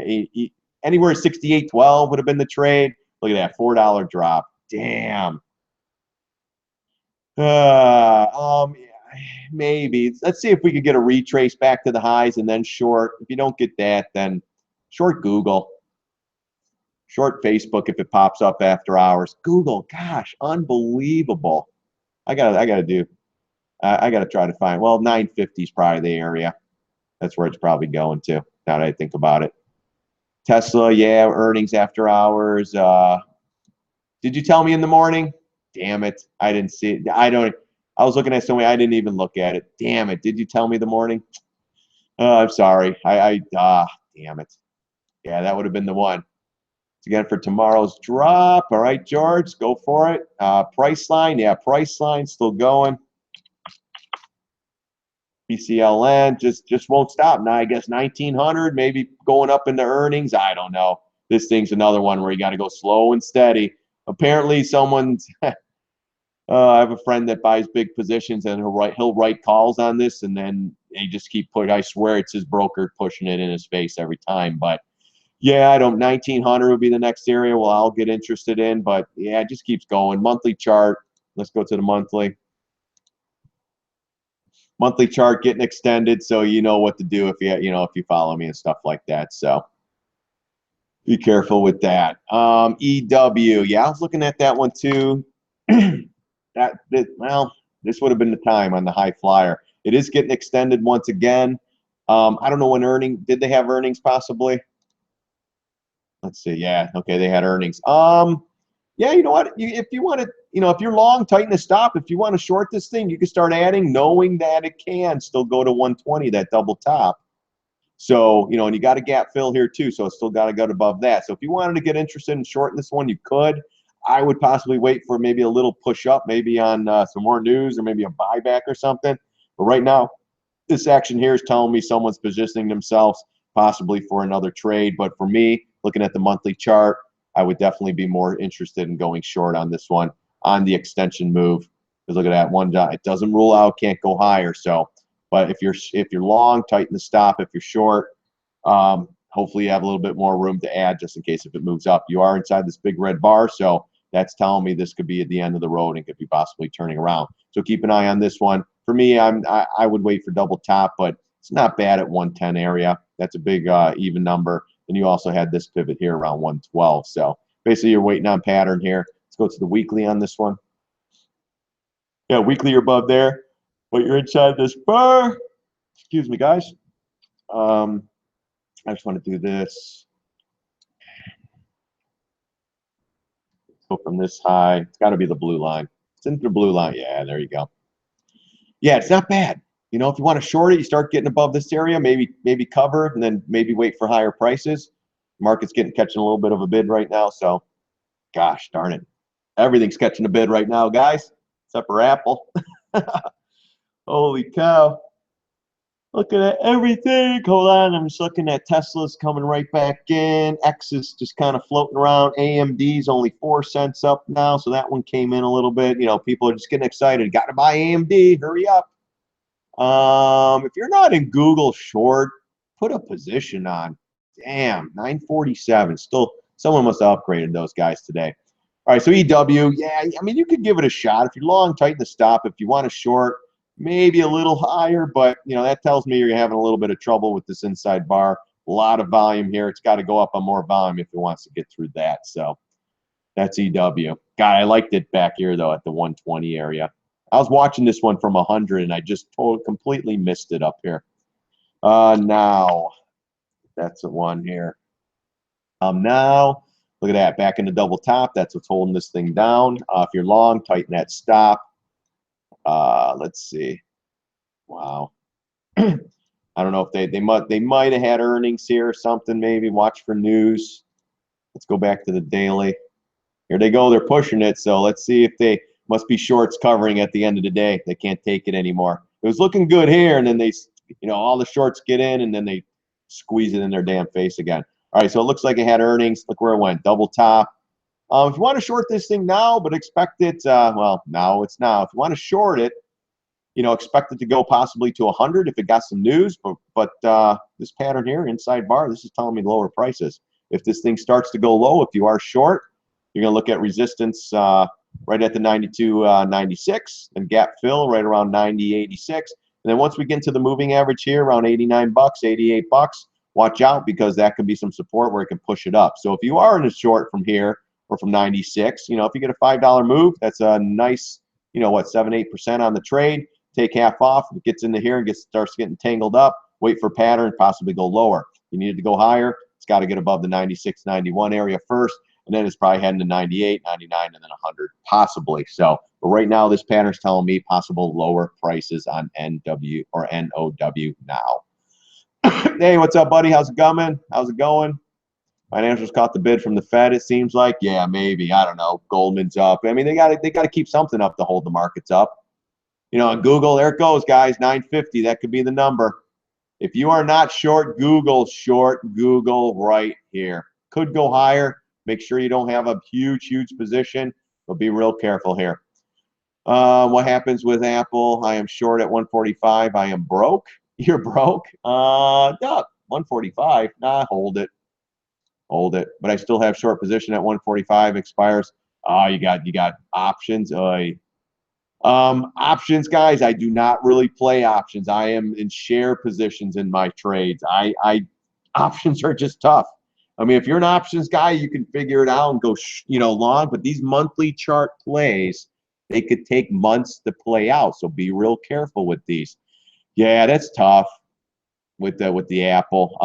anywhere 68.12 would have been the trade. Look at that, $4 drop. Damn. Maybe. Let's see if we could get a retrace back to the highs and then short. If you don't get that, then short Google. Short Facebook if it pops up after hours. Google, gosh, unbelievable. I gotta try to find. Well, 950 is probably the area. That's where it's probably going to. Now that I think about it. Tesla, yeah, earnings after hours. Did you tell me in the morning? Damn it, I didn't see it. I was looking at something. I didn't even look at it. Damn it, did you tell me the morning? I'm sorry. Damn it. Yeah, that would have been the one. Again, for tomorrow's drop. All right, George, go for it. Price line, yeah, price line still going. BCLN just won't stop. Now I guess 1900, maybe going up into earnings. I don't know. This thing's another one where you got to go slow and steady. Apparently, someone's. I have a friend that buys big positions, and he'll write calls on this, and then they just keep putting. I swear it's his broker pushing it in his face every time, but. Yeah, 1900 would be the next area. Well, I'll get interested in, but yeah, it just keeps going. Monthly chart. Let's go to the monthly. Monthly chart getting extended, so you know what to do if you follow me and stuff like that. So be careful with that. EW. Yeah, I was looking at that one too. Well, this would have been the time on the high flyer. It is getting extended once again. I don't know when did they have earnings possibly? Let's see. Yeah. Okay. They had earnings. Yeah. You know what? If you want to, if you're long, tighten the stop. If you want to short this thing, you can start adding, knowing that it can still go to 120, that double top. So, and you got a gap fill here too. So it's still got to go above that. So if you wanted to get interested in shorting this one, you could. I would possibly wait for maybe a little push up, maybe on some more news or maybe a buyback or something. But right now, this action here is telling me someone's positioning themselves possibly for another trade. But for me, looking at the monthly chart, I would definitely be more interested in going short on this one on the extension move. Because look at that one. It doesn't rule out can't go higher. So, but if you're long, tighten the stop. If you're short, hopefully you have a little bit more room to add just in case if it moves up. You are inside this big red bar, so that's telling me this could be at the end of the road and could be possibly turning around. So keep an eye on this one. For me, I would wait for double top, but it's not bad at 110 area. That's a big even number. And you also had this pivot here around 112. So basically you're waiting on pattern here. Let's go to the weekly on this one. Yeah, weekly you're above there, but you're inside this bar. Excuse me, guys. I just want to do this. Go from this high. It's got to be the blue line. It's into the blue line. Yeah, there you go. Yeah, it's not bad. You know, if you want to short it, you start getting above this area, maybe cover, and then maybe wait for higher prices. Market's catching a little bit of a bid right now, so gosh darn it. Everything's catching a bid right now, guys, except for Apple. Holy cow. Looking at everything. Hold on, I'm just looking at Tesla's coming right back in. X is just kind of floating around. AMD's only 4 cents up now, so that one came in a little bit. You know, people are just getting excited. Got to buy AMD. Hurry up. If you're not in Google short, put a position on. Damn, 947. Still, someone must have upgraded those guys today. All right, so EW, yeah, I mean, you could give it a shot. If you're long, tighten the stop. If you want to short, maybe a little higher, but, you know, that tells me you're having a little bit of trouble with this inside bar. A lot of volume here. It's got to go up on more volume if it wants to get through that. So that's EW. God, I liked it back here, though, at the 120 area. I was watching this one from 100, and I just completely missed it up here. Now, that's the one here. Now, look at that. Back in the double top. That's what's holding this thing down. If you're long, tighten that stop. Let's see. Wow. I don't know if they might have had earnings here or something. Maybe watch for news. Let's go back to the daily. Here they go. They're pushing it. So let's see if they must be shorts covering at the end of the day. They can't take it anymore. It was looking good here, and then they, you know, all the shorts get in, and then they squeeze it in their damn face again. All right, so it looks like it had earnings. Look where it went. Double top. If you want to short this thing now, but expect it, well, now it's now. If you want to short it, you know, expect it to go possibly to 100 if it got some news. But this pattern here, inside bar, this is telling me lower prices. If this thing starts to go low, if you are short, you're going to look at resistance right at the 92.96 and gap fill right around 90.86. And then once we get into the moving average here around 89 bucks, 88 bucks, watch out because that could be some support where it can push it up. So if you are in a short from here or from 96, you know, if you get a $5 move, that's a nice, you know, what, 7-8% on the trade. Take half off. If it gets into here and starts getting tangled up, wait for pattern, possibly go lower. You need it to go higher. It's got to get above the 96, 91 area first. And then it's probably heading to 98, 99, and then 100, possibly. So, but right now, this pattern's telling me possible lower prices on NW or NOW now. Hey, what's up, buddy? How's it going? How's it going? Financials caught the bid from the Fed, it seems like. Yeah, maybe. I don't know. Goldman's up. I mean, they got to keep something up to hold the markets up. You know, on Google, there it goes, guys. 950. That could be the number. If you are not short Google right here. Could go higher. Make sure you don't have a huge position, but be real careful here. What happens with Apple? I am short at 145. I am broke. You're broke? No, 145. Nah, hold it. Hold it. But I still have short position at 145. Expires. You got options. Options, guys. I do not really play options. I am in share positions in my trades. Options are just tough. I mean, if you're an options guy, you can figure it out and go, you know, long. But these monthly chart plays, they could take months to play out. So be real careful with these. Yeah, that's tough with the Apple.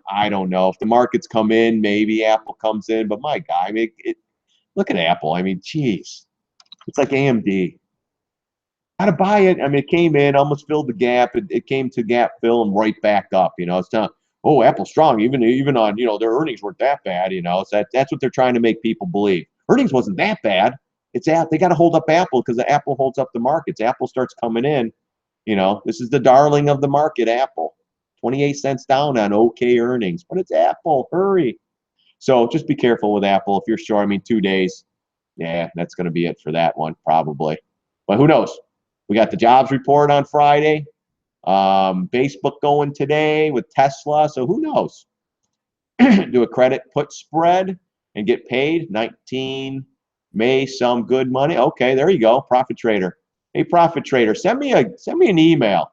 I don't know if the markets come in, maybe Apple comes in. But my guy, I mean, look at Apple. I mean, geez, it's like AMD. How to buy it? I mean, it came in, almost filled the gap. It came to gap fill and right back up. You know, it's not. Oh, Apple's strong, even on, you know, their earnings weren't that bad, you know. So that's what they're trying to make people believe. Earnings wasn't that bad. It's they got to hold up Apple because the Apple holds up the markets. Apple starts coming in, you know. This is the darling of the market, Apple. 28 cents down on okay earnings, but it's Apple. Hurry. So just be careful with Apple if you're short. I mean, 2 days. Yeah, that's going to be it for that one probably. But who knows? We got the jobs report on Friday. Facebook going today with Tesla, so who knows? Do a credit put spread and get paid 19 May, some good money. Okay, there you go. Profit trader. Hey, profit trader, send me an email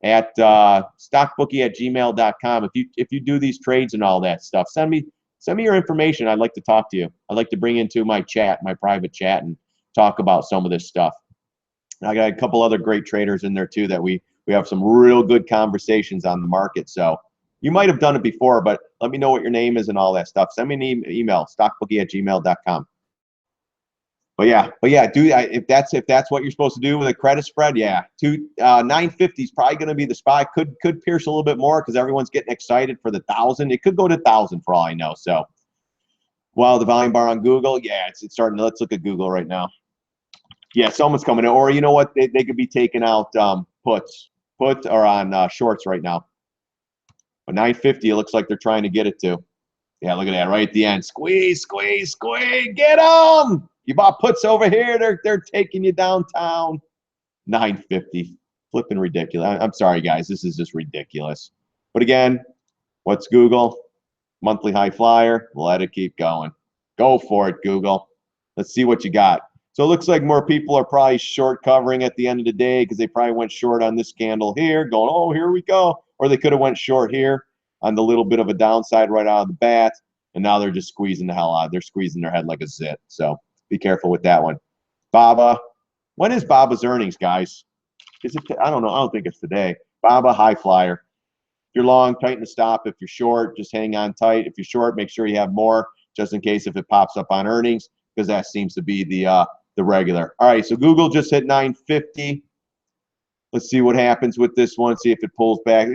at stockbookie@gmail.com if you do these trades and all that stuff. Send me send me your information. I'd like to talk to you. I'd like to bring into my chat, my private chat, and talk about some of this stuff. I got a couple other great traders in there too that we have some real good conversations on the market. So you might have done it before, but let me know what your name is and all that stuff. Send me an email, stockbookie@gmail.com. But yeah, dude, if that's what you're supposed to do with a credit spread, yeah, 950 is probably going to be the spot. Could pierce a little bit more because everyone's getting excited for the 1,000. It could go to 1,000 for all I know. So, while the volume bar on Google, yeah, it's starting. Let's look at Google right now. Yeah, someone's coming in, or you know what? They could be taking out put or on shorts right now. But 950, it looks like they're trying to get it to. Yeah, look at that right at the end. Squeeze, squeeze, squeeze. Get them. You bought puts over here. They're taking you downtown. 950. Flipping ridiculous. I'm sorry, guys. This is just ridiculous. But again, what's Google? Monthly high flyer. Let it keep going. Go for it, Google. Let's see what you got. So it looks like more people are probably short covering at the end of the day because they probably went short on this candle here, going, oh, here we go. Or they could have went short here on the little bit of a downside right out of the bat. And now they're just squeezing the hell out. They're squeezing their head like a zit. So be careful with that one. Baba. When is Baba's earnings, guys? Is it? I don't know. I don't think it's today. Baba, high flyer. If you're long, tighten the stop. If you're short, just hang on tight. If you're short, make sure you have more just in case if it pops up on earnings because that seems to be the regular. All right, so Google just hit 950. Let's see what happens with this one. See if it pulls back.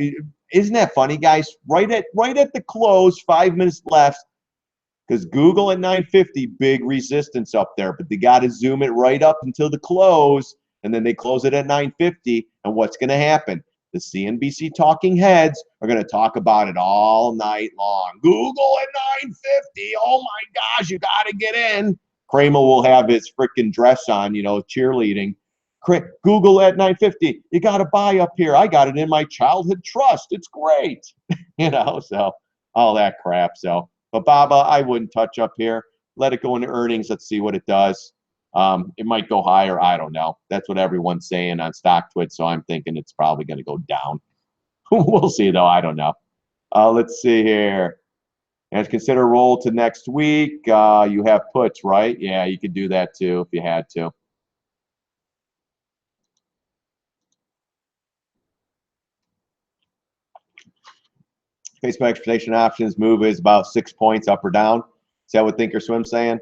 Isn't that funny, guys? Right at the close, 5 minutes left. Because Google at 950, big resistance up there, but they got to zoom it right up until the close, and then they close it at 950. And what's going to happen? The CNBC talking heads are going to talk about it all night long. Google at 950. Oh my gosh, you got to get in. Kramer will have his freaking dress on, you know, cheerleading. Google at 950. You got to buy up here. I got it in my childhood trust. It's great. You know, so all that crap. So. But Baba, I wouldn't touch up here. Let it go into earnings. Let's see what it does. It might go higher. I don't know. That's what everyone's saying on StockTwit, so I'm thinking it's probably going to go down. We'll see, though. I don't know. Let's see here. And consider roll to next week. You have puts, right? Yeah, you could do that, too, if you had to. Facebook expectation options move is about 6 points up or down. Is that what Thinkorswim's saying?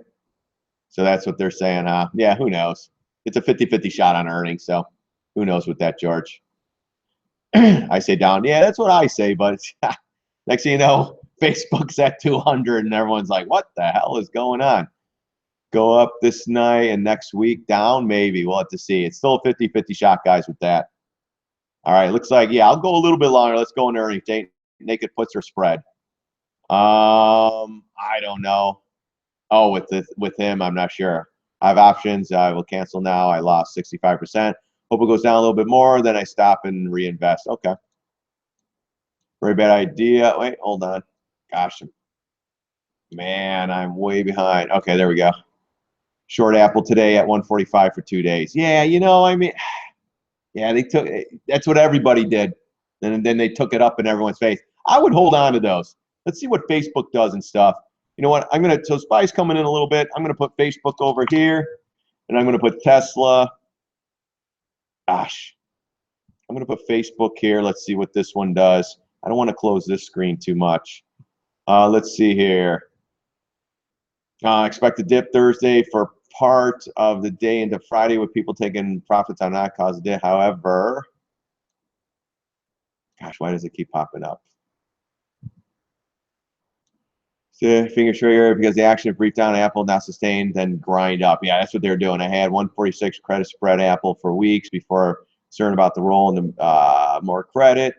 So that's what they're saying, huh? Yeah, who knows? It's a 50-50 shot on earnings, so who knows with that, George? I say down. Yeah, that's what I say, but next thing you know, Facebook's at 200 and everyone's like, what the hell is going on? Go up this night and next week down? Maybe. We'll have to see. It's still a 50-50 shot, guys, with that. All right, looks like, yeah, I'll go a little bit longer. Let's go into earnings. Naked puts or spread. I don't know. Oh, with him, I'm not sure. I have options. I will cancel now. I lost 65%. Hope it goes down a little bit more. Then I stop and reinvest. Okay. Very bad idea. Wait, hold on. Gosh, man, I'm way behind. Okay, there we go. Short Apple today at 145 for 2 days. Yeah, you know, I mean, yeah, they took. That's what everybody did. And then they took it up in everyone's face. I would hold on to those. Let's see what Facebook does and stuff. You know what? So SPY's coming in a little bit. I'm going to put Facebook over here, and I'm going to put Tesla. Gosh. I'm going to put Facebook here. Let's see what this one does. I don't want to close this screen too much. Let's see here. Expect a dip Thursday for part of the day into Friday with people taking profits on that cause of day. However, gosh, why does it keep popping up? So finger trigger because the action of brief down Apple not sustained, then grind up. Yeah, that's what they're doing. I had 146 credit spread Apple for weeks before concerned about the roll and the more credit.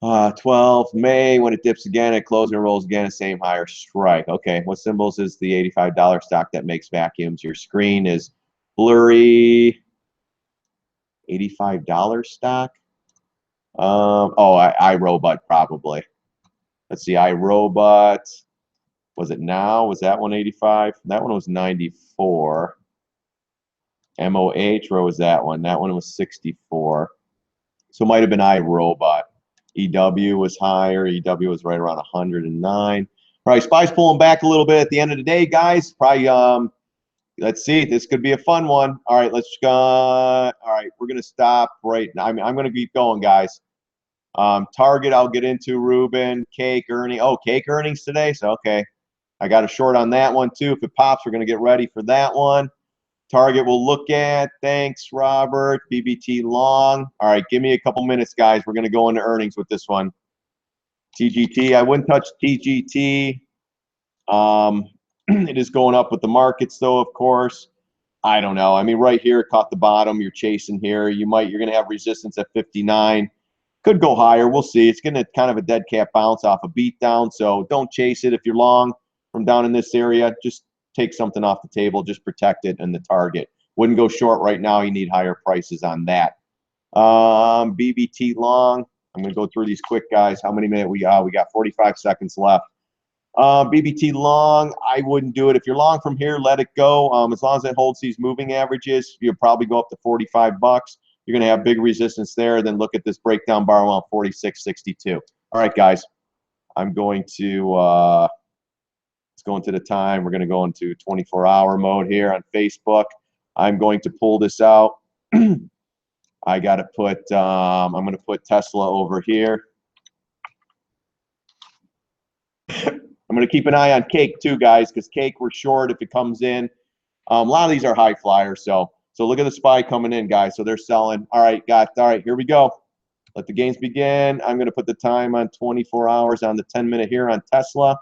12th May when it dips again, it closes and rolls again, same higher strike. Okay, what symbols is the $85 stock that makes vacuums? Your screen is blurry. $85 stock. iRobot probably. Let's see, iRobot. Was it now? Was that one 85? That one was 94. MOH, where was that one? That one was 64. So it might have been iRobot. EW was higher. EW was right around 109. All right, SPY's pulling back a little bit at the end of the day, guys. Probably, let's see. This could be a fun one. All right, let's go. All right, we're going to stop right now. I'm going to keep going, guys. Target, I'll get into, Ruben. Cake earning. Oh, cake earnings today. So, okay. I got a short on that one, too. If it pops, we're going to get ready for that one. Target we'll look at. Thanks, Robert. BBT long. All right, give me a couple minutes, guys. We're going to go into earnings with this one. TGT, I wouldn't touch TGT. It is going up with the markets, though, of course. I don't know. I mean, right here, it caught the bottom. You're chasing here. You're going to have resistance at 59. Could go higher. We'll see. It's going to kind of a dead cat bounce off a beat down, so don't chase it. If you're long from down in this area, just take something off the table. Just protect it and the target. Wouldn't go short right now. You need higher prices on that. BBT long. I'm going to go through these quick, guys. How many minutes we got? We got 45 seconds left. BBT long, I wouldn't do it. If you're long from here, let it go. As long as it holds these moving averages, you'll probably go up to 45 bucks. You're going to have big resistance there. Then look at this breakdown bar around 46.62. All right, guys. I'm going to let's go into the time. We're going to go into 24-hour mode here on Facebook. I'm going to pull this out. I got to put, I'm going to put Tesla over here. I'm going to keep an eye on Cake too, guys, because Cake we're short if it comes in. A lot of these are high flyers, so look at the SPY coming in, guys. So they're selling. All right, all right, here we go. Let the games begin. I'm going to put the time on 24 hours on the 10-minute here on Tesla.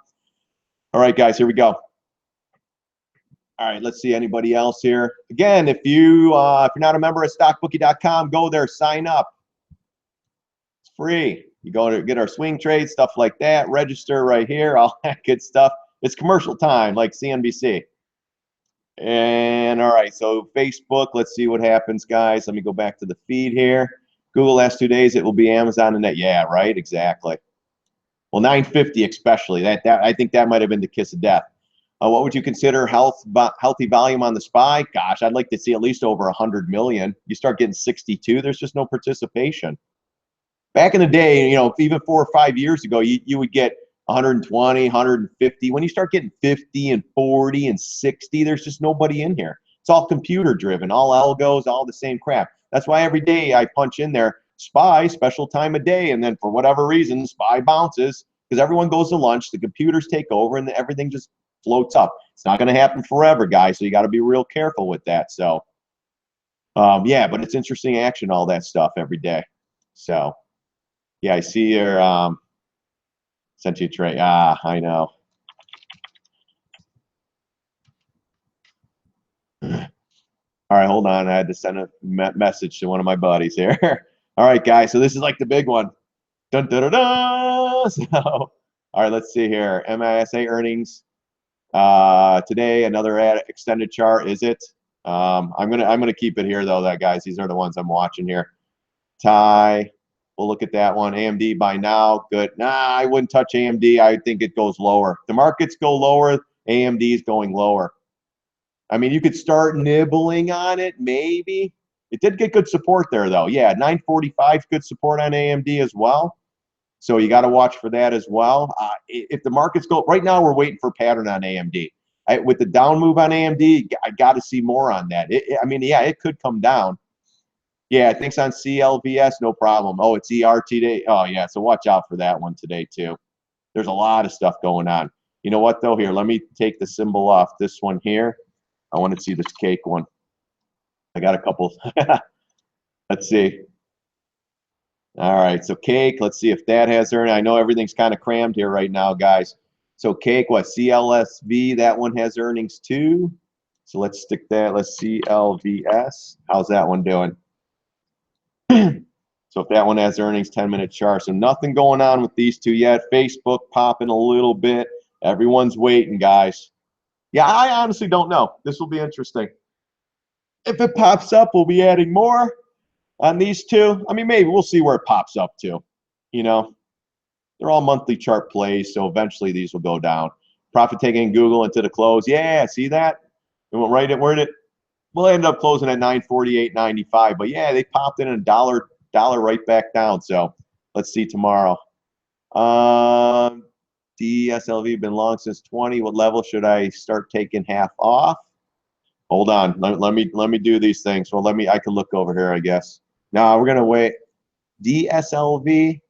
All right, guys, here we go. All right, let's see anybody else here. Again, if you're not a member at StockBookie.com, go there, sign up. It's free. You go to get our swing trades, stuff like that, register right here, all that good stuff. It's commercial time, like CNBC. And all right, so Facebook, let's see what happens, guys. Let me go back to the feed here. Google last 2 days, it will be Amazon and that. Yeah, right, exactly. Well, 950 especially. That I think that might have been the kiss of death. What would you consider healthy volume on the SPY? Gosh, I'd like to see at least over 100 million. You start getting 62, there's just no participation. Back in the day, you know, even 4 or 5 years ago, you would get 120, 150. When you start getting 50 and 40 and 60, there's just nobody in here. It's all computer driven, all algos, all the same crap. That's why every day I punch in there, SPY, special time of day, and then for whatever reason, SPY bounces because everyone goes to lunch, the computers take over, and everything just floats up. It's not going to happen forever, guys, so you got to be real careful with that. So, yeah, but it's interesting action, all that stuff every day. So, yeah, I see your sent you a trade. Ah, I know. All right, hold on. I had to send a message to one of my buddies here. All right, guys. So this is like the big one. Dun, dun, dun, dun. So, all right, let's see here. MISA earnings today. Another extended chart. Is it? I'm gonna keep it here though. That guys. These are the ones I'm watching here. Thai. We'll look at that one. AMD by now. Good. Nah, I wouldn't touch AMD. I think it goes lower. The markets go lower. AMD is going lower. I mean, you could start nibbling on it, maybe. It did get good support there, though. Yeah, 945, good support on AMD as well. So you got to watch for that as well. If the markets go, right now we're waiting for pattern on AMD. With the down move on AMD, I got to see more on that. I mean, yeah, it could come down. Yeah, thanks on CLVS, no problem. Oh, it's ER today. Oh, yeah, so watch out for that one today, too. There's a lot of stuff going on. You know what, though? Here, let me take the symbol off this one here. I want to see this Cake one. I got a couple. Let's see. All right, so Cake, let's see if that has earnings. I know everything's kind of crammed here right now, guys. So Cake, what, CLSV, that one has earnings too. So let's stick that. Let's see LVS. How's that one doing? So if that one has earnings, 10-minute chart. So nothing going on with these two yet. Facebook popping a little bit. Everyone's waiting, guys. Yeah, I honestly don't know. This will be interesting. If it pops up, we'll be adding more on these two. I mean, maybe we'll see where it pops up to. You know, they're all monthly chart plays, so eventually these will go down. Profit taking Google into the close. Yeah, see that? It went right at where did it? We'll end up closing at 948.95. But yeah, they popped in a dollar right back down. So let's see tomorrow. DSLV been long since 20. What level should I start taking half off? Hold on. Let me do these things. Well, I can look over here, I guess. No, we're gonna wait. DSLV.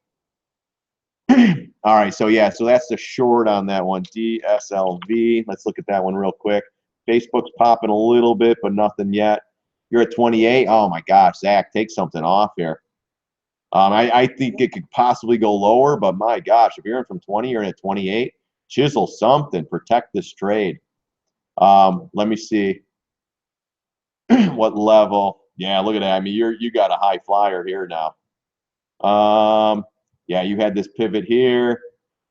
All right, so yeah, so that's the short on that one. DSLV. Let's look at that one real quick. Facebook's popping a little bit, but nothing yet. You're at 28. Oh my gosh, Zach, take something off here. I think it could possibly go lower, but my gosh, if you're in from 20, you're in at 28. Chisel something. Protect this trade. Let me see what level. Yeah, look at that. I mean, you got a high flyer here now. Yeah, you had this pivot here.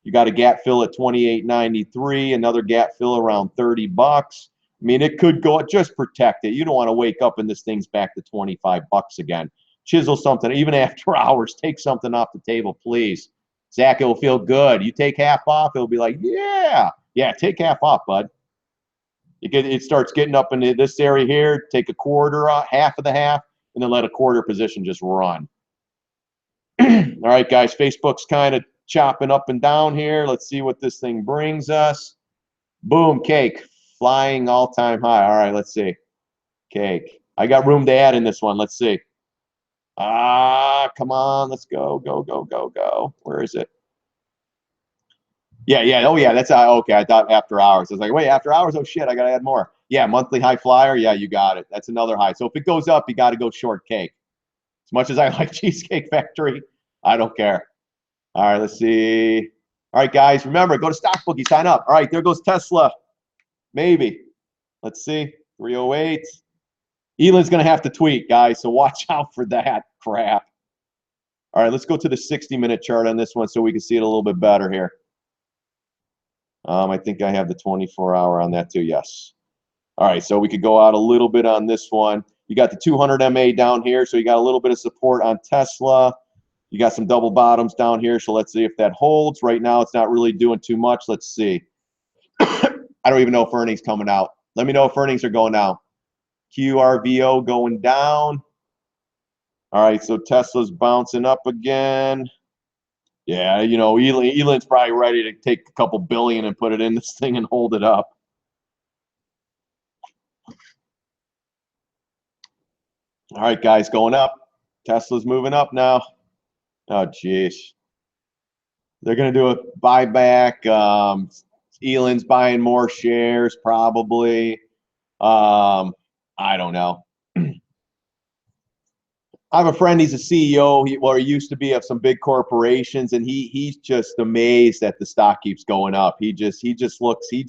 You got a gap fill at 28.93, another gap fill around 30 bucks. I mean, it could go, just protect it. You don't want to wake up and this thing's back to 25 bucks again. Chisel something, even after hours, take something off the table, please. Zach, it will feel good. You take half off, it'll be like, yeah, take half off, bud. It starts getting up into this area here, take a quarter off, half of the half, and then let a quarter position just run. All right, guys, Facebook's kind of chopping up and down here. Let's see what this thing brings us. Boom, cake, flying all-time high. All right, let's see. Cake. I got room to add in this one. Let's see. Come on. Let's go, go, go, go, go. Where is it? Yeah. Oh, yeah, that's okay. I thought after hours. I was like, wait, after hours? Oh, shit, I got to add more. Yeah, monthly high flyer. Yeah, you got it. That's another high. So if it goes up, you got to go short cake. As much as I like Cheesecake Factory, I don't care. All right, let's see. All right, guys, remember, go to StockBookie, sign up. All right, there goes Tesla. Maybe. Let's see. 308. Elon's going to have to tweet, guys, so watch out for that crap. All right, let's go to the 60-minute chart on this one so we can see it a little bit better here. I think I have the 24-hour on that too, yes. All right, so we could go out a little bit on this one. You got the 200 MA down here, so you got a little bit of support on Tesla. You got some double bottoms down here, so let's see if that holds. Right now, it's not really doing too much. Let's see. I don't even know if earnings coming out. Let me know if earnings are going down. QRVO going down. All right, so Tesla's bouncing up again. Yeah, you know, Elon's probably ready to take a couple billion and put it in this thing and hold it up. All right, guys, going up. Tesla's moving up now. Oh, jeez. They're going to do a buyback. Elon's buying more shares, probably. I don't know. I have a friend. He's a CEO. He used to be of some big corporations, and he's just amazed that the stock keeps going up. He just looks. He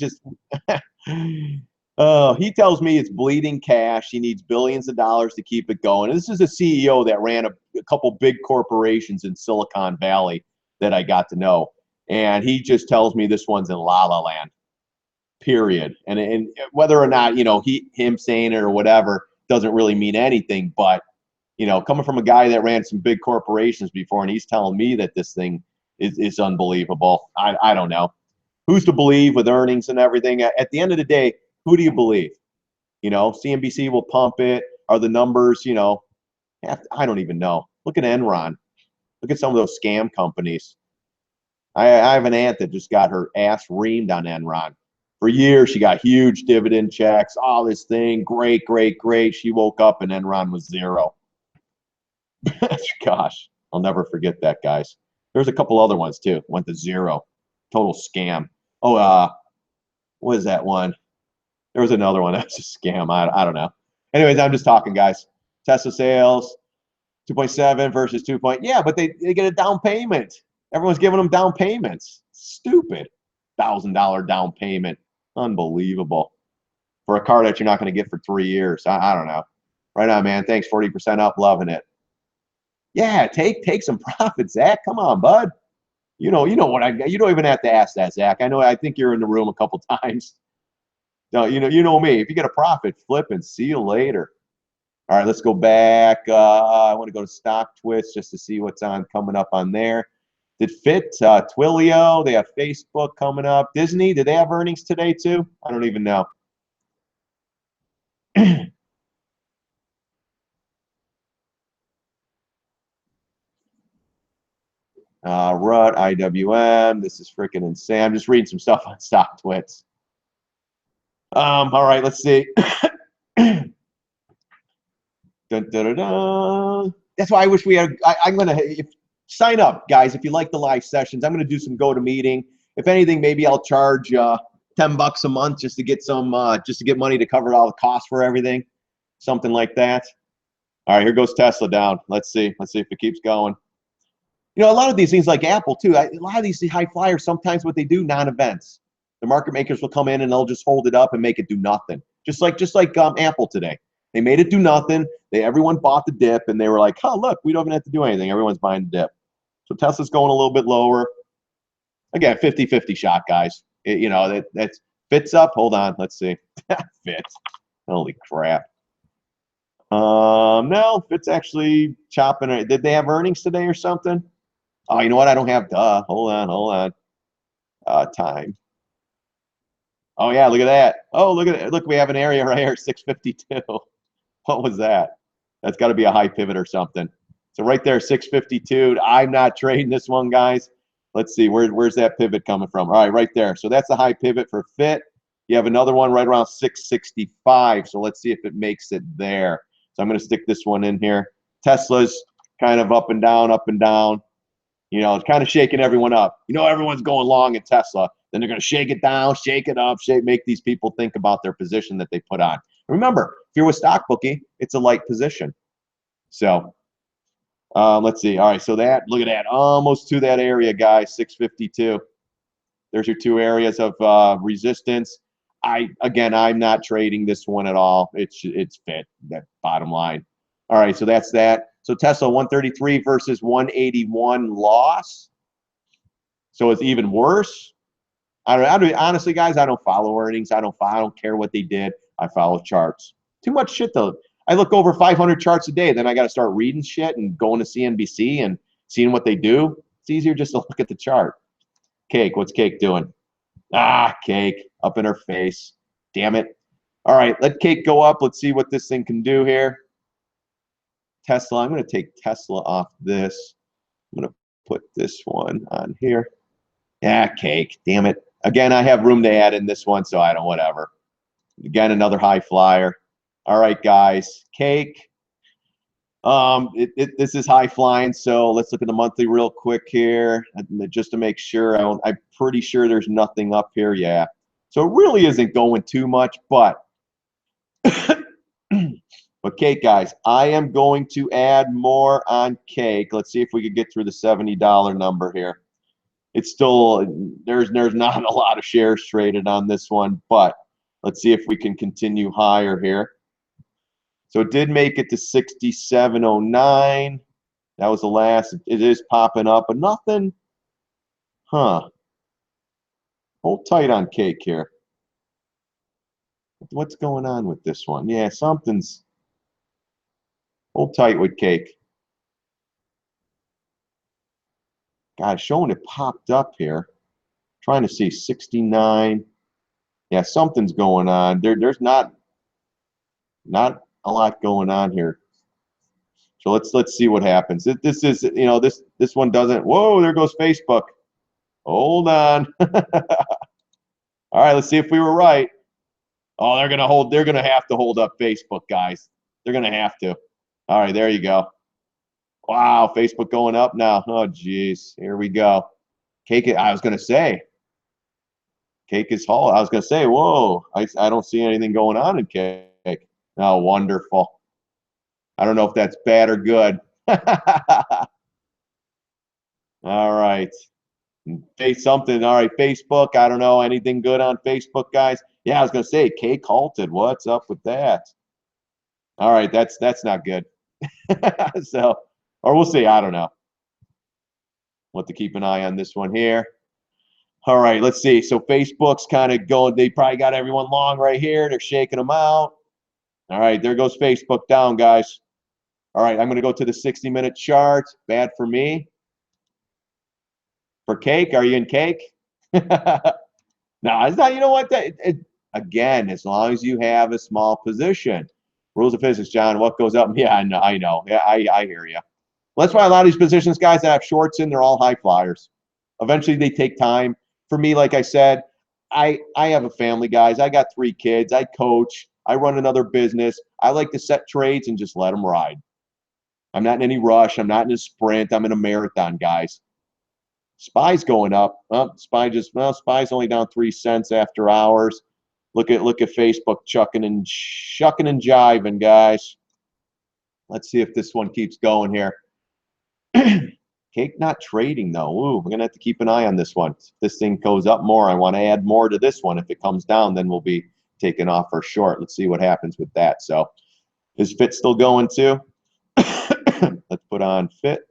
tells me it's bleeding cash. He needs billions of dollars to keep it going. And this is a CEO that ran a couple big corporations in Silicon Valley that I got to know, and he just tells me this one's in la la land. Period. And whether or not him saying it or whatever doesn't really mean anything, but coming from a guy that ran some big corporations before, and he's telling me that this thing is unbelievable. I don't know. Who's to believe with earnings and everything? At the end of the day, who do you believe? CNBC will pump it. Are the numbers, I don't even know. Look at Enron. Look at some of those scam companies. I have an aunt that just got her ass reamed on Enron. For years, she got huge dividend checks. Oh, this thing, great, great, great. She woke up and Enron was zero. Gosh, I'll never forget that, guys. There's a couple other ones too. Went to zero. Total scam. Oh, what is that one? There was another one that's a scam. I don't know. Anyways, I'm just talking, guys. Tesla sales, 2.7 versus 2. Yeah, but they get a down payment. Everyone's giving them down payments. Stupid. $1,000 down payment. Unbelievable. For a car that you're not going to get for 3 years. I don't know. Right on, man. Thanks. 40% up. Loving it. Yeah, take some profit, Zach. Come on, bud. You know what you don't even have to ask that, Zach. I think you're in the room a couple times. No, you know me. If you get a profit, flip and see you later. All right, let's go back. I want to go to Stock Twist just to see what's coming up on there. Did Fit, Twilio, they have Facebook coming up. Disney, did they have earnings today too? I don't even know. Rut, IWM. This is freaking insane. I'm just reading some stuff on StockTwits. All right, let's see. Dun, dun, dun, dun. That's why I wish we had. I'm gonna sign up, guys. If you like the live sessions, I'm gonna do some GoToMeeting. If anything, maybe I'll charge $10 a month just to get some, just to get money to cover all the costs for everything, something like that. All right, here goes Tesla down. Let's see if it keeps going. You know, a lot of these things like Apple too. A lot of these high flyers, sometimes what they do, non-events. The market makers will come in and they'll just hold it up and make it do nothing. Just like Apple today. They made it do nothing. Everyone bought the dip and they were like, oh, look, we don't even have to do anything. Everyone's buying the dip. So Tesla's going a little bit lower. Again, 50-50 shot, guys. You know, that's fits up. Hold on, let's see. Fits. Holy crap. No, Fit's actually chopping it. Did they have earnings today or something? Oh, you know what? I don't have Hold on. Time. Oh yeah, look at that. Oh, look at it. Look, we have an area right here, 652. What was that? That's got to be a high pivot or something. So right there, 652. I'm not trading this one, guys. Let's see, where's that pivot coming from? All right, right there. So that's the high pivot for Fit. You have another one right around 665. So let's see if it makes it there. So I'm going to stick this one in here. Tesla's kind of up and down, up and down. You know, it's kind of shaking everyone up. You know, everyone's going long in Tesla. Then they're going to shake it down, shake it up, make these people think about their position that they put on. Remember, if you're with StockBookie, it's a light position. So let's see. All right, so look at that, almost to that area, guys, 652. There's your two areas of resistance. Again, I'm not trading this one at all. It's Fit, that bottom line. All right, so that's that. So Tesla 133 versus 181 loss. So it's even worse. Honestly, guys, I don't follow earnings. I don't care what they did. I follow charts. Too much shit though. I look over 500 charts a day. Then I got to start reading shit and going to CNBC and seeing what they do. It's easier just to look at the chart. Cake, what's Cake doing? Cake up in her face. Damn it. All right, let Cake go up. Let's see what this thing can do here. Tesla, I'm going to take Tesla off this. I'm going to put this one on here. Cake, damn it. Again, I have room to add in this one, so I don't, whatever. Again, another high flyer. All right, guys, Cake. This is high flying, so let's look at the monthly real quick here, just to make sure. I'm pretty sure there's nothing up here. Yeah, so it really isn't going too much, but but Cake, guys, I am going to add more on Cake. Let's see if we could get through the $70 number here. It's still, there's not a lot of shares traded on this one, but let's see if we can continue higher here. So it did make it to 67.09. That was the last. It is popping up, but nothing. Hold tight on Cake here. What's going on with this one? Yeah, something's. Hold tight with Cake. God, showing it popped up here. Trying to see 69. Yeah, something's going on. There's not a lot going on here. So let's see what happens. This is, you know, this one doesn't. Whoa, there goes Facebook. Hold on. All right, let's see if we were right. Oh, they're gonna have to hold up Facebook, guys. They're gonna have to. All right, there you go. Wow, Facebook going up now. Oh, geez, here we go. Cake. I was gonna say. Cake is whole. I was gonna say, whoa, I don't see anything going on in Cake. Oh, wonderful. I don't know if that's bad or good. All right. Say something. All right, Facebook. I don't know anything good on Facebook, guys. Yeah, I was gonna say Cake halted. What's up with that? All right, that's not good. So, or we'll see. I don't know. We'll have to keep an eye on this one here. All right, let's see. So Facebook's kind of going. They probably got everyone long right here. They're shaking them out. All right, there goes Facebook down, guys. All right, I'm going to go to the 60-minute chart. Bad for me. For Cake, are you in Cake? No, it's not. You know what? Again, as long as you have a small position. Rules of physics, John. What goes up? Yeah, I know. Yeah, I hear you. Well, that's why a lot of these positions, guys, that have shorts in, they're all high flyers. Eventually, they take time. For me, like I said, I have a family, guys. I got 3 kids. I coach. I run another business. I like to set trades and just let them ride. I'm not in any rush. I'm not in a sprint. I'm in a marathon, guys. SPY's going up. Oh, SPY's only down 3 cents after hours. Look at Facebook chucking and jiving, guys. Let's see if this one keeps going here. Cake not trading though. Ooh, we're gonna have to keep an eye on this one. If this thing goes up more, I want to add more to this one. If it comes down, then we'll be taking off our short. Let's see what happens with that. So is Fit still going too? Let's put on Fit.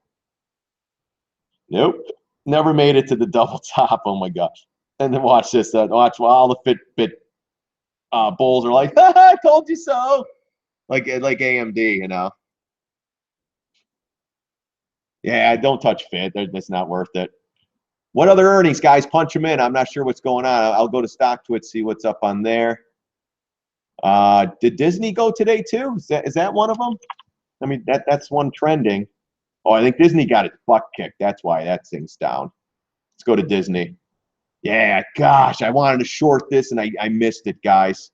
Nope. Never made it to the double top. Oh my gosh. And then watch this. Watch all the Fitbit bulls are like, I told you so. Like AMD, you know. Yeah, don't touch Fit. That's not worth it. What other earnings, guys? Punch them in. I'm not sure what's going on. I'll go to StockTwit, see what's up on there. Did Disney go today too? Is that one of them? I mean, that's one trending. Oh, I think Disney got its butt kicked. That's why that thing's down. Let's go to Disney. Yeah, gosh, I wanted to short this and I missed it, guys.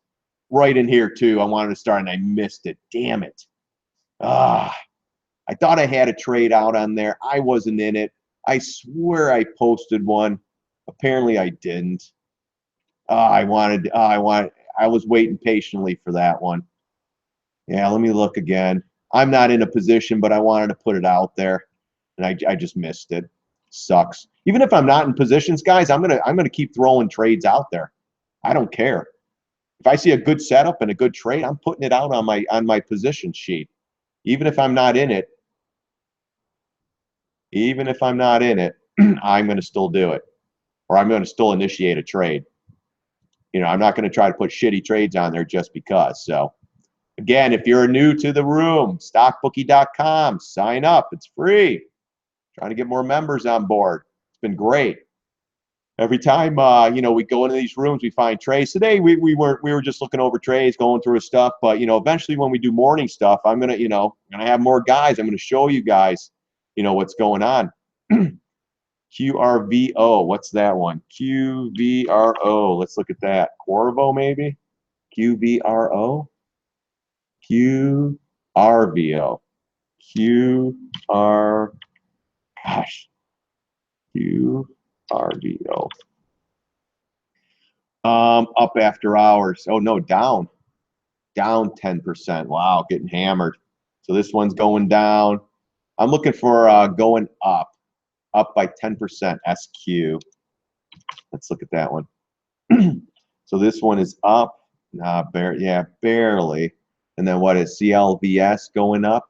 Right in here too. I wanted to start and I missed it. Damn it. Ah, I thought I had a trade out on there. I wasn't in it. I swear I posted one. Apparently I didn't. I was waiting patiently for that one. Yeah, let me look again. I'm not in a position, but I wanted to put it out there, and I just missed it. Sucks. Even if I'm not in positions, guys, I'm gonna keep throwing trades out there. I don't care. If I see a good setup and a good trade, I'm putting it out on my position sheet. Even if I'm not in it, I'm gonna still do it, or I'm gonna still initiate a trade. You know, I'm not gonna try to put shitty trades on there just because. So. Again, if you're new to the room, StockBookie.com, sign up. It's free. Trying to get more members on board. It's been great. Every time you know, we go into these rooms, we find trades. Today we were just looking over trades, going through stuff. But you know, eventually when we do morning stuff, I'm gonna have more guys. I'm gonna show you guys, you know, what's going on. QRVO, what's that one? QVRO. Let's look at that. Corvo maybe. QVRO. QRVO. Gosh. QRVO. Up after hours. Oh no, down. Down 10%. Wow, getting hammered. So this one's going down. I'm looking for going up. Up by 10%. SQ. Let's look at that one. So this one is up. Barely. And then what is CLVS going up?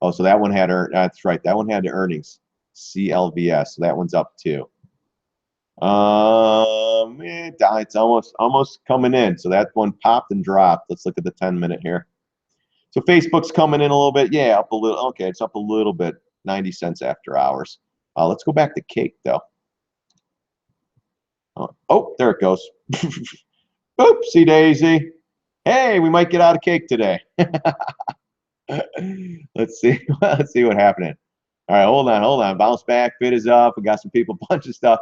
Oh, so that one had that's right. That one had the earnings. CLVS. So that one's up too. It's almost coming in. So that one popped and dropped. Let's look at the 10-minute here. So Facebook's coming in a little bit. Yeah, up a little. Okay, it's up a little bit. 90 cents after hours. Let's go back to Cake though. Oh, there it goes. Oopsie daisy. Hey, we might get out of Cake today. Let's see. Let's see what happening. All right, hold on. Bounce back. Fit is up. We got some people punching stuff.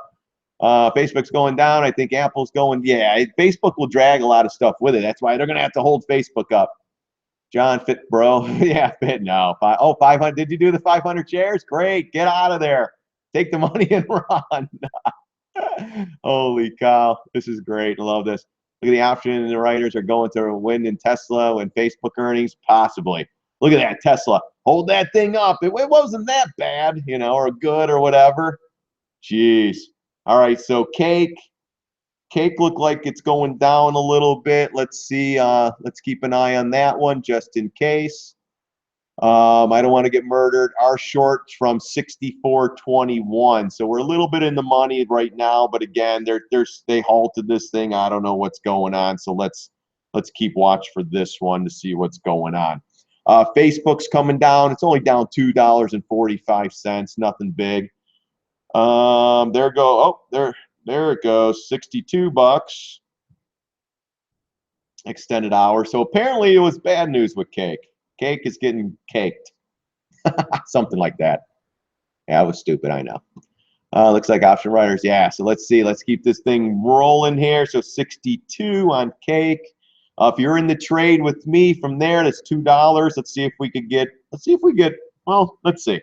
Facebook's going down. I think Apple's going. Yeah, Facebook will drag a lot of stuff with it. That's why they're going to have to hold Facebook up. John, Fit, bro. Yeah, Fit. No. 500. Did you do the 500 shares? Great. Get out of there. Take the money and run. Holy cow. This is great. I love this. Look at the option and the writers are going to win in Tesla when Facebook earnings, possibly. Look at that Tesla. Hold that thing up. It wasn't that bad, you know, or good or whatever. Jeez. All right, so Cake looked like it's going down a little bit. Let's see. Let's keep an eye on that one just in case. I don't want to get murdered. Our short from 64.21, so we're a little bit in the money right now. But again, they halted this thing. I don't know what's going on. So let's keep watch for this one to see what's going on. Facebook's coming down. It's only down $2.45. Nothing big. There go. Oh, there it goes. 62 bucks. Extended hour. So apparently it was bad news with Cake. Cake is getting caked. Something like that. Yeah, that was stupid, I know. Looks like option writers. Yeah, so let's see. Let's keep this thing rolling here. So 62 on cake. If you're in the trade with me from there, that's $2. Let's see if we could get, well, let's see.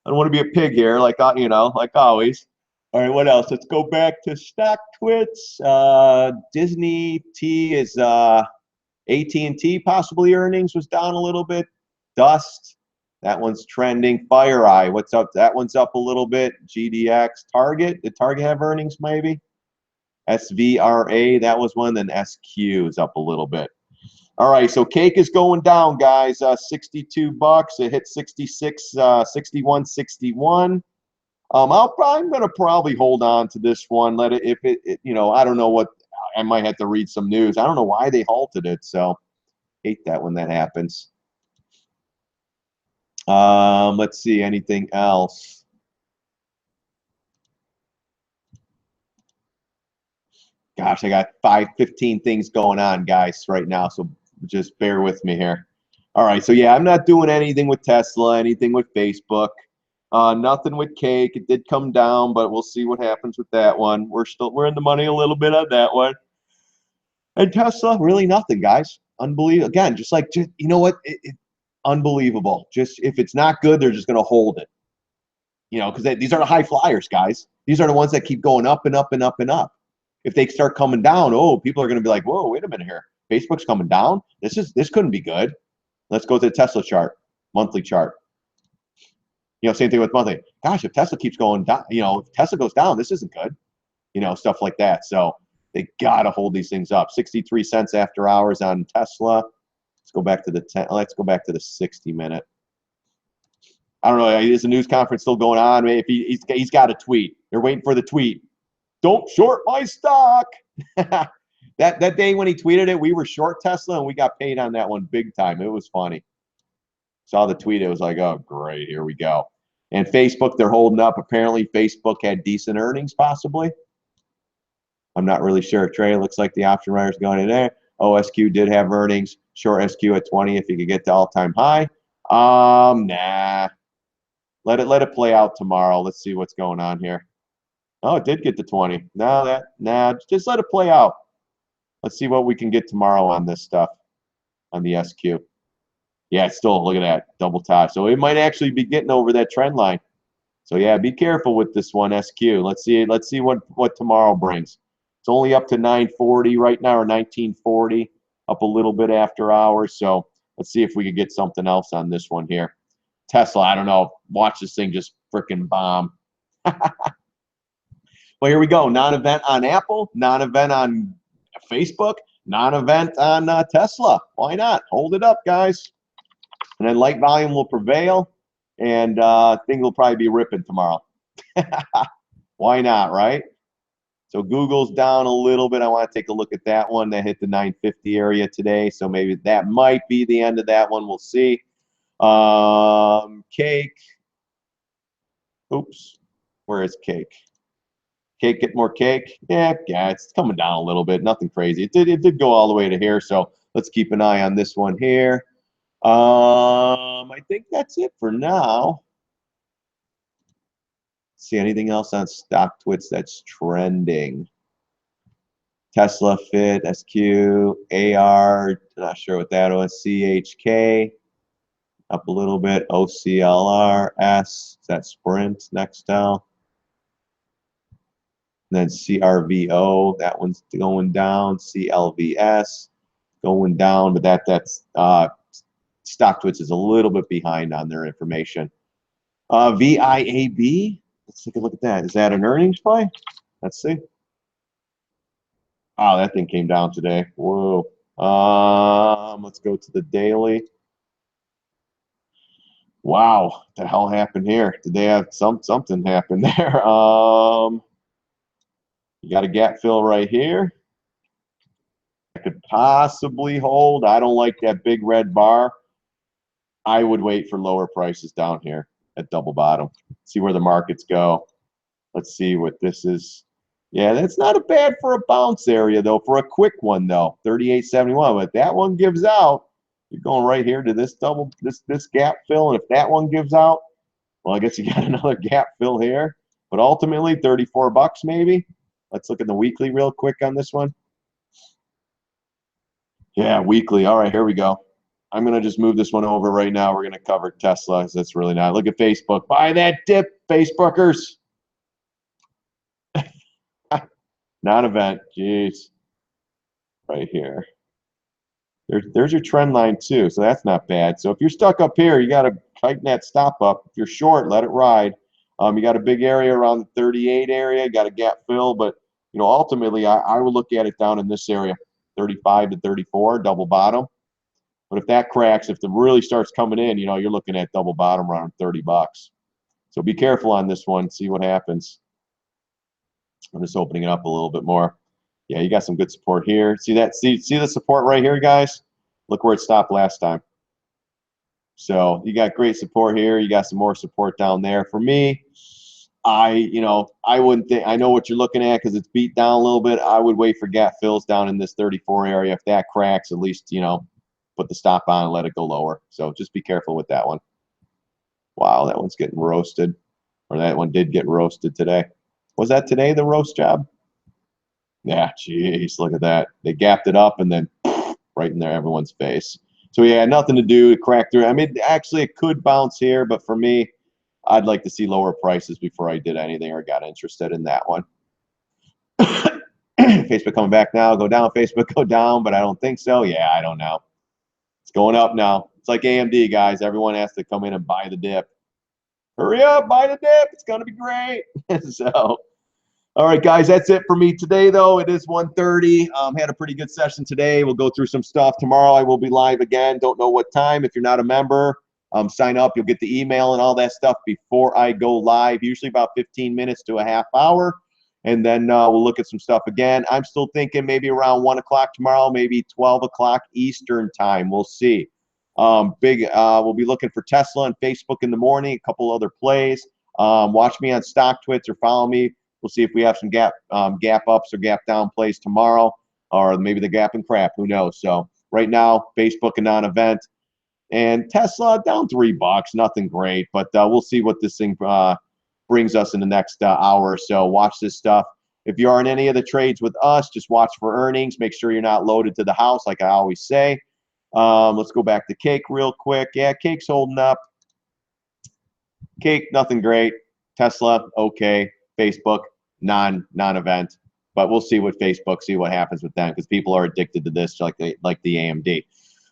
I don't want to be a pig here, like, like always. All right, what else? Let's go back to StockTwits. Disney T is AT&T possibly earnings was down a little bit. Dust, that one's trending. FireEye, what's up? That one's up a little bit. GDX, Target, did Target have earnings maybe? SVRA, that was one. Then SQ is up a little bit. All right, so cake is going down, guys. 62 bucks. It hit 66, 61, 61. I'm gonna probably hold on to this one. Let it, if it, I don't know what. I might have to read some news. I don't know why they halted it. So hate that when that happens. Let's see, anything else? Gosh, I got 15 things going on, guys, right now. So just bear with me here. All right, so yeah, I'm not doing anything with Tesla, anything with Facebook, nothing with cake. It did come down, but we'll see what happens with that one. We're in the money a little bit on that one. And Tesla, really nothing, guys. Unbelievable. Again, just you know what? Unbelievable. Just if it's not good, they're just going to hold it. Because these are the high flyers, guys. These are the ones that keep going up and up and up and up. If they start coming down, people are going to be like, whoa, wait a minute here. Facebook's coming down. This couldn't be good. Let's go to the Tesla chart, monthly chart. Same thing with monthly. Gosh, if Tesla keeps going down, if Tesla goes down, this isn't good. Stuff like that. So they gotta hold these things up. 63 cents after hours on Tesla. Let's go back to the 10. Let's go back to the 60-minute. I don't know. Is the news conference still going on? If he's got a tweet. They're waiting for the tweet. Don't short my stock. That day when he tweeted it, we were short Tesla and we got paid on that one big time. It was funny. Saw the tweet. It was like, oh, great. Here we go. And Facebook, they're holding up. Apparently, Facebook had decent earnings, possibly. I'm not really sure. Trey, looks like the option writer's going in there. OSQ did have earnings. Short SQ at 20 if you could get to all-time high. Nah. Let it play out tomorrow. Let's see what's going on here. Oh, it did get to 20. Nah, just let it play out. Let's see what we can get tomorrow on this stuff, on the SQ. Yeah, still, look at that, double top. So it might actually be getting over that trend line. So yeah, be careful with this one, SQ. Let's see what tomorrow brings. It's only up to 940 right now, or 1940, up a little bit after hours. So let's see if we could get something else on this one here. Tesla, I don't know. Watch this thing just freaking bomb. Well, here we go. Non-event on Apple, non-event on Facebook, non-event on Tesla. Why not? Hold it up, guys. And then light volume will prevail, and thing will probably be ripping tomorrow. Why not, right? So Google's down a little bit. I want to take a look at that one. That hit the 950 area today, so maybe that might be the end of that one. We'll see. Cake. Oops. Where is cake? Cake, get more cake. Yeah, it's coming down a little bit. Nothing crazy. It did go all the way to here, so let's keep an eye on this one here. I think that's it for now. See anything else on StockTwits that's trending? Tesla, Fit, SQ, AR, not sure what that was. CHK, up a little bit. OCLR, S, is that Sprint, Nextel? And then CRVO, that one's going down. CLVS, going down, but that's StockTwits is a little bit behind on their information. VIAB, let's take a look at that. Is that an earnings play? Let's see. Oh, that thing came down today. Whoa. Let's go to the daily. Wow, what the hell happened here? Did they have something happen there? You got a gap fill right here. I could possibly hold. I don't like that big red bar. I would wait for lower prices down here at double bottom. See where the markets go. Let's see what this is. Yeah, that's not a bad for a bounce area, though, for a quick one, though. 38.71. But if that one gives out, you're going right here to this this gap fill. And if that one gives out, Well, I guess you got another gap fill here, but ultimately 34 bucks maybe. Let's look at the weekly real quick on this one. Yeah, weekly. All right, here we go. I'm going to just move this one over right now. We're going to cover Tesla because that's really nice. Look at Facebook. Buy that dip, Facebookers. Non-event. Jeez. Right here. There's your trend line too, so that's not bad. So if you're stuck up here, you got to tighten that stop up. If you're short, let it ride. You got a big area around the 38 area, got a gap fill, but ultimately I would look at it down in this area, 35 to 34, double bottom. But if that cracks, if it really starts coming in, you're looking at double bottom around 30 bucks. So be careful on this one, see what happens. I'm just opening it up a little bit more. Yeah, you got some good support here. See that? See the support right here, guys? Look where it stopped last time. So you got great support here. You got some more support down there. For me, I wouldn't think. I know what you're looking at because it's beat down a little bit. I would wait for gap fills down in this 34 area. If that cracks, at least put the stop on and let it go lower. So just be careful with that one. Wow, that one's getting roasted, or that one did get roasted today. Was that today the roast job? Yeah, jeez, look at that. They gapped it up and then right in there, everyone's face. So yeah, nothing to do to crack through. I mean, actually, it could bounce here, but for me, I'd like to see lower prices before I did anything or got interested in that one. Facebook coming back now. Go down, Facebook, go down, but I don't think so. Yeah, I don't know. It's going up now. It's like AMD, guys. Everyone has to come in and buy the dip. Hurry up, buy the dip. It's going to be great. So, all right, guys, that's it for me today, though. It is 1:30. Had a pretty good session today. We'll go through some stuff. Tomorrow I will be live again. Don't know what time. If you're not a member, sign up. You'll get the email and all that stuff before I go live, usually about 15 minutes to a half hour. And then we'll look at some stuff again. I'm still thinking maybe around 1 o'clock tomorrow, maybe 12 o'clock Eastern time. We'll see. We'll be looking for Tesla and Facebook in the morning, a couple other plays. Watch me on StockTwits or follow me. We'll see if we have some gap ups or gap down plays tomorrow, or maybe the gap and crap. Who knows? So right now, Facebook a non-event, and Tesla down $3. Nothing great, but we'll see what this thing brings us in the next hour or so. Watch this stuff. If you are in any of the trades with us, just watch for earnings. Make sure you're not loaded to the house, like I always say. Let's go back to Cake real quick. Yeah, Cake's holding up. Cake, nothing great. Tesla, okay. Facebook, non-event. But we'll see what Facebook, see what happens with them, because people are addicted to this, like the AMD.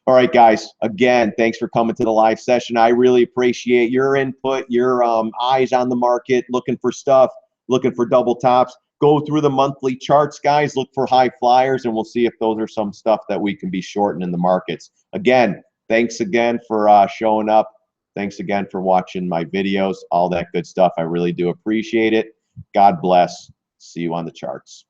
All right, guys. Again, thanks for coming to the live session. I really appreciate your input, your eyes on the market, looking for stuff, looking for double tops. Go through the monthly charts, guys. Look for high flyers, and we'll see if those are some stuff that we can be shorting in the markets. Again, thanks again for showing up. Thanks again for watching my videos, all that good stuff. I really do appreciate it. God bless. See you on the charts.